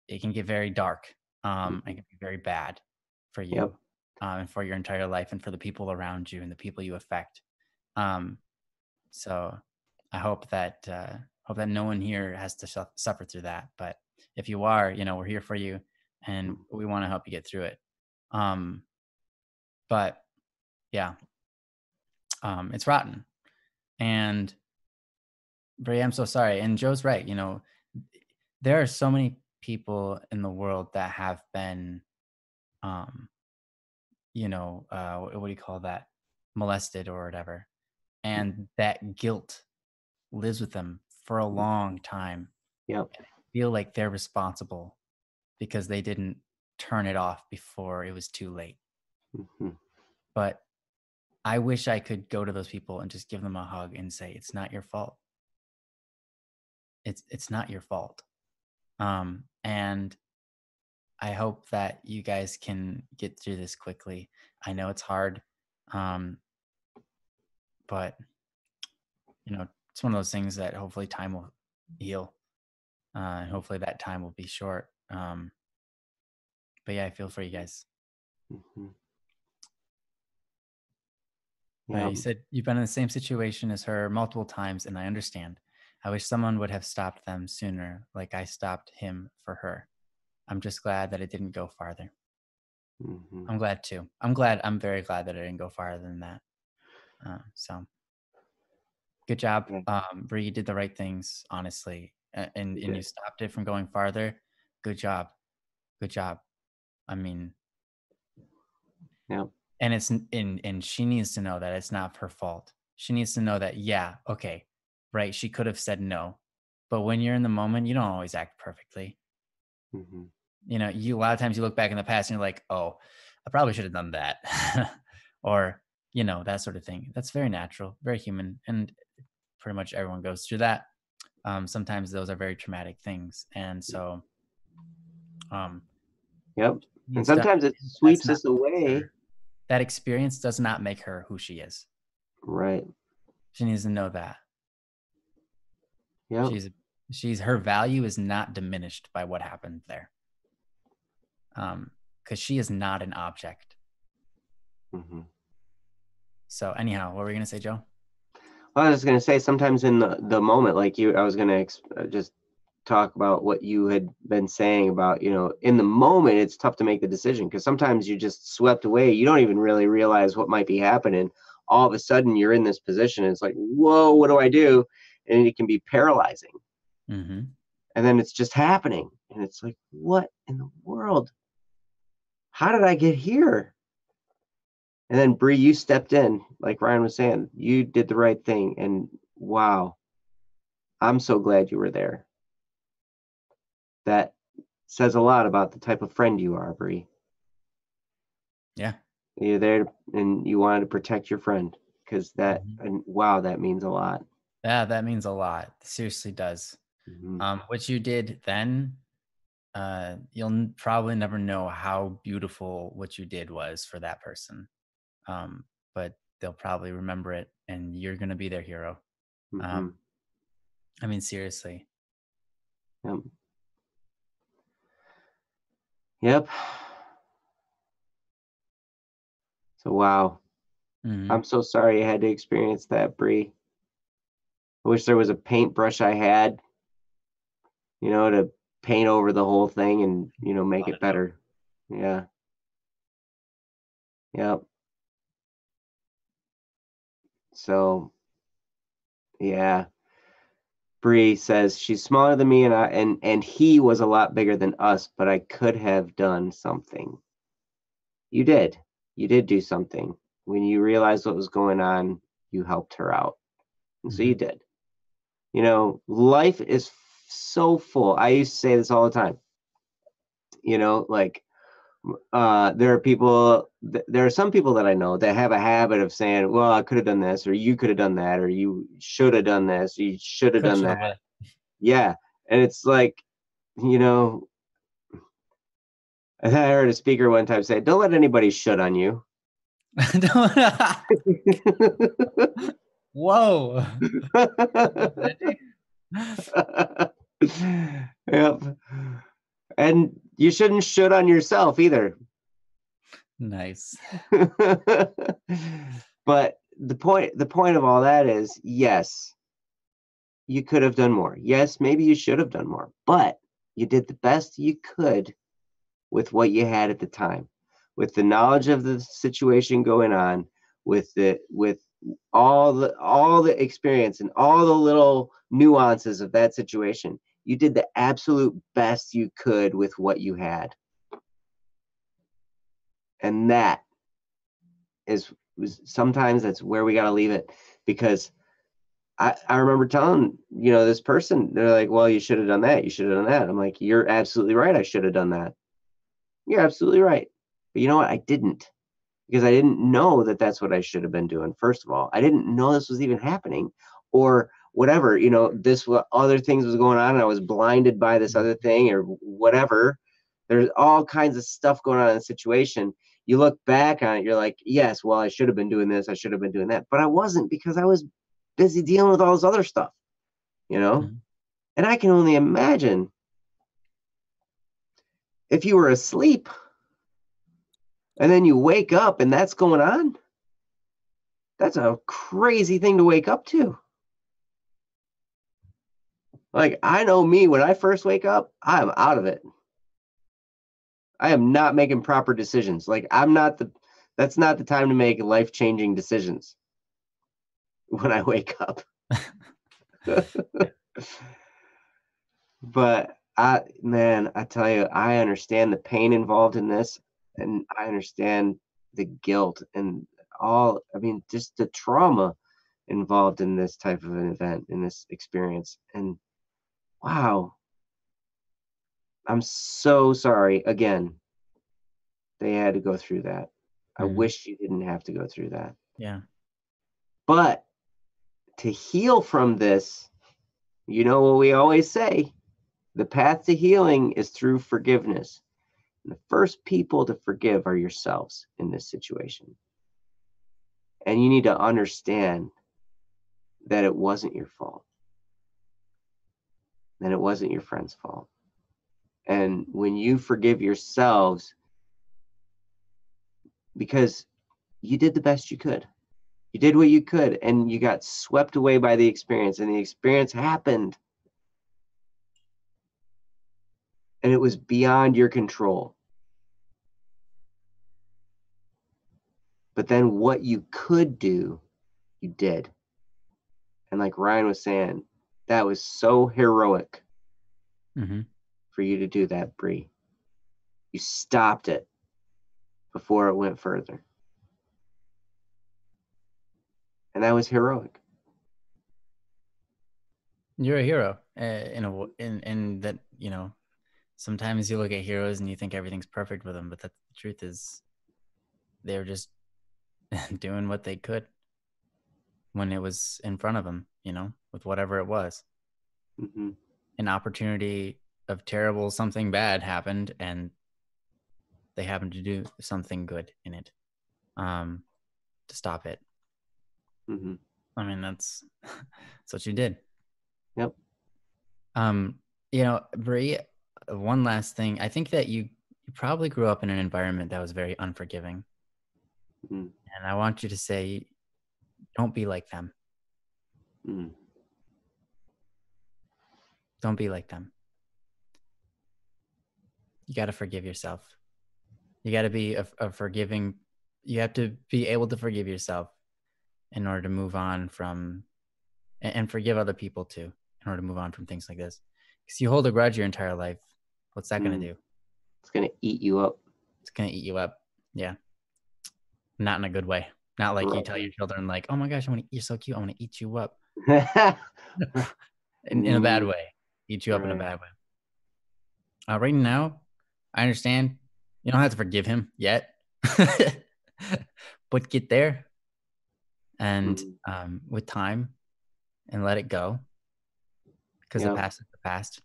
it can get very dark. It Mm-hmm. can be very bad for Yep. you, and for your entire life and for the people around you and the people you affect. Um, so I hope that no one here has to suffer through that. But if you are, we're here for you, and we want to help you get through it. Um, but yeah, it's rotten. And Brie, I'm so sorry. And Joe's right. There are so many people in the world that have been, um, what do you call that? Molested or whatever. And that guilt lives with them for a long time. Yep. And they feel like they're responsible because they didn't turn it off before it was too late. Mm-hmm. But I wish I could go to those people and just give them a hug and say, it's not your fault. It's not your fault. And I hope that you guys can get through this quickly. I know it's hard. Um, but it's one of those things that hopefully time will heal. And hopefully that time will be short. But yeah, I feel for you guys. Mm-hmm. You Yep. said you've been in the same situation as her multiple times, and I understand. I wish someone would have stopped them sooner, like I stopped him for her. I'm just glad that it didn't go farther. Mm-hmm. I'm glad too. I'm very glad that it didn't go farther than that. So good job. Yeah, Bree, you did the right things, honestly. And you you did. stopped it from going farther. Good job. Good job. I mean, Yep. and and she needs to know that it's not her fault. She needs to know that, yeah, okay, right. She could have said no. But when you're in the moment, you don't always act perfectly. Mm-hmm. A lot of times you look back in the past and you're like, oh, I probably should have done that. Or, that sort of thing. That's very natural, very human. And pretty much everyone goes through that. Sometimes those are very traumatic things. And so um Yep. And needs to sometimes it understand that's sweeps not us what makes away. her. That experience does not make her who she is. Right. She needs to know that. Yep. She's her value is not diminished by what happened there. Because she is not an object. Mm-hmm. So anyhow, what were we gonna say, Joe? I was going to say sometimes in the moment, like I was going to just talk about what you had been saying about, in the moment, it's tough to make the decision because sometimes you're just swept away. You don't even really realize what might be happening. All of a sudden, you're in this position. And it's like, whoa, what do I do? And it can be paralyzing. Mm-hmm. And then it's just happening. And it's like, what in the world? How did I get here? And then Bree, you stepped in, like Ryan was saying, you did the right thing. And wow, I'm so glad you were there. That says a lot about the type of friend you are, Bree. Yeah. You're there and you wanted to protect your friend because Mm-hmm. and wow, that means a lot. Yeah, that means a lot. It seriously does. Mm-hmm. What you did then, you'll probably never know how beautiful what you did was for that person. Um, but they'll probably remember it, and you're gonna be their hero. Mm-hmm. Um, I mean, seriously. Yep. Yep. So wow. Mm-hmm. I'm so sorry you had to experience that, Bree. I wish there was a paintbrush I had, to paint over the whole thing and, make it better. Yeah. Yep. So yeah. Bree says she's smaller than me, and he was a lot bigger than us, but I could have done something. You did. You did do something. When you realized what was going on, you helped her out. And so you did. You know, life is so full. I used to say this all the time. You know, like there are some people that I know that have a habit of saying, well, I could have done this, or you could have done that, or you should have done this, you should have done that. Yeah. And it's like, you know, I heard a speaker one time say, don't let anybody shut on you. Whoa. Yep. And you shouldn't should on yourself either. Nice. But the point of all that is, yes, you could have done more. Yes, maybe you should have done more, but you did the best you could with what you had at the time, with the knowledge of the situation going on, with all the experience and all the little nuances of that situation. You did the absolute best you could with what you had. And that sometimes that's where we got to leave it, because I remember telling, you know, this person, they're like, well, you should have done that. You should have done that. I'm like, you're absolutely right. I should have done that. You're absolutely right. But you know what? I didn't, because I didn't know that that's what I should have been doing. First of all, I didn't know this was even happening, or whatever, you know, other things was going on, and I was blinded by this other thing or whatever. There's all kinds of stuff going on in the situation. You look back on it, you're like, yes, well, I should have been doing this, I should have been doing that, but I wasn't, because I was busy dealing with all this other stuff, you know. And I can only imagine if you were asleep and then you wake up and that's going on. That's a crazy thing to wake up to. Like, I know me, when I first wake up, I'm out of it. I am not making proper decisions. Like, that's not the time to make life-changing decisions when I wake up. But I tell you, I understand the pain involved in this, and I understand the guilt and just the trauma involved in this type of an event, in this experience. And wow, I'm so sorry again they had to go through that. I wish you didn't have to go through that. Yeah. But to heal from this, you know what we always say, the path to healing is through forgiveness. And the first people to forgive are yourselves in this situation. And you need to understand that it wasn't your fault. And it wasn't your friend's fault. And when you forgive yourselves, because you did the best you could. You did what you could, and you got swept away by the experience, and the experience happened. And it was beyond your control. But then what you could do, you did. And like Ryan was saying, that was so heroic for you to do that, Bree. You stopped it before it went further. And that was heroic. You're a hero in that, you know, sometimes you look at heroes and you think everything's perfect with them, but the truth is they were just doing what they could when it was in front of them, you know, with whatever it was. An opportunity of terrible something bad happened, and they happened to do something good in it to stop it. I mean, that's what you did. Yep. You know, Bree, one last thing. I think that you probably grew up in an environment that was very unforgiving. And I want you to say, don't be like them. Don't be like them. You got to forgive yourself. You got to be a forgiving. You have to be able to forgive yourself in order to move on from and forgive other people too. in order to move on from things like this. Because you hold a grudge your entire life, what's that going to do? It's going to eat you up. It's going to eat you up. Yeah. Not in a good way. Not like you tell your children, like, oh my gosh, you're so cute. I want to eat you up. in a bad way. Eat you up in a bad way. Right now, I understand you don't have to forgive him yet, but get there. And with time, and let it go, because the past is the past,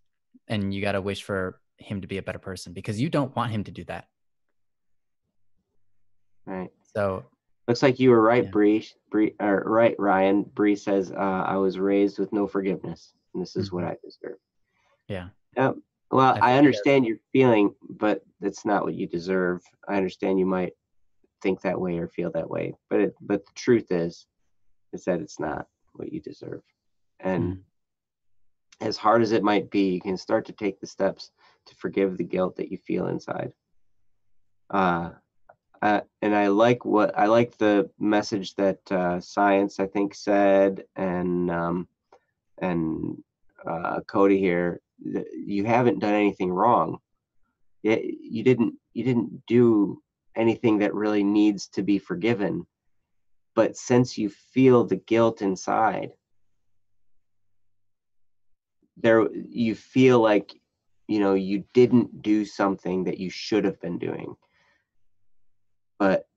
and you got to wish for him to be a better person, because you don't want him to do that. Right. So looks like you were right, Bree. Right, Ryan. Bree says, I was raised with no forgiveness, and this is what I deserve. Yeah. Well, I understand your feeling, but that's not what you deserve. I understand you might think that way or feel that way, but the truth is that it's not what you deserve. And as hard as it might be, you can start to take the steps to forgive the guilt that you feel inside. And I like the message that Science, I think, said, and Cody here. You haven't done anything wrong. You didn't do anything that really needs to be forgiven. But since you feel the guilt inside, you feel like, you didn't do something that you should have been doing. But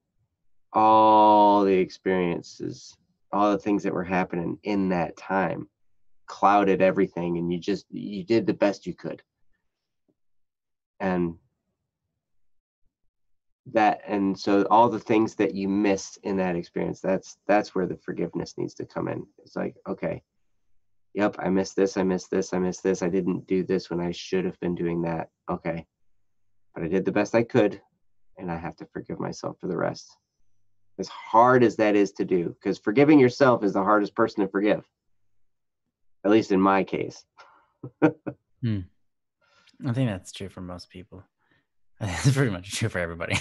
all the experiences, all the things that were happening in that time clouded everything, and you did the best you could. And so all the things that you missed in that experience, that's where the forgiveness needs to come in. It's like, okay, yep, I missed this, I missed this, I missed this. I didn't do this when I should have been doing that. Okay. But I did the best I could, and I have to forgive myself for the rest. As hard as that is to do, because forgiving yourself is the hardest person to forgive. At least in my case. I think that's true for most people. It's pretty much true for everybody.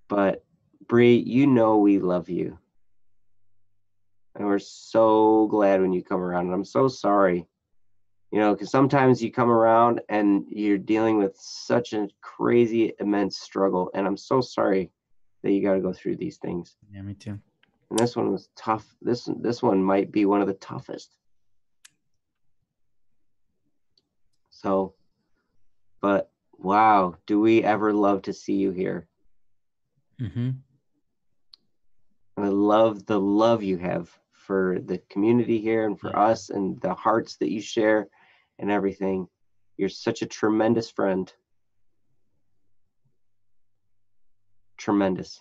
But Bree, we love you. And we're so glad when you come around. And I'm so sorry, because sometimes you come around and you're dealing with such a crazy, immense struggle. And I'm so sorry that you got to go through these things. Yeah, me too. And this one was tough. This one might be one of the toughest. So, but wow, do we ever love to see you here. And I love the love you have for the community here and for us, and the hearts that you share and everything. You're such a tremendous friend. Tremendous.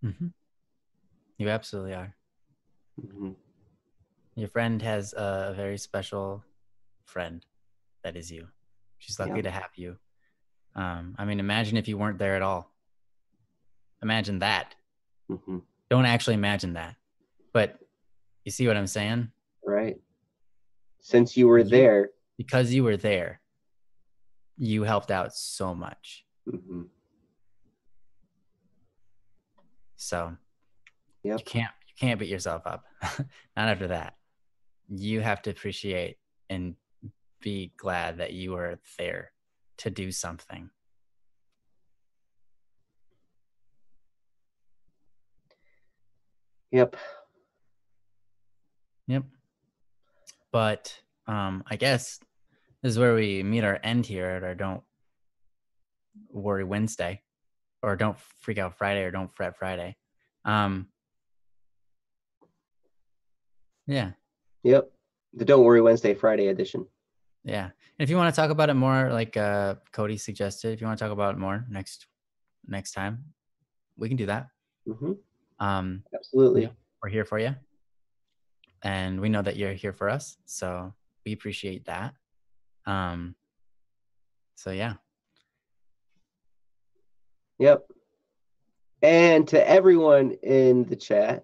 You absolutely are. Your friend has a very special friend that is you. She's lucky to have you. I mean, imagine if you weren't there at all. Imagine that. Don't actually imagine that. But you see what I'm saying? Right. Since you were there. Because you were there, you helped out so much. So you can't beat yourself up. Not after that. You have to appreciate and be glad that you were there to do something. Yep. But I guess this is where we meet our end here at our Don't Worry Wednesday, or Don't Freak Out Friday, or Don't Fret Friday. Yeah. Yep. The Don't Worry Wednesday Friday edition. Yeah. And if you want to talk about it more, like Cody suggested, if you want to talk about it more next time, we can do that. Absolutely. We're here for you. And we know that you're here for us. So we appreciate that. So yeah. Yep. And to everyone in the chat,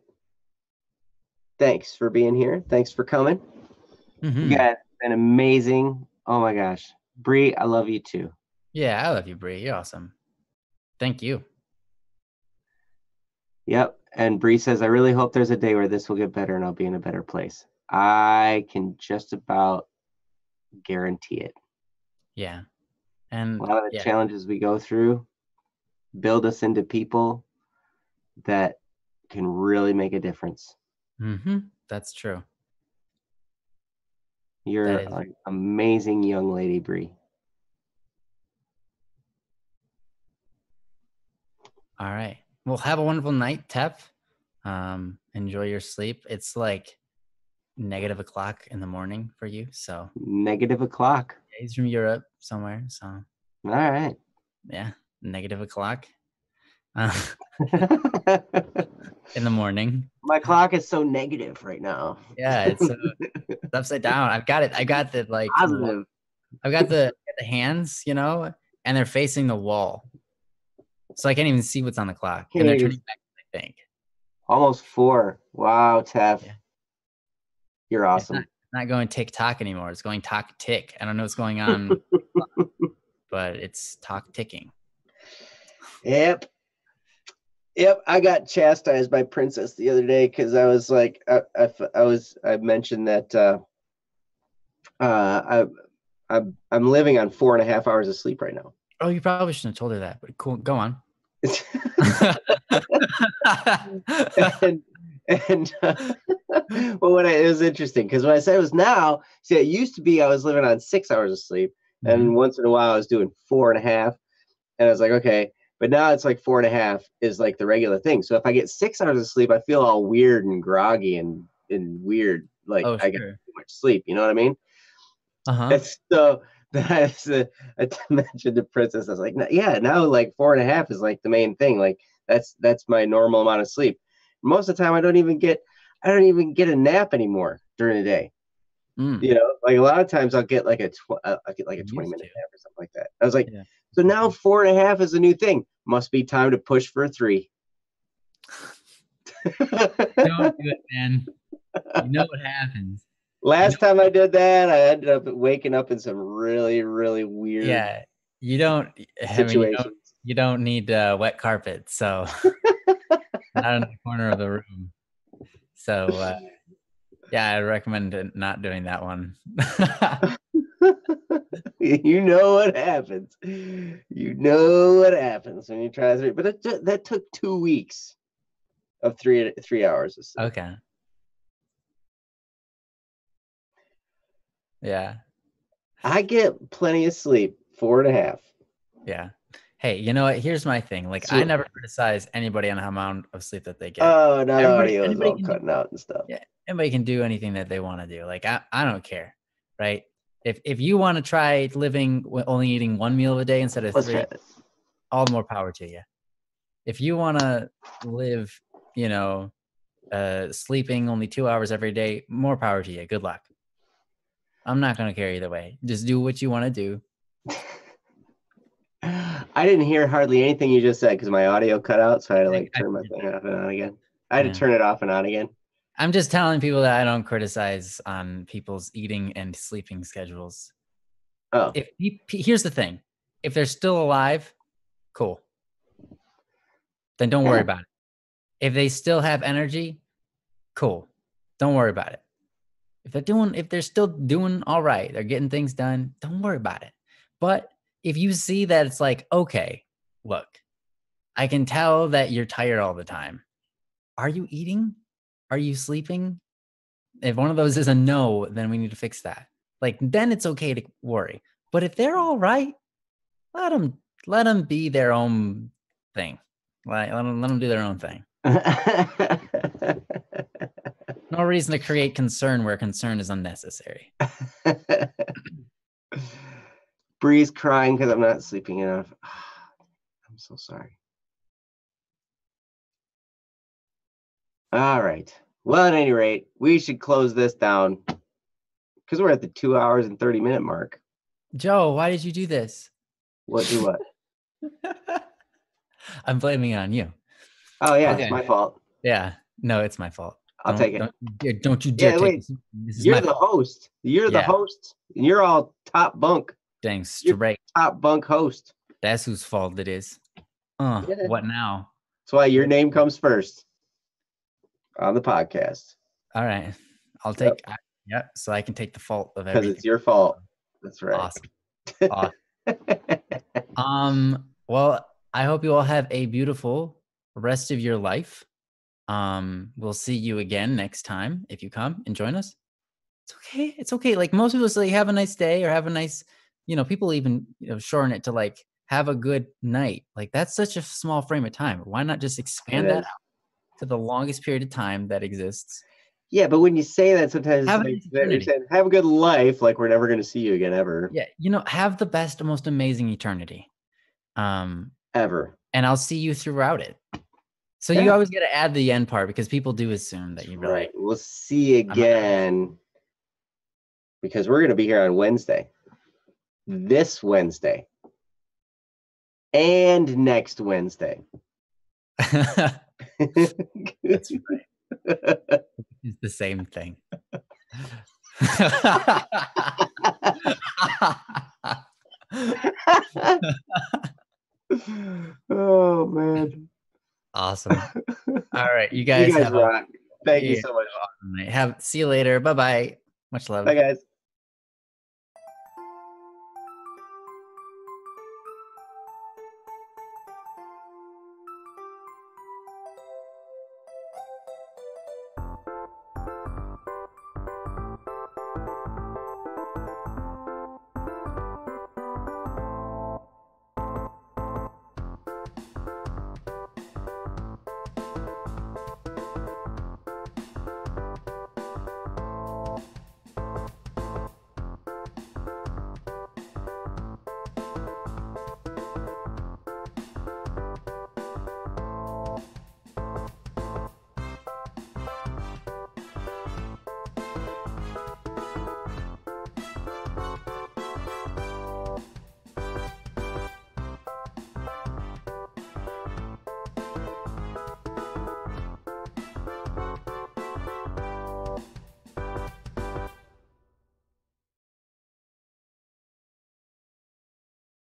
thanks for being here. Thanks for coming. You guys have been amazing. Oh my gosh. Bree, I love you too. Yeah, I love you, Bree. You're awesome. Thank you. Yep. And Bree says, I really hope there's a day where this will get better and I'll be in a better place. I can just about guarantee it. Yeah. And a lot of the challenges we go through build us into people that can really make a difference. That's true. You're an amazing young lady, Bree. All right. Well, have a wonderful night, Tep. Enjoy your sleep. It's like -1:00 in the morning for you. So -1:00. Yeah, he's from Europe somewhere. So all right. Yeah. -1:00. In the morning. My clock is so negative right now. Yeah, it's upside down. I got the like positive. I've got the hands, you know, and they're facing the wall. So I can't even see what's on the clock. And they're turning back, I think. Almost 4. Wow, Tef. Yeah. You're awesome. It's not going tick-tock anymore. It's going tock-tick. I don't know what's going on, but it's tock-ticking. Yep. I got chastised by Princess the other day because I was like, I mentioned that I'm living on 4.5 hours of sleep right now. Oh, you probably shouldn't have told her that, but cool. Go on. Well, it was interesting because when I said it was now, see, it used to be I was living on 6 hours of sleep, and once in a while I was doing 4.5, and I was like, okay, but now it's like 4.5 is like the regular thing. So if I get 6 hours of sleep, I feel all weird and groggy and weird, like I get too much sleep. You know what I mean? So I mentioned to Princess, I was like, yeah, now like 4.5 is like the main thing. Like that's my normal amount of sleep. Most of the time, I don't even get a nap anymore during the day. You know, like a lot of times I'll get like a 20-minute nap or something like that. I was like, so now 4.5 is a new thing. Must be time to push for 3. Don't do it, man. You know what happens. Last time I did that, I ended up waking up in some really, really weird. Yeah, you don't. You don't need wet carpet, so not in the corner of the room. So yeah, I recommend not doing that one. You know what happens. You know what happens when you try 3. But that took 2 weeks of 3 hours of sleep. Okay. Yeah. I get plenty of sleep. 4.5. Yeah. Hey, you know what? Here's my thing. Like, I never criticize anybody on the amount of sleep that they get. Oh, not audio is all cutting out and stuff. Yeah. Anybody can do anything that they want to do. Like, I don't care. Right. If you want to try living only eating 1 meal a day instead of 3, all the more power to you. If you want to live, you know, sleeping only 2 hours every day, more power to you. Good luck. I'm not going to care either way. Just do what you want to do. I didn't hear hardly anything you just said because my audio cut out, so I had to like turn my thing off and on again. I had to turn it off and on again. I'm just telling people that I don't criticize on people's eating and sleeping schedules. Oh. Here's the thing. If they're still alive, cool. Then don't worry about it. If they still have energy, cool. Don't worry about it. If they're still doing all right, they're getting things done, don't worry about it. But if you see that it's like, okay, look, I can tell that you're tired all the time. Are you eating? Are you sleeping? If one of those is a no, then we need to fix that. Like, then it's okay to worry. But if they're all right, let them be their own thing. Let them do their own thing. No reason to create concern where concern is unnecessary. Bree's crying because I'm not sleeping enough. I'm so sorry. All right. Well, at any rate, we should close this down because we're at the 2 hours and 30-minute mark. Joe, why did you do this? What? I'm blaming it on you. Oh, yeah. Okay. It's my fault. Yeah. No, it's my fault. I'll take it. Don't you dare take this. You're the host. You're the host. And you're all top bunk. Dang straight. Top bunk host. That's whose fault it is. What now? That's why your name comes first. on the podcast. All right. I'll take, yeah, so I can take the fault of Because everything. it's your fault. That's right. Awesome. Well, I hope you all have a beautiful rest of your life. We'll see you again next time if you come and join us. It's okay. It's okay. Like most people say, have a nice day or have a nice, people even shorten it to like have a good night. Like that's such a small frame of time. Why not just expand that out to the longest period of time that exists? Yeah, but when you say that, sometimes Have you're saying, have a good life, like we're never going to see you again ever. Yeah, have the best, most amazing eternity. Ever. And I'll see you throughout it. So you always got to add the end part because people do assume that you really. Right. We'll see you again because we're going to be here on Wednesday. This Wednesday. And next Wednesday. That's right. It's the same thing. Oh man. Awesome. All right. You guys rock. Thank you so much. See you later. Bye-bye. Much love. Bye guys.